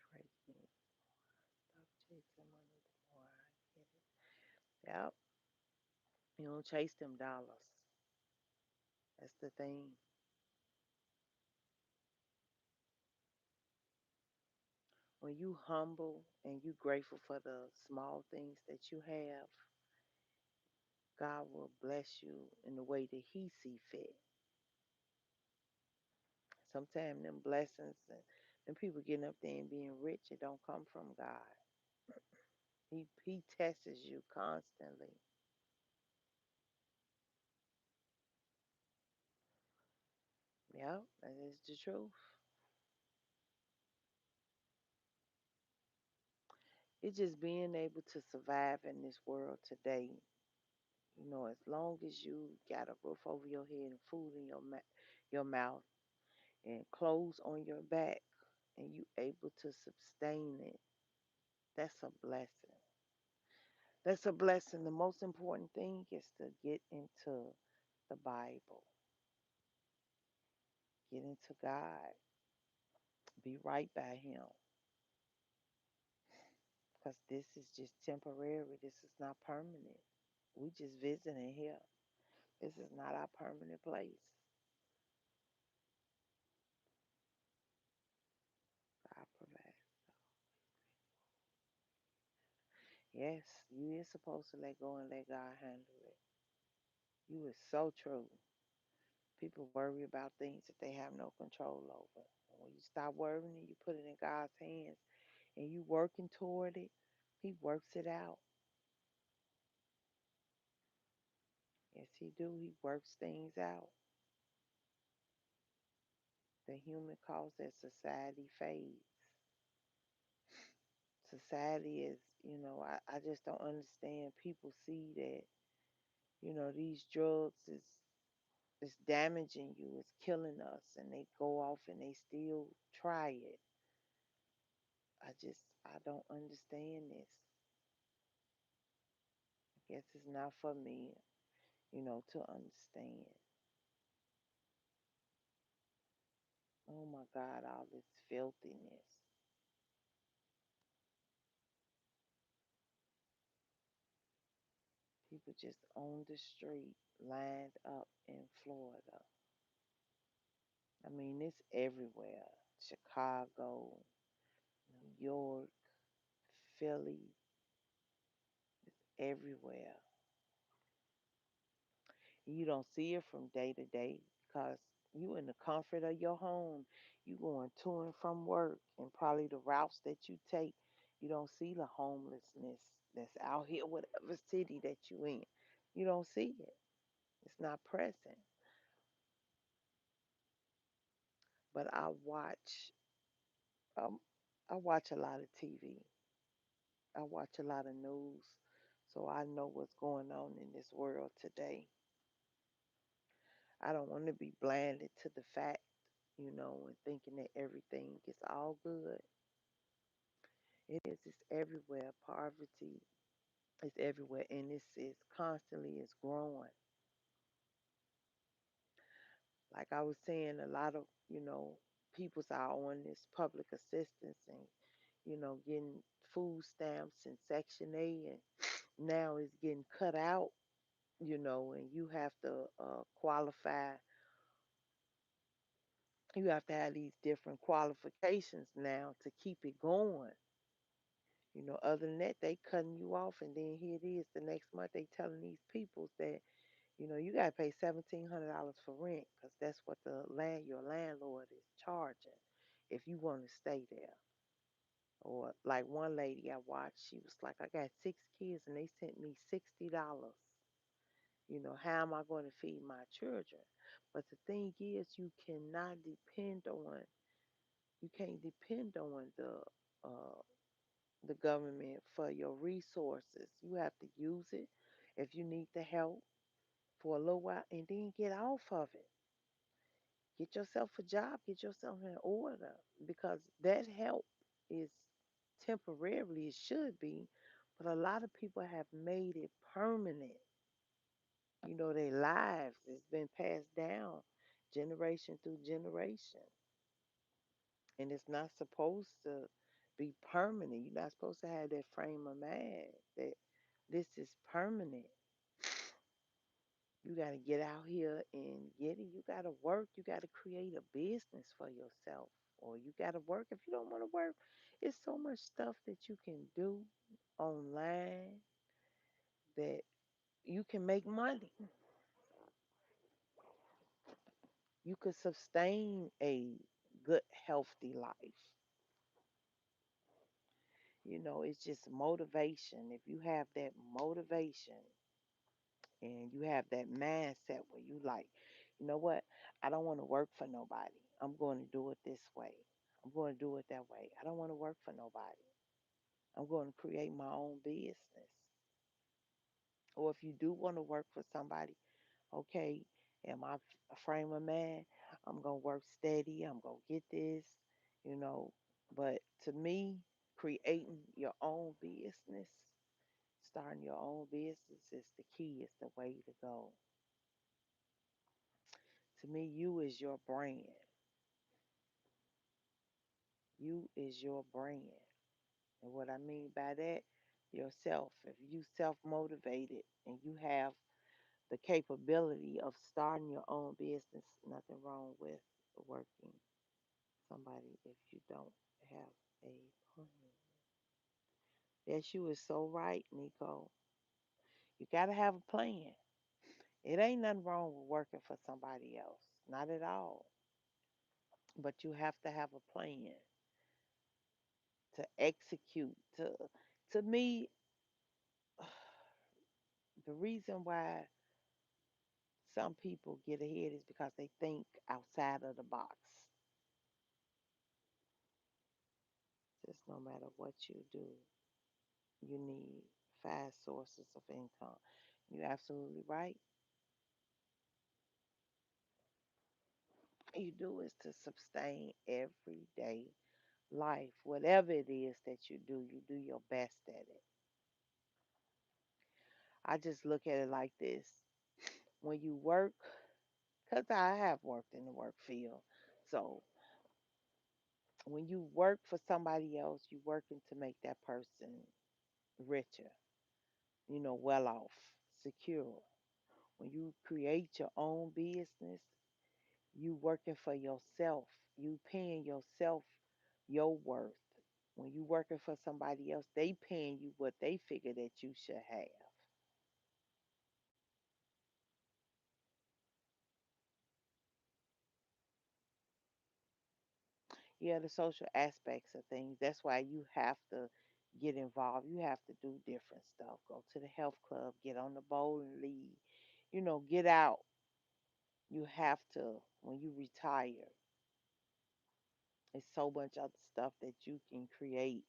Crazy. Stop chasing money the more I get it. Yep. You don't chase them dollars. That's the thing. When you humble and you grateful for the small things that you have, God will bless you in the way that He see fit. Sometimes them blessings and them people getting up there and being rich, it don't come from God. He tests you constantly. Yep, that is the truth. It's just being able to survive in this world today. As long as you got a roof over your head and food in your mouth and clothes on your back and you able to sustain it, that's a blessing. That's a blessing. The most important thing is to get into the Bible, get into God, be right by Him, because this is just temporary. This is not permanent. We just visiting here. This is not our permanent place. God provide. Yes, you is supposed to let go and let God handle it. You is so true. People worry about things that they have no control over. And when you stop worrying and you put it in God's hands and you working toward it, He works it out. Yes, He do. He works things out. The human cause that society fades. Society is, I just don't understand. People see that, these drugs is damaging you, it's killing us, and they go off and they still try it. I don't understand this. I guess it's not for me, to understand. Oh my God, all this filthiness. People just on the street, lined up in Florida. I mean, it's everywhere. Chicago, New York, Philly, everywhere. You don't see it from day to day because you in the comfort of your home. You going to and from work and probably the routes that you take. You don't see the homelessness that's out here, whatever city that you in. You don't see it. It's not present. But um, I watch a lot of TV. I watch a lot of news, so I know what's going on in this world today. I don't want to be blinded to the fact, and thinking that everything is all good. It is. It's everywhere. Poverty is everywhere, and it's constantly is growing. Like I was saying, a lot of peoples are on this public assistance and getting food stamps and Section A, and now it's getting cut out. And you have to qualify. You have to have these different qualifications now to keep it going. Other than that, they cutting you off, and then here it is the next month they telling these people that you got to pay $1,700 for rent because that's what your landlord is charging if you want to stay there. Or like one lady I watched, she was like, I got 6 kids and they sent me $60. How am I going to feed my children? But the thing is, you can't depend on the the government for your resources. You have to use it if you need the help for a little while and then get off of it. Get yourself a job, get yourself in order because that help is temporarily, it should be, but a lot of people have made it permanent. Their lives has been passed down generation through generation, and it's not supposed to be permanent. You're not supposed to have that frame of mind that this is permanent. You got to get out here and get it. You got to work. You got to create a business for yourself. Or you got to work. If you don't want to work, it's so much stuff that you can do online that you can make money. You could sustain a good, healthy life. It's just motivation. If you have that motivation and you have that mindset where you like, you know what? I don't want to work for nobody. I'm going to do it this way. I'm going to do it that way. I don't want to work for nobody. I'm going to create my own business. Or if you do want to work for somebody, okay, in my frame of mind, I'm going to work steady. I'm going to get this, you know. But to me, creating your own business, starting your own business is the key, is the way to go. To me, you is your brand. You is your brand. And what I mean by that, yourself. If you self motivated and you have the capability of starting your own business, nothing wrong with working somebody if you don't have a plan. Yes, you is so right, Nico. You got to have a plan. It ain't nothing wrong with working for somebody else, not at all. But you have to have a plan to execute. To me, the reason why some people get ahead is because they think outside of the box. Just no matter what you do, you need 5 sources of income. You're absolutely right. You do is to sustain everyday life. Whatever it is that you do your best at it. I just look at it like this. When you work, because I have worked in the work field. So when you work for somebody else, you're working to make that person richer, well off, secure. When you create your own business, you working for yourself. You paying yourself your worth. When you working for somebody else, they paying you what they figure that you should have. Yeah, the social aspects of things. That's why you have to get involved. You have to do different stuff. Go to the health club, get on the bowling league, get out. You have to, when you retire, it's so much other stuff that you can create.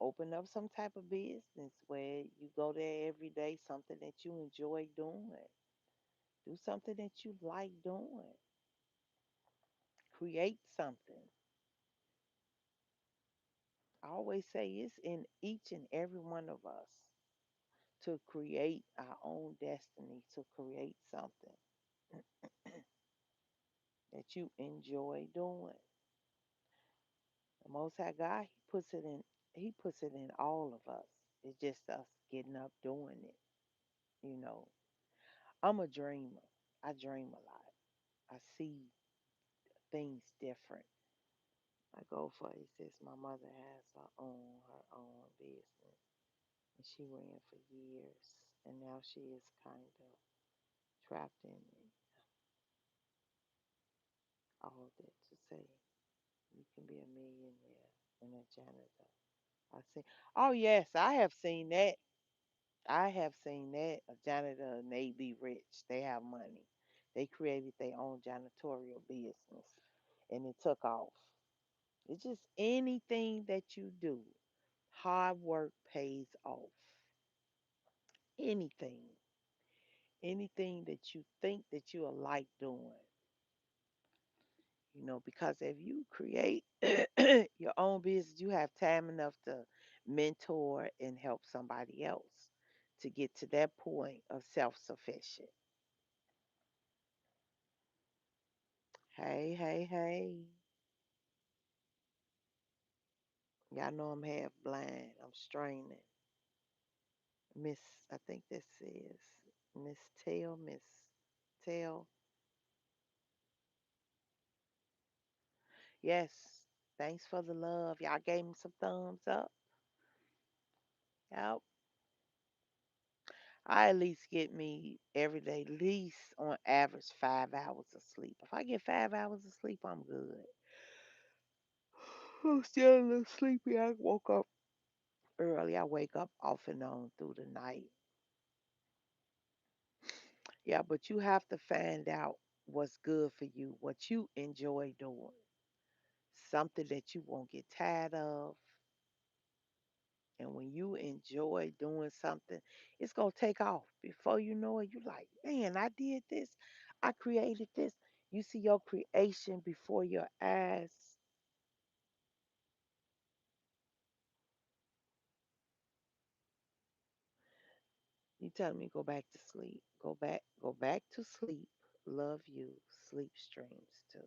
Open up some type of business where you go there every day, something that you enjoy doing. Do something that you like doing. Create something. I always say it's in each and every one of us to create our own destiny, to create something that you enjoy doing. The Most High God, He puts it in all of us. It's just us getting up doing it. You know, I'm a dreamer. I dream a lot. I see things different. I go for it. Says my mother has her own business, and she ran for years, and now she is kind of trapped in it. All that to say, you can be a millionaire and a janitor. I see. Oh yes, I have seen that. I have seen that. A janitor and they be rich. They have money. They created their own janitorial business, and it took off. It's just anything that you do. Hard work pays off. Anything. Anything that you think that you will like doing. Because if you create your own business, you have time enough to mentor and help somebody else to get to that point of self sufficient. Hey, hey, hey. Y'all know I'm half blind. I'm straining. Miss, I think this is Miss Tail, Miss Tail. Yes. Thanks for the love. Y'all gave me some thumbs up. Yep. I at least get me every day, at least on average, 5 hours of sleep. If I get 5 hours of sleep, I'm good. I'm still a little sleepy. I woke up early. I wake up off and on through the night. Yeah, but you have to find out what's good for you, what you enjoy doing, something that you won't get tired of. And when you enjoy doing something, it's going to take off. Before you know it, you're like, man, I did this. I created this. You see your creation before your eyes. You telling me go back to sleep. Go back to sleep. Love you. Sleep streams too.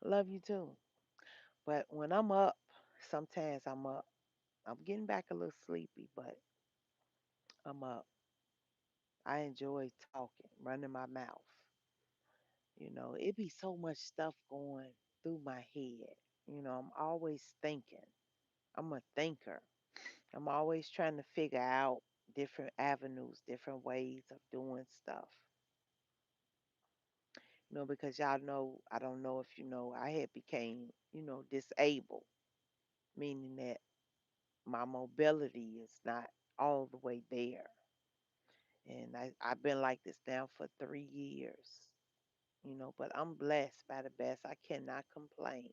Love you too. But when I'm up, sometimes I'm up. I'm getting back a little sleepy, but I'm up. I enjoy talking, running my mouth. It be so much stuff going through my head. I'm always thinking. I'm a thinker. I'm always trying to figure out different avenues, different ways of doing stuff. Because y'all know, I don't know if you know, I had became, disabled, meaning that my mobility is not all the way there. And I've been like this now for 3 years, but I'm blessed by the best. I cannot complain.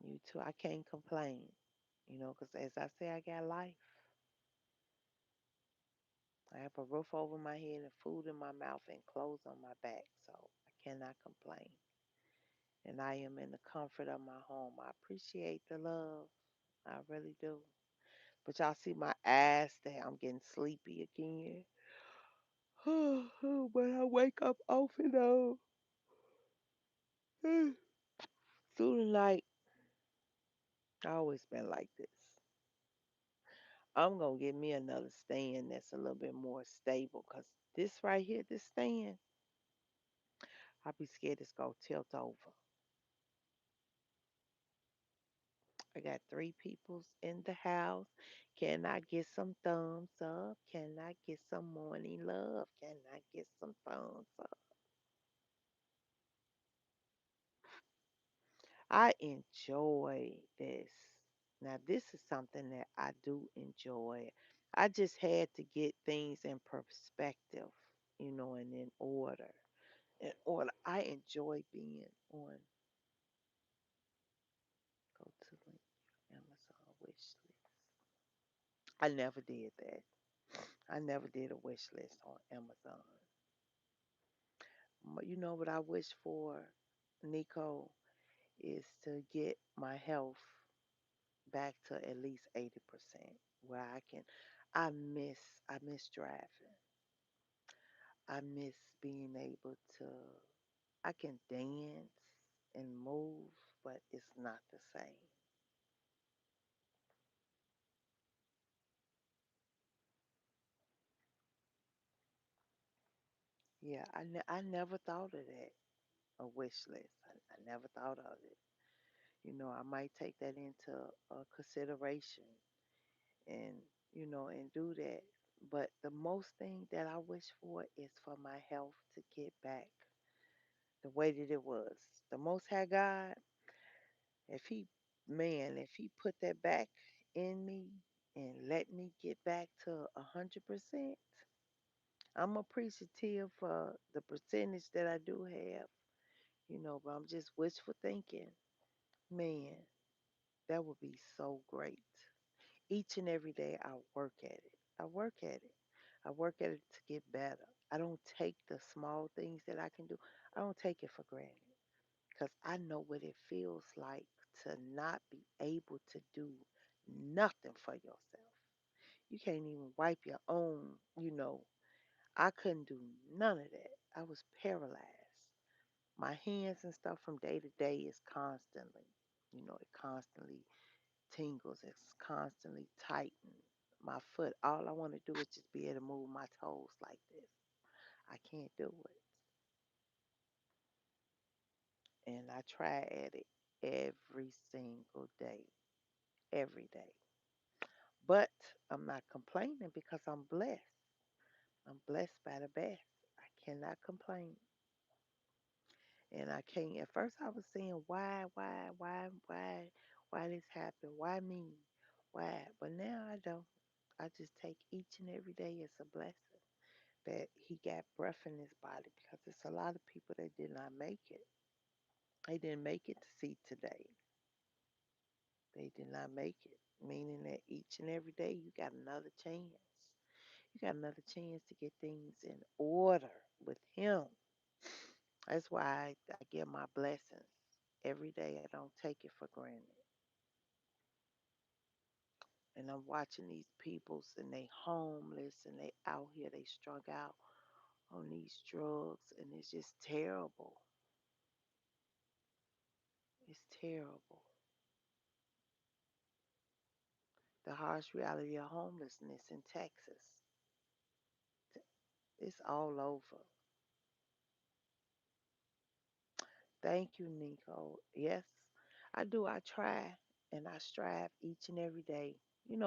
You too. I can't complain, because as I say, I got life. I have a roof over my head and food in my mouth and clothes on my back, so I cannot complain. And I am in the comfort of my home. I appreciate the love. I really do. But y'all see my eyes that I'm getting sleepy again. But I wake up off and on through the night. I always been like this. I'm gonna get me another stand that's a little bit more stable, cause this right here, this stand, I be scared it's gonna tilt over. I got three peoples in the house. Can I get some thumbs up? Can I get some morning love? Can I get some thumbs up? I enjoy this. Now, this is something that I do enjoy. I just had to get things in perspective, and in order. In order. I enjoy being on go to link Amazon wish list. I never did that. I never did a wish list on Amazon. You know what I wish for, Nico, is to get my health back to at least 80% where I miss I miss driving. I miss being able to I can dance and move, but it's not the same. Yeah, I never thought of that, a wish list. I never thought of it. I might take that into consideration and and do that. But the most thing that I wish for is for my health to get back the way that it was. The Most High God, if He, man, if He put that back in me and let me get back to 100%, I'm appreciative for the percentage that I do have. But I'm just wishful thinking. Man, that would be so great. Each and every day I work at it. I work at it. I work at it to get better. I don't take the small things that I can do. I don't take it for granted because I know what it feels like to not be able to do nothing for yourself. You can't even wipe your own. I couldn't do none of that. I was paralyzed. My hands and stuff from day to day is it constantly tingles. It's constantly tightened. My foot, all I want to do is just be able to move my toes like this. I can't do it. And I try at it every single day, every day. But I'm not complaining because I'm blessed. I'm blessed by the best. I cannot complain. And I can't. At first, I was saying, why this happened? Why me? Why? But now I don't. I just take each and every day as a blessing that he got breath in his body because it's a lot of people that did not make it. They didn't make it to see today. They did not make it, meaning that each and every day you got another chance. You got another chance to get things in order with him. That's why I give my blessings every day. I don't take it for granted. And I'm watching these peoples and they homeless and they out here, they strung out on these drugs and it's just terrible. It's terrible. The harsh reality of homelessness in Texas. It's all over. Thank you, Nico. Yes, I do. I try and I strive each and every day.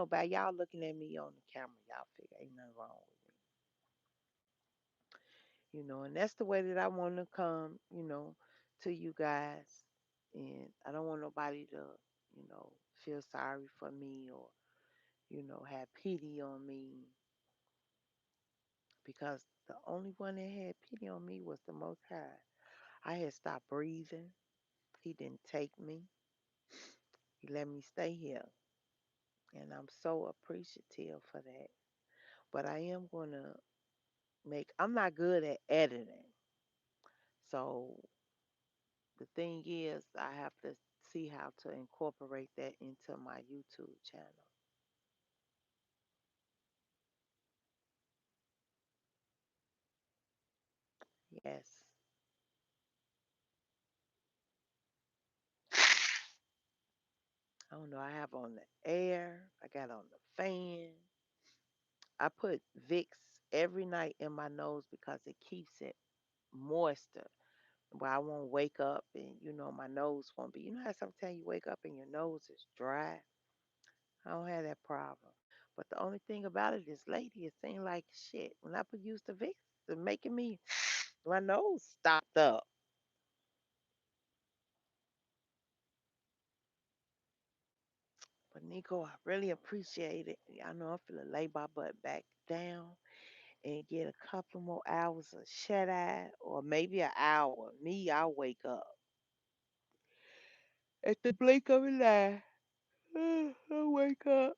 By y'all looking at me on the camera, y'all figure ain't nothing wrong with me. And that's the way that I want to come, to you guys. And I don't want nobody to, feel sorry for me or, have pity on me because the only one that had pity on me was the Most High. I had stopped breathing. He didn't take me. He let me stay here. And I'm so appreciative for that. But I am going to I'm not good at editing. So the thing is, I have to see how to incorporate that into my YouTube channel. Yes. I don't know. I have on the air, I got on the fan. I put Vicks every night in my nose because it keeps it moister. Where I won't wake up and my nose won't be. How sometimes you wake up and your nose is dry? I don't have that problem. But the only thing about it is lately it seems like shit. When I put used to Vicks, it's making me my nose stopped up. But Nico, I really appreciate it. I know I'm finna lay my butt back down and get a couple more hours of shut eye or maybe an hour. Me, I'll wake up at the blink of an eye. I'll wake up.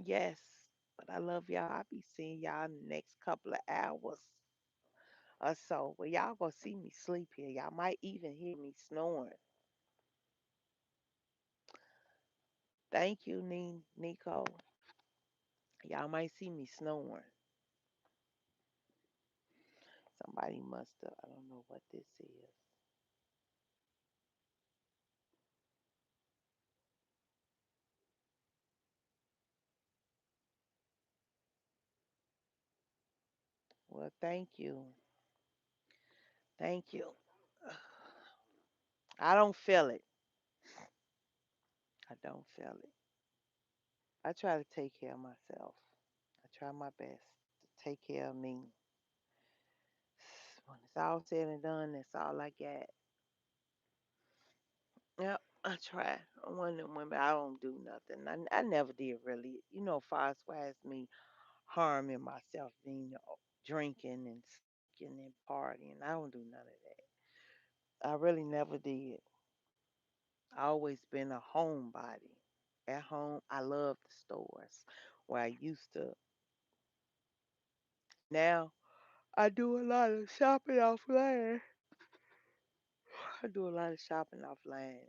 Yes, but I love y'all. I'll be seeing y'all in the next couple of hours or so. Well, y'all gonna see me sleep here. Y'all might even hear me snoring. Thank you, Nico. Y'all might see me snoring. Somebody must have. I don't know what this is. Well, thank you. Thank you. I don't feel it. I don't feel it. I try to take care of myself. I try my best to take care of me. When it's all said and done, that's all I got. Yep, I try. I'm one of them women. I don't do nothing. I never did really. Far as me harming myself, drinking and smoking. drinking and partying. I don't do none of that. I really never did. I always been a homebody. At home, I love the stores where I used to. Now, I do a lot of shopping offline. I do a lot of shopping offline.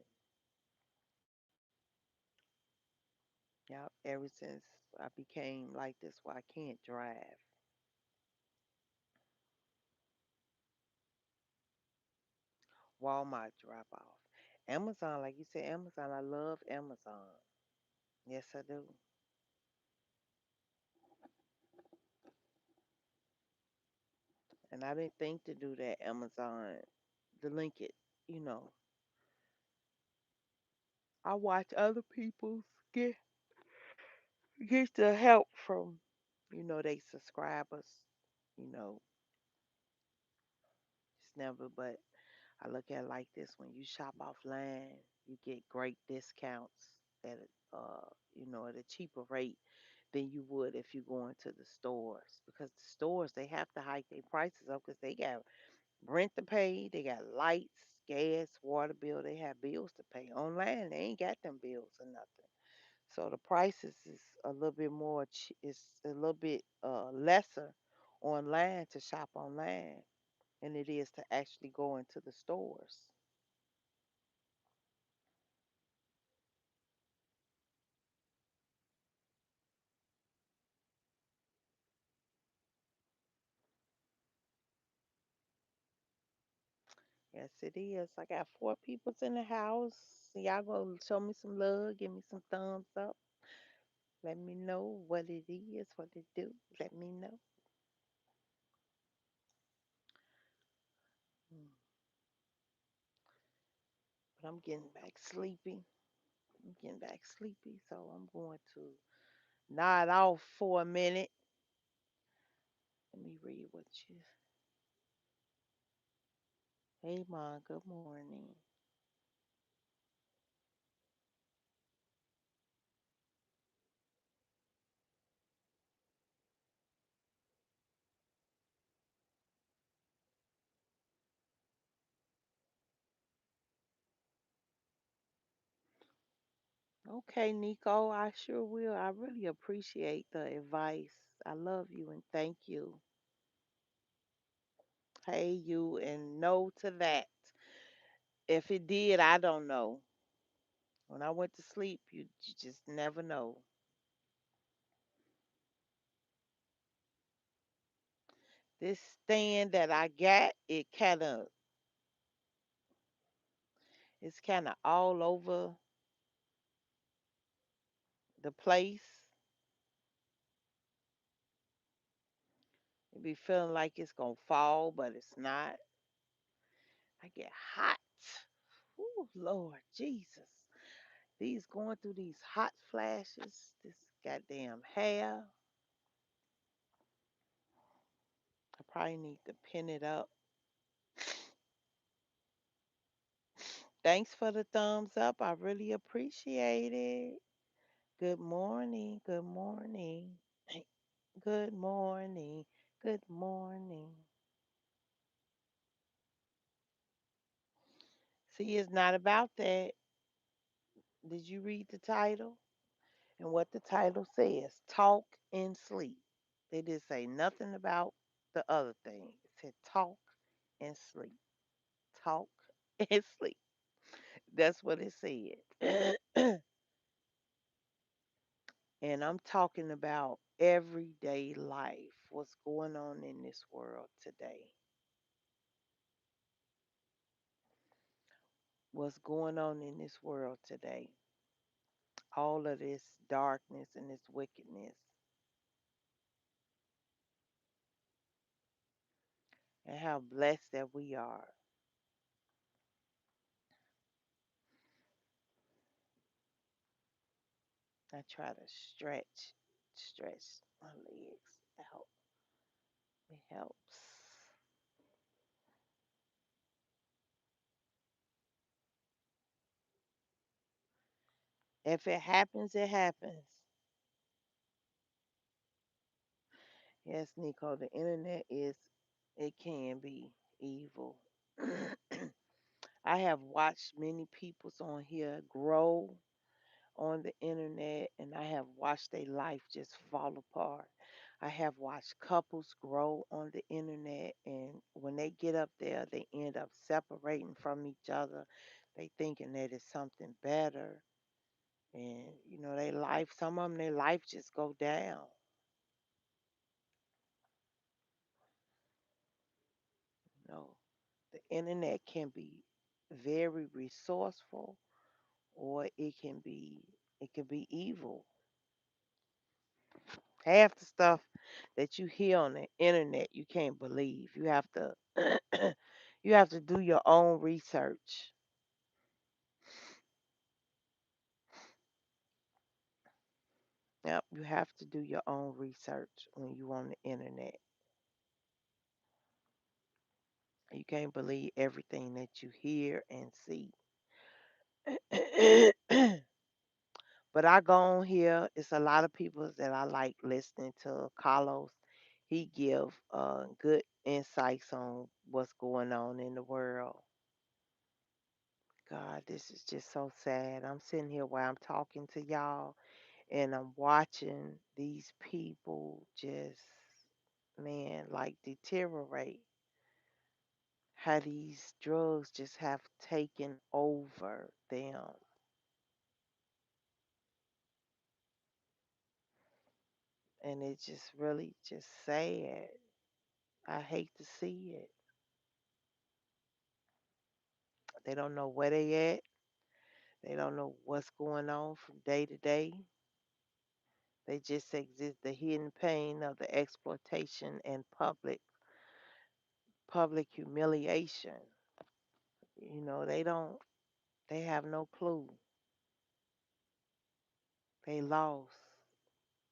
Yep, ever since I became like this where I can't drive. Walmart drop off. Amazon, like you said, Amazon, I love Amazon. Yes, I do. And I didn't think to do that Amazon, to link it, you know. I watch other people get get the help from, they subscribers. You know, it's never, but I look at it like this: when you shop offline, you get great discounts at at a cheaper rate than you would if you go into the stores. Because the stores they have to hike their prices up because they got rent to pay, they got lights, gas, water bill, they have bills to pay. Online, they ain't got them bills or nothing. So the prices is a little bit more. It's a little bit lesser online to shop online than it is to actually go into the stores. Yes, it is. I got four peoples in the house. Y'all gonna show me some love, give me some thumbs up. Let me know what it is, what it do. Let me know. Mm. But I'm getting back sleepy. I'm getting back sleepy, so I'm going to nod off for a minute. Let me read what you. Hey, Ma. Good morning. Okay, Nico. I sure will. I really appreciate the advice. I love you and thank you. Hey, you and no to that. If it did, I don't know. When I went to sleep, you just never know. This stand that I got, it's kind of all over the place. It be feeling like it's gonna fall, but it's not. I get hot. Oh Lord Jesus. These going through these hot flashes, this goddamn hair. I probably need to pin it up. Thanks for the thumbs up. I really appreciate it. Good morning. Good morning. Good morning. Good morning. See, it's not about that. Did you read the title? And what the title says, talk and sleep. They didn't say nothing about the other thing. It said talk and sleep. Talk and sleep. That's what it said. And I'm talking about everyday life, what's going on in this world today, what's going on in this world today, all of this darkness and this wickedness, and how blessed that we are. I try to stretch my legs out. It helps. If it happens, it happens. Yes, Nico, the internet is, it can be evil. I have watched many peoples on here grow on the internet, and I have watched their life just fall apart. I have watched couples grow on the internet, and when they get up there, they end up separating from each other. They thinking that it's something better, and their life. Some of them, their life just go down. You know, the internet can be very resourceful, or it can be evil. Half the stuff that you hear on the internet you can't believe. You have to you have to do your own research. Yep, you have to do your own research when you on the internet. You can't believe everything that you hear and see. But I go on here. It's a lot of people that I like listening to. Carlos, he give good insights on what's going on in the world. God, this is just so sad. I'm sitting here while I'm talking to y'all and I'm watching these people just, man, like deteriorate. How these drugs just have taken over them. And it's just really just sad. I hate to see it. They don't know where they at. They don't know what's going on from day to day. They just exist the hidden pain of the exploitation and public humiliation. They have no clue. They lost.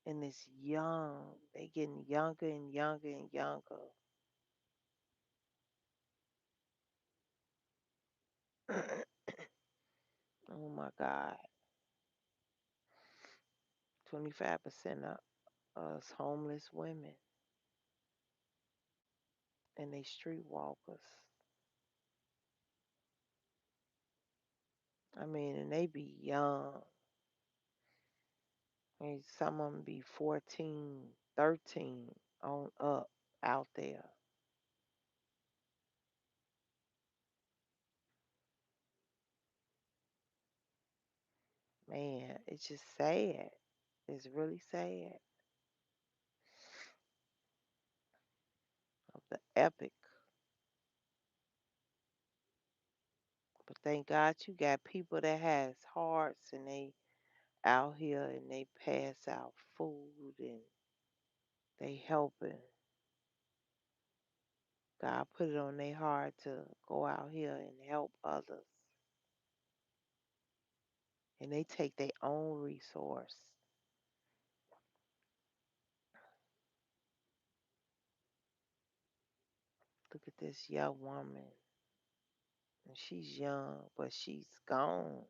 And it's young. They getting younger and younger and younger. Oh my God. 25% of us homeless women and they streetwalkers. I mean, and they be young. And some of them be 14, 13 on up out there. Man, it's just sad. It's really sad of the epic. But thank God you got people that has hearts and they out here and they pass out food and they helping. God put it on their heart to go out here and help others. And they take their own resource. Look at this young woman. And she's young, but she's gone.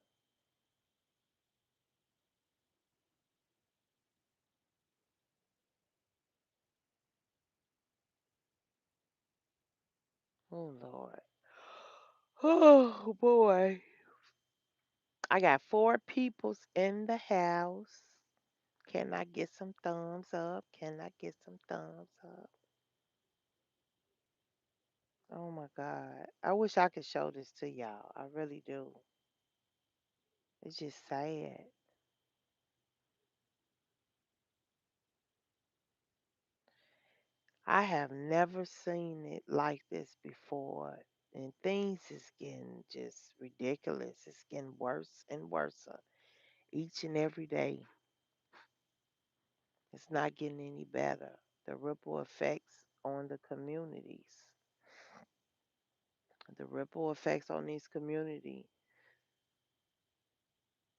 Oh Lord. Oh boy. I got four peoples in the house. Can I get some thumbs up? Can I get some thumbs up? Oh my God. I wish I could show this to y'all. I really do. It's just sad. I have never seen it like this before. And things is getting just ridiculous. It's getting worse and worse each and every day. It's not getting any better. The ripple effects on the communities. The ripple effects on these community.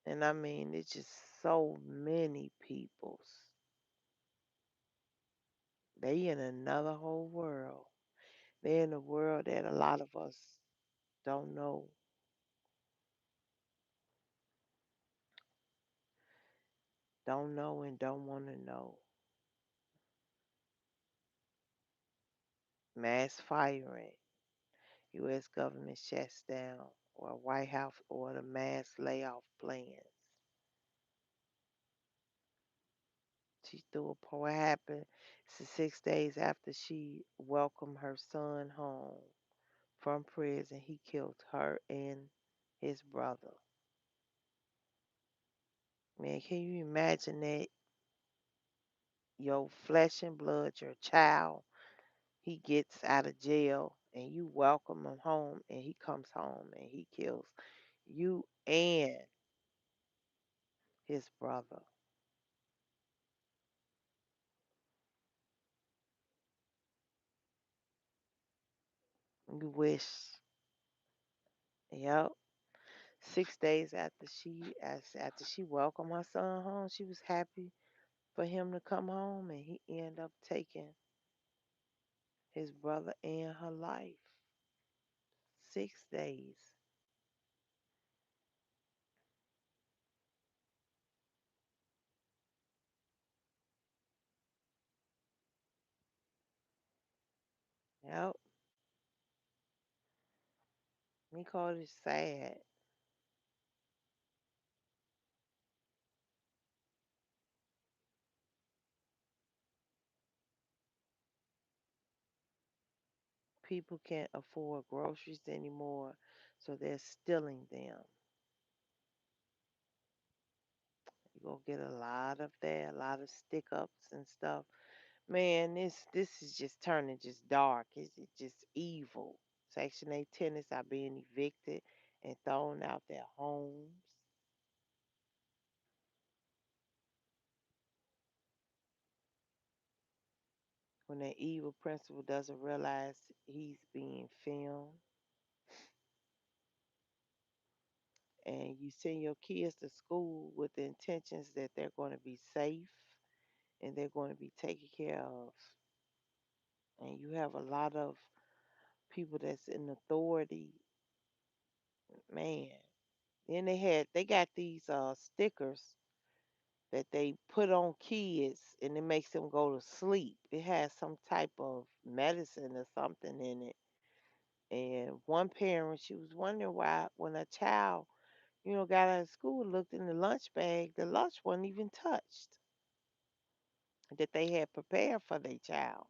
And I mean, it's just so many peoples. They in another whole world. They're in a world that a lot of us don't know, and don't want to know. Mass firing. U.S. government shuts down, or White House order mass layoff plans. She threw a What happened? It's 6 days after she welcomed her son home from prison. He killed her and his brother. Man, can you imagine that? Your flesh and blood, your child, he gets out of jail and you welcome him home and he comes home and he kills you and his brother. You wish, yep. 6 days after she welcomed her son home, she was happy for him to come home, and he ended up taking his brother and her life. 6 days. Yep. We call it sad. People can't afford groceries anymore, so they're stealing them. You're gonna get a lot of that, a lot of stick ups and stuff. Man, this is just turning just dark. It's just evil. Section 8 tenants are being evicted and thrown out their homes. When that evil principal doesn't realize he's being filmed, and you send your kids to school with the intentions that they're going to be safe and they're going to be taken care of, and you have a lot of people that's in authority, man. Then they got these stickers that they put on kids and it makes them go to sleep. It has some type of medicine or something in it. And one parent, she was wondering why when a child, got out of school and looked in the lunch bag, the lunch wasn't even touched that they had prepared for their child.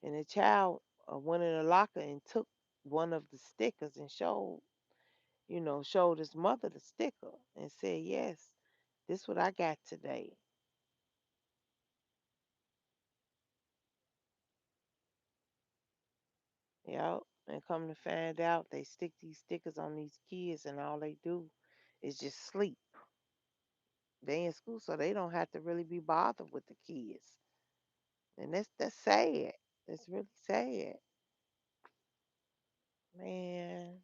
And the child went in the locker and took one of the stickers and showed his mother the sticker and said, "Yes, this what I got today." Yep. And come to find out, they stick these stickers on these kids, and all they do is just sleep. They in school, so they don't have to really be bothered with the kids, and that's sad. It's really sad, man.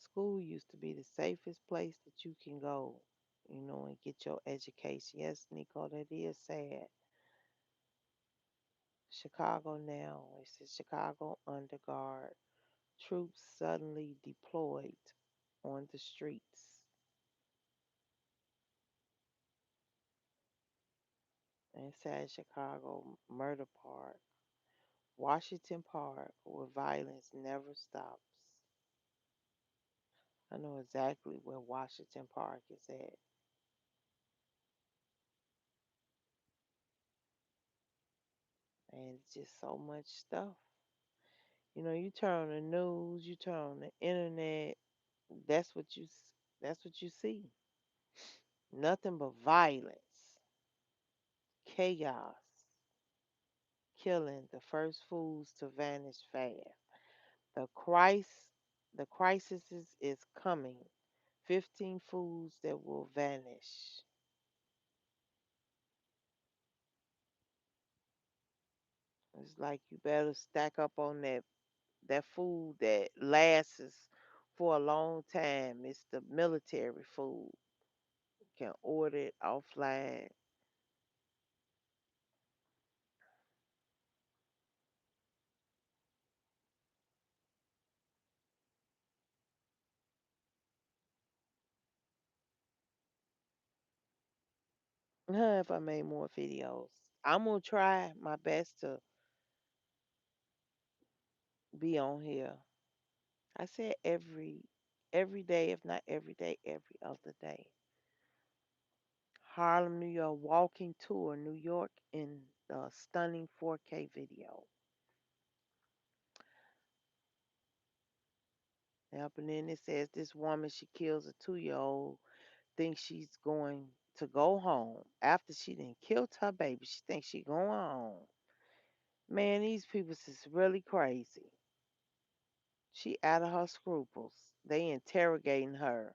School used to be the safest place that you can go, and get your education. Yes, Nico, that is sad. Chicago now. It says Chicago under guard. Troops suddenly deployed on the streets. Inside Chicago Murder Park, Washington Park, where violence never stops. I know exactly where Washington Park is at. And it's just so much stuff. You turn on the news, you turn on the internet, that's what that's what you see. Nothing but violence, chaos, killing, the first foods to vanish fast. The crisis the crisis is coming. 15 foods that will vanish. It's like you better stack up on that food that lasts for a long time. It's the military food. You can order it offline. If I made more videos. I'm gonna try my best to be on here. I said every day, if not every day, every other day. Harlem, New York, walking tour, New York in stunning 4K video. Yep, and then it says this woman she kills a 2-year old, thinks she's going to go home after she done killed her baby. She thinks she going home. Man, these people is really crazy. She out of her scruples. They interrogating her,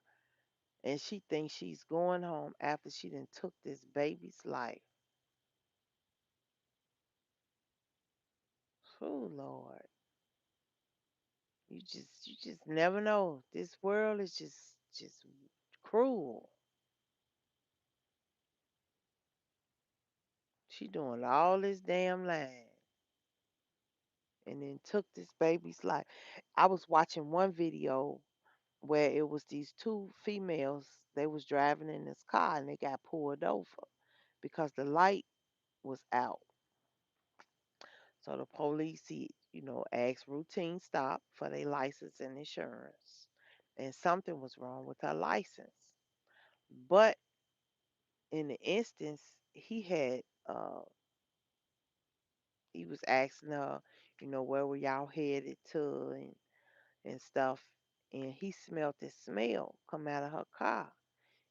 and she thinks she's going home after she done took this baby's life. Oh Lord, you just never know. This world is just cruel. She doing all this damn lying, and then took this baby's life. I was watching one video where it was these two females. They was driving in this car and they got pulled over because the light was out. So the police, asked routine stop for their license and insurance, and something was wrong with her license. But in the instance, he was asking her, where were y'all headed to and stuff, and he smelled this smell come out of her car,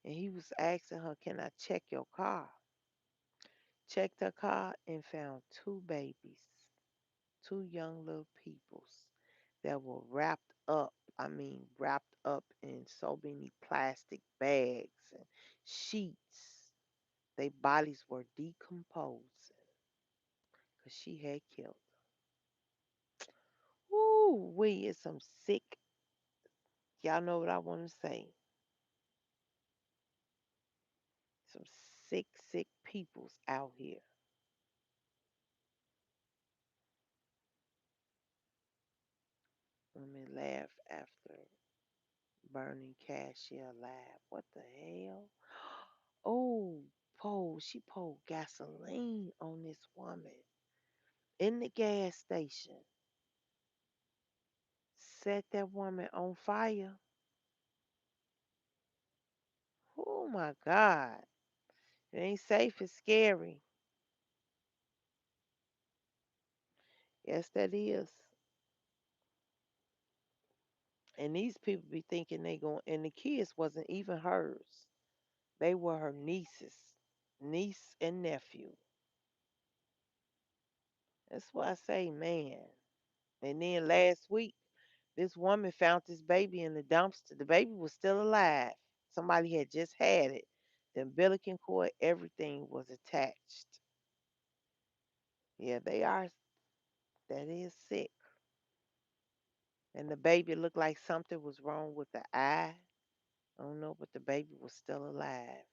and he was asking her, "Can I check your car?" Checked her car and found two babies, two young little peoples that were wrapped up. I mean, wrapped up in so many plastic bags and sheets. Their bodies were decomposing because she had killed them. Ooh, we is some sick. Y'all know what I want to say. Some sick, sick peoples out here. Women laugh after burning cashier alive. What the hell? Oh, she poured gasoline on this woman in the gas station. Set that woman on fire. Oh my God. It ain't safe, it's scary. Yes, that is. And these people be thinking they going, and the kids wasn't even hers. They were her nieces, niece and nephew. That's why I say, man. And then last week, this woman found this baby in the dumpster. The baby was still alive. Somebody had just had it. The umbilical cord, everything was attached. Yeah, they are. That is sick. And the baby looked like something was wrong with the eye. I don't know, but the baby was still alive.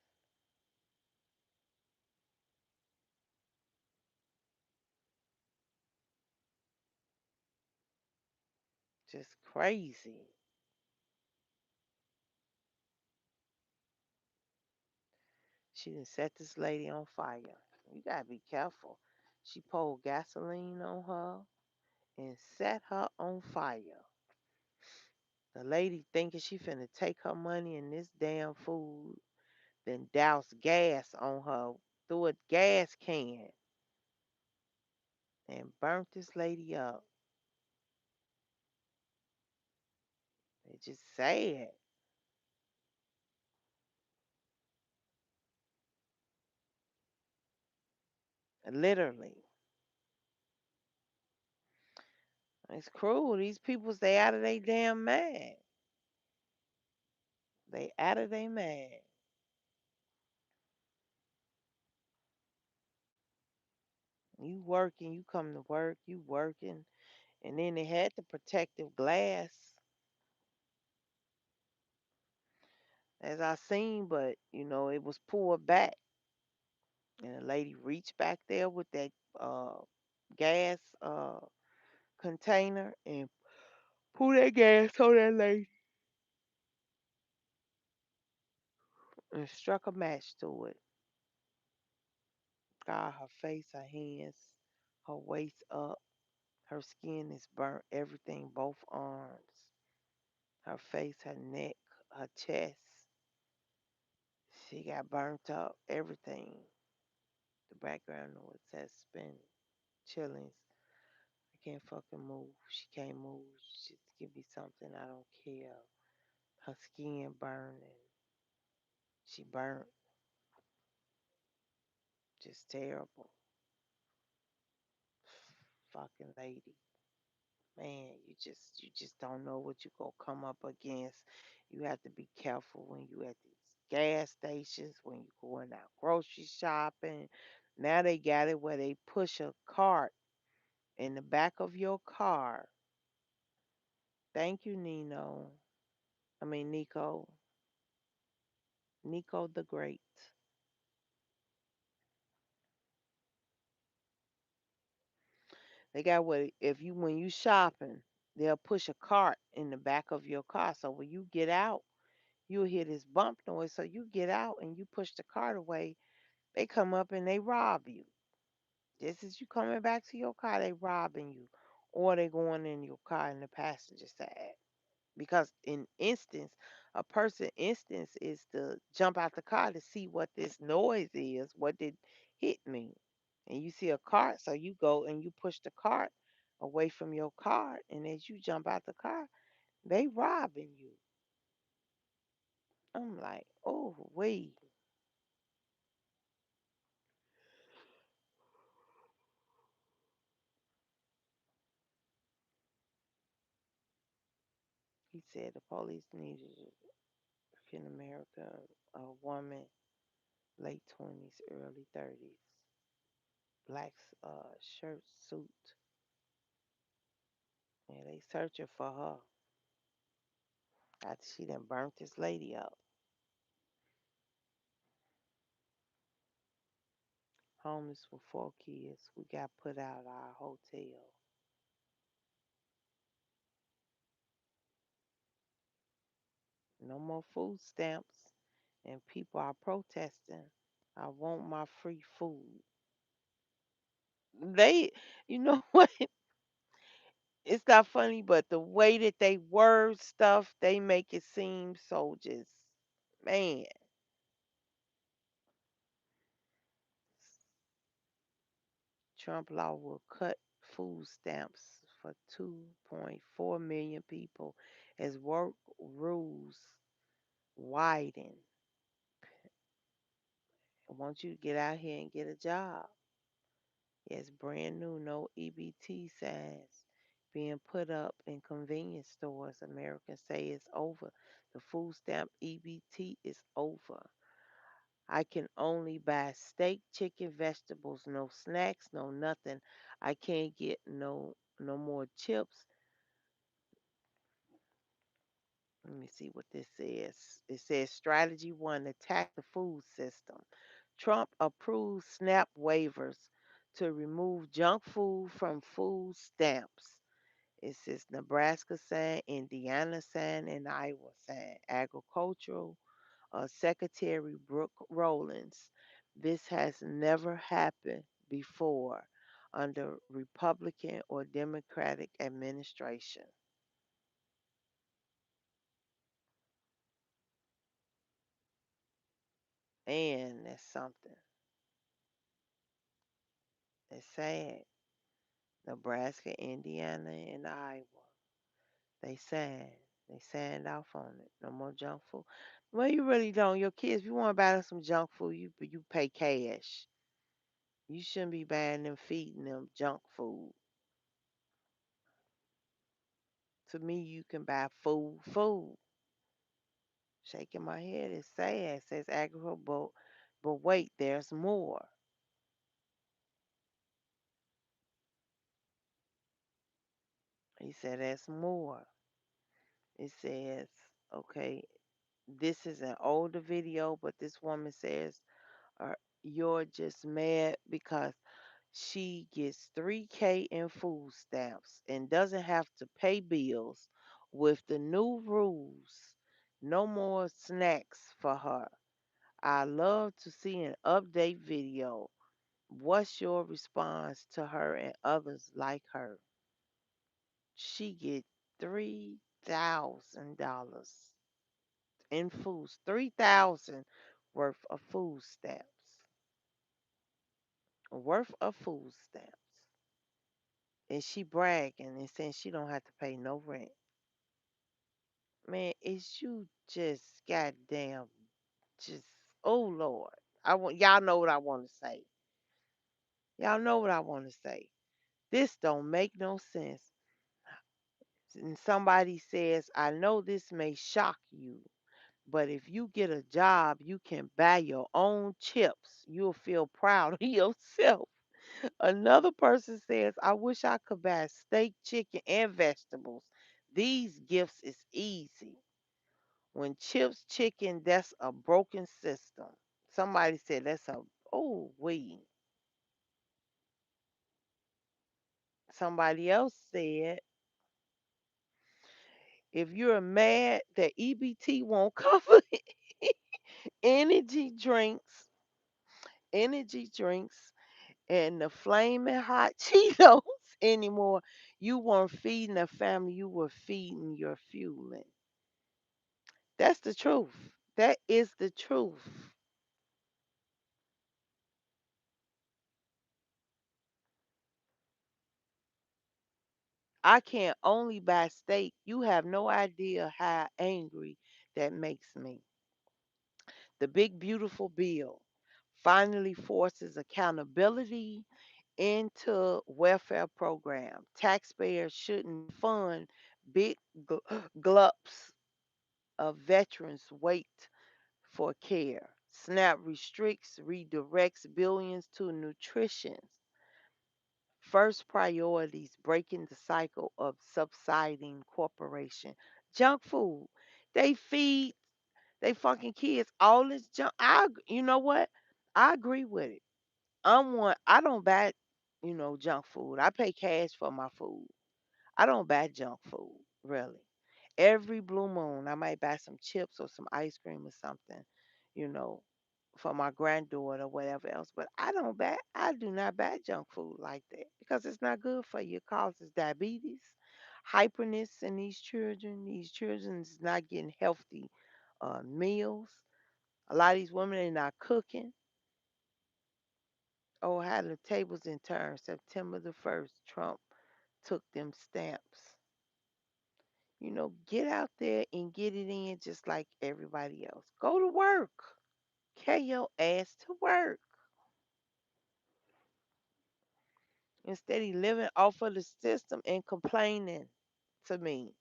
Just crazy. She done set this lady on fire. You gotta be careful. She poured gasoline on her and set her on fire. The lady thinking she finna take her money and this damn food, then doused gas on her, threw a gas can and burnt this lady up. It's just sad. Literally. It's cruel. These people, they out of their damn mind. They out of their mind. You working, you come to work, you working. And then they had the protective glass, as I seen, but it was pulled back. And the lady reached back there with that uh gas container and pulled that gas on that lady and struck a match to it. scar, her face, her hands, her waist up. Her skin is burnt, everything, both arms, her face, her neck, her chest. She got burnt up, everything. The background noise has been chillings. I can't fucking move. She can't move. Just give me something. I don't care. Her skin burning. She burnt. Just terrible. Fucking lady. Man, you just don't know what you gonna come up against. You have to be careful when you at these gas stations, when you going out grocery shopping. Now they got it where they push a cart in the back of your car. Thank you, Nino. I mean Nico. Nico the Great. They got what if you when you shopping, they'll push a cart in the back of your car. So when you get out, you'll hear this bump noise. So you get out and you push the cart away. They come up and they rob you. Just as you coming back to your car, they robbing you. Or they going in your car in the passenger side. Because in instance, a person instance is to jump out the car to see what this noise is, what did hit me. And you see a cart, so you go and you push the cart away from your car, and as you jump out the car, they robbing you. I'm like, oh wait. He said the police needed in America a woman, late 20s, early 30s, black shirt, suit. And they searching for her after she done burnt this lady up. Homeless with 4 kids. We got put out of our hotel. No more food stamps. And people are protesting. I want my free food. They, you know what? It's not funny, but the way that they word stuff, they make it seem so just, man. Trump law will cut food stamps for 2.4 million people as work rules widen. I want you to get out here and get a job. It's brand new, no EBT signs being put up in convenience stores. Americans say it's over. The food stamp EBT is over. I can only buy steak, chicken, vegetables, no snacks, no nothing. I can't get no more chips. Let me see what this says. It says strategy one, attack the food system. Trump approves SNAP waivers to remove junk food from food stamps. It says Nebraska sign, Indiana sign, and Iowa sign. Agricultural Secretary Brooke Rollins. This has never happened before under Republican or Democratic administration. And that's something. It's sad. Nebraska, Indiana, and Iowa. They signed. They signed off on it. No more junk food. Well, you really don't. Your kids, if you want to buy them some junk food, you pay cash. You shouldn't be buying them, feeding them junk food. To me, you can buy food. Shaking my head is sad. Says agricultural, but wait, there's more. He said there's more. It says, okay, this is an older video, but this woman says, you're just mad because she gets 3K in food stamps and doesn't have to pay bills with the new rules. No more snacks for her. I love to see an update video. What's your response to her and others like her? She get $3,000 in foods, 3,000 worth of food stamps, worth of food stamps, and she bragging and saying she don't have to pay no rent. Man, is you just goddamn just oh Lord. I want y'all know what I want to say. Y'all know what I want to say. This don't make no sense. And somebody says, I know this may shock you, but if you get a job, you can buy your own chips. You'll feel proud of yourself. Another person says, I wish I could buy steak, chicken, and vegetables. These gifts is easy. When chips, chicken, that's a broken system. Somebody said that's a oh we. Somebody else said if you're mad that EBT won't cover energy drinks, energy drinks, and the flaming hot Cheetos anymore, you weren't feeding the family, you were feeding your fueling. That's the truth. That is the truth. I can only buy steak. You have no idea how angry that makes me. The big beautiful bill finally forces accountability into welfare program. Taxpayers shouldn't fund big glups of veterans wait for care. SNAP restricts, redirects billions to nutrition. First priorities breaking the cycle of subsiding corporation. Junk food. They feed they fucking kids all this junk. You know what? I agree with it. I don't buy, junk food. I pay cash for my food. I don't buy junk food, really. Every blue moon, I might buy some chips or some ice cream or something, you know, for my granddaughter or whatever else. But I do not buy junk food like that because it's not good for you. It causes diabetes, hyperness in these children. These children is not getting healthy meals. A lot of these women are not cooking. Oh, how the tables in turn. September the 1st, Trump took them stamps. Get out there and get it in just like everybody else. Go to work. Carry your ass to work. Instead of living off of the system and complaining to me.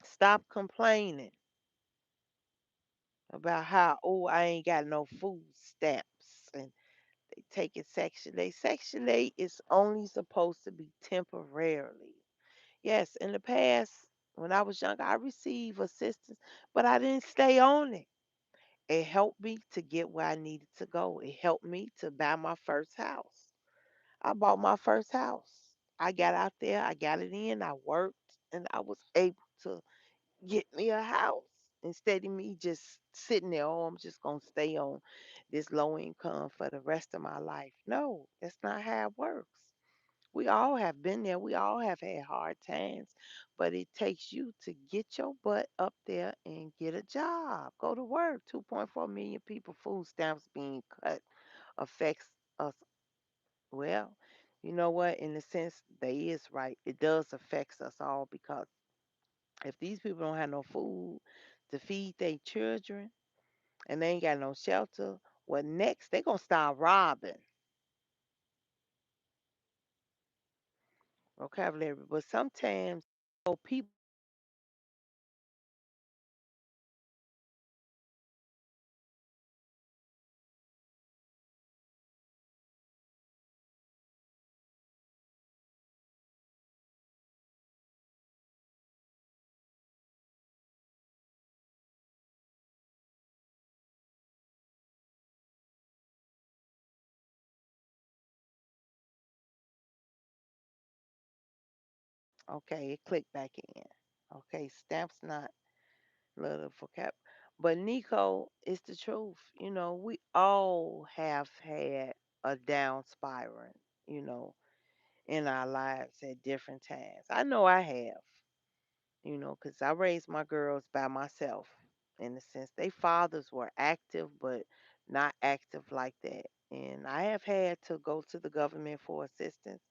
Stop complaining about how, oh, I ain't got no food stamps and they take it Section 8. Section 8 is only supposed to be temporarily. Yes, in the past, when I was younger, I received assistance, but I didn't stay on it. It helped me to get where I needed to go. It helped me to buy my first house. I bought my first house. I got out there, I got it in, I worked, and I was able to get me a house instead of me just sitting there, oh, I'm just going to stay on this low income for the rest of my life. No, that's not how it works. We all have been there. We all have had hard times, but it takes you to get your butt up there and get a job. Go to work. 2.4 million people, food stamps being cut affects us. Well, you know what? In a sense, they is right. It does affect us all because if these people don't have no food to feed their children and they ain't got no shelter, well, next they gonna start robbing vocabulary. But sometimes people. Okay, it clicked back in. Okay, stamps not little vocab. But Nico, it's the truth. We all have had a down spiral, you know, in our lives at different times. I know I have, because I raised my girls by myself in the sense they fathers were active, but not active like that. And I have had to go to the government for assistance.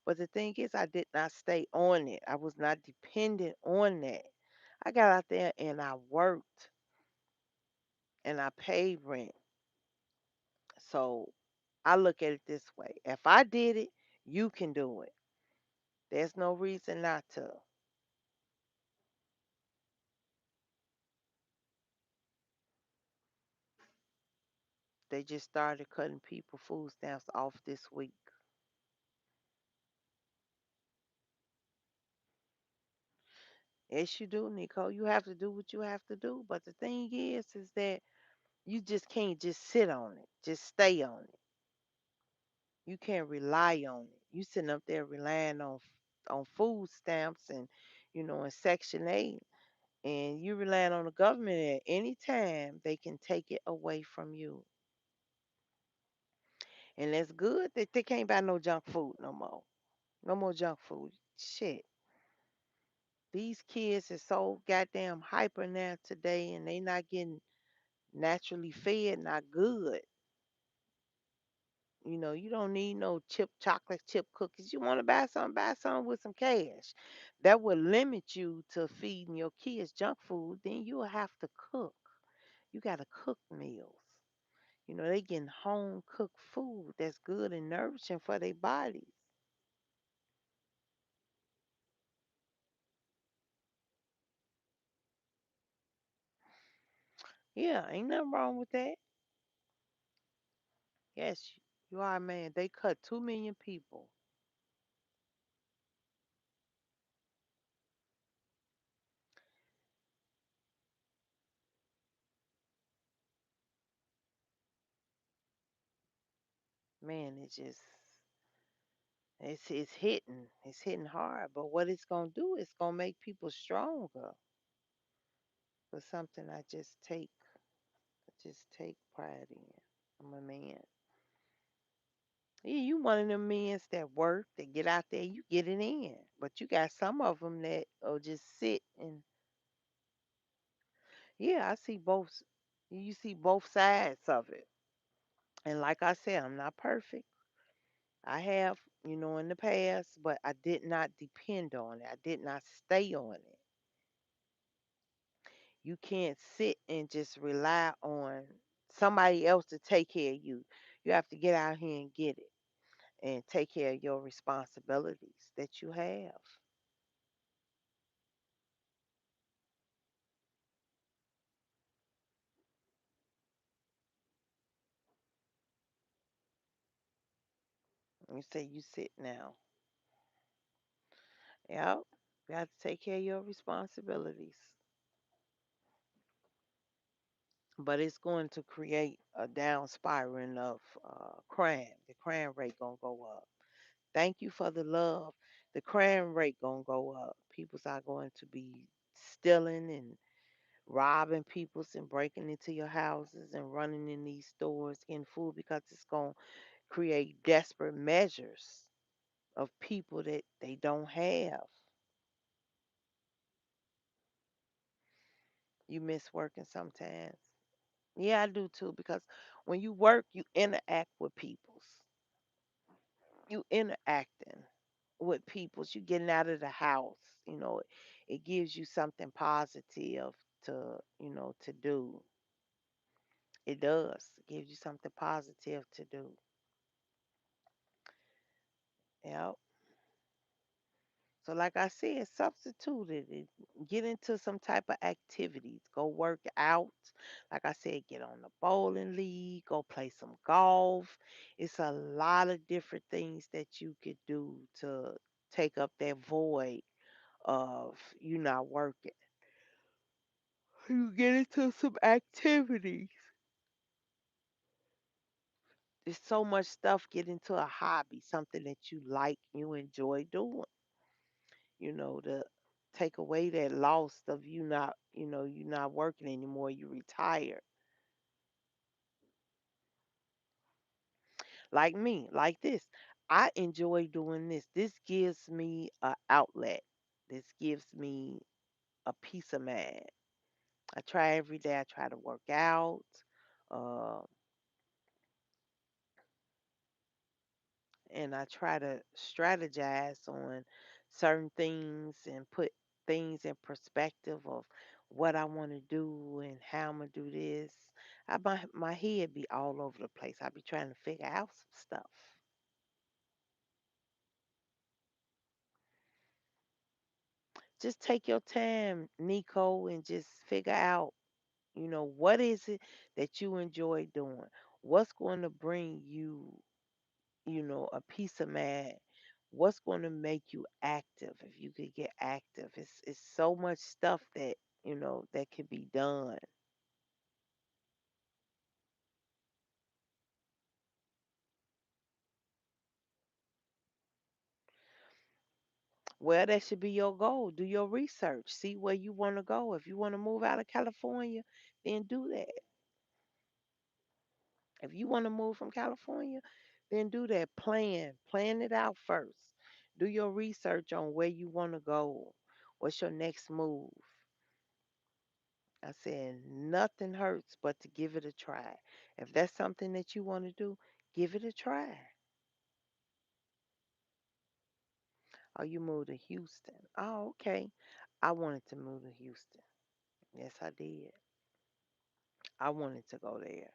But the thing is, I did not stay on it. I was not dependent on that. I got out there and I worked and I paid rent. So I look at it this way: if I did it, you can do it. There's no reason not to. They just started cutting people food stamps off this week. Yes, you do, Nico. You have to do what you have to do. But the thing is that you just can't just sit on it, just stay on it. You can't rely on it. You sitting up there relying on food stamps and Section 8, and you relying on the government at any time they can take it away from you. And that's good that they can't buy no junk food no more. No more junk food. Shit. These kids are so goddamn hyper now today and they not getting naturally fed, not good. You don't need no chocolate chip cookies. You want to buy some with some cash. That will limit you to feeding your kids junk food. Then you'll have to cook. You got to cook meals. They getting home cooked food that's good and nourishing for their bodies. Yeah, ain't nothing wrong with that. Yes, you are, man. They cut 2 million people. Man, it's hitting. It's hitting hard. But what it's gonna do is gonna make people stronger for something I just take pride in. I'm a man. Yeah, you one of them men that work, that get out there, you get it in. But you got some of them that will just sit and yeah, I see both. You see both sides of it. And like I said, I'm not perfect. I have, in the past, but I did not depend on it. I did not stay on it. You can't sit and just rely on somebody else to take care of you. You have to get out here and get it and take care of your responsibilities that you have. You say you sit now. Yep. You have to take care of your responsibilities. But it's going to create a down spiral of crime. The crime rate gonna go up. Thank you for the love. The crime rate gonna go up. People's are going to be stealing and robbing people's and breaking into your houses and running in these stores getting food because it's gonna create desperate measures of people that they don't have. You miss working sometimes. Yeah, I do too because when you work, you interact with people's. You interacting with people's. You getting out of the house. It gives you something positive to do. It does. It gives you something positive to do. Yeah. So, like I said, substitute it. Get into some type of activities. Go work out. Like I said, get on the bowling league. Go play some golf. It's a lot of different things that you could do to take up that void of you not working. You get into some activities. There's so much stuff. Get into a hobby, something that you like, you enjoy doing. To take away that loss of you not working anymore, you retired. Like me, like this. I enjoy doing this. This gives me a outlet. This gives me a peace of mind. I try every day. I try to work out. Uh, and I try to strategize on certain things and put things in perspective of what I want to do and how I'm gonna do this. My head be all over the place. I be trying to figure out some stuff. Just take your time, Nico, and just figure out, what is it that you enjoy doing? What's going to bring you, a peace of mind? What's going to make you active if you could get active? It's so much stuff that, that can be done. Well, that should be your goal. Do your research. See where you want to go. If you want to move out of California, then do that. If you want to move from California, then do that. Plan it out first. Do your research on where you want to go. What's your next move? I said nothing hurts but to give it a try. If that's something that you want to do, give it a try. Oh, you moved to Houston. Oh, okay. I wanted to move to Houston. Yes, I did. I wanted to go there.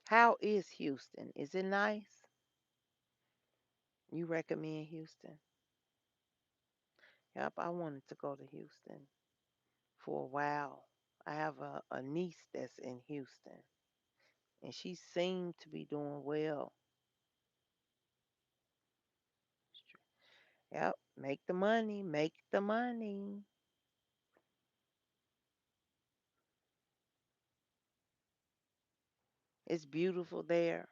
How is Houston? Is it nice? You recommend Houston? Yep, I wanted to go to Houston for a while. I have a niece that's in Houston, and she seemed to be doing well. Yep, make the money, make the money. It's beautiful there.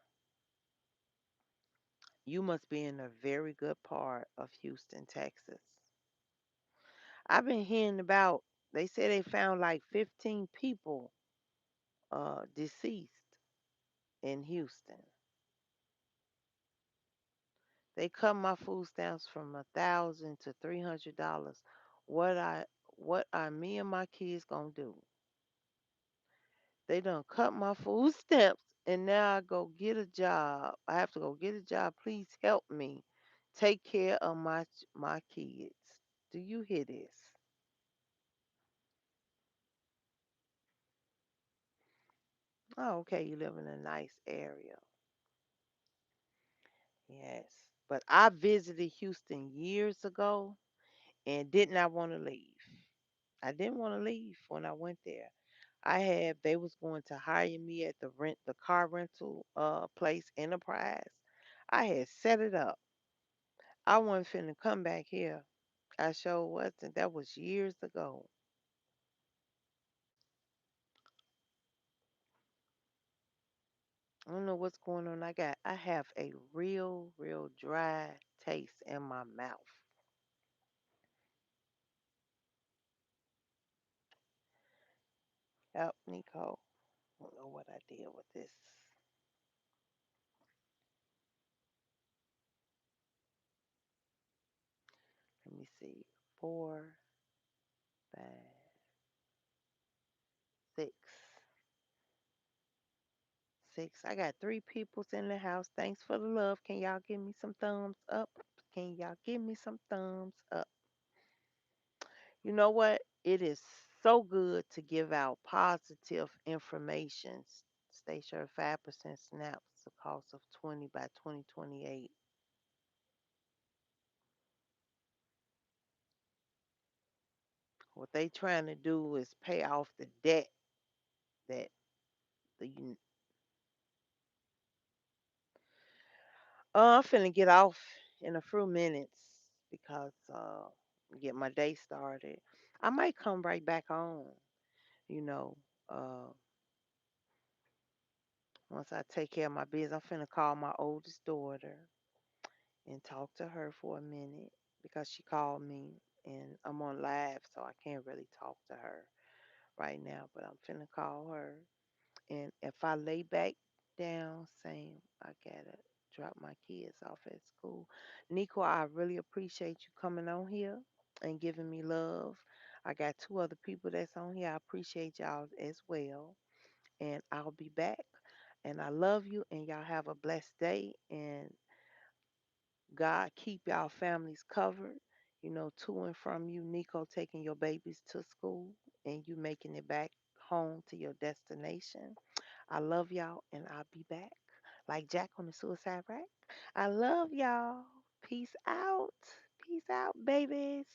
You must be in a very good part of Houston, Texas. I've been hearing about, they say they found like 15 people deceased in Houston. They cut my food stamps from 1,000 to $300. What I what are me and my kids gonna do? They done cut my food stamps and now I go get a job. I have to go get a job. Please help me take care of my kids. Do you hear this? Oh, okay, you live in a nice area. Yes. But I visited Houston years ago and did not want to leave. I didn't want to leave when I went there. They was going to hire me at the car rental place Enterprise. I had set it up. I wasn't finna come back here. I sure wasn't. That was years ago. I don't know what's going on. I have a real dry taste in my mouth. Help, Nico. I don't know what I did with this. Let me see. Four, five, six. Six. I got three peoples in the house. Thanks for the love. Can y'all give me some thumbs up? Can y'all give me some thumbs up? You know what? It is so good to give out positive information. Stay sure 5% snaps, the cost of 20 by 2028. What they trying to do is pay off the debt that the I'm finna get off in a few minutes because get my day started. I might come right back on, you know, uh once I take care of my business. I'm finna call my oldest daughter and talk to her for a minute because she called me. and I'm on live, so I can't really talk to her right now. But I'm finna call her, and if I lay back down, saying I gotta drop my kids off at school, Nico, I really appreciate you coming on here and giving me love. I got two other people that's on here. I appreciate y'all as well, and I'll be back. And I love you, and y'all have a blessed day. And God keep y'all families covered. You know, to and from you, Nico, taking your babies to school and you making it back home to your destination. I love y'all, and I'll be back. Like Jack on the suicide rack. I love y'all. Peace out. Peace out, babies.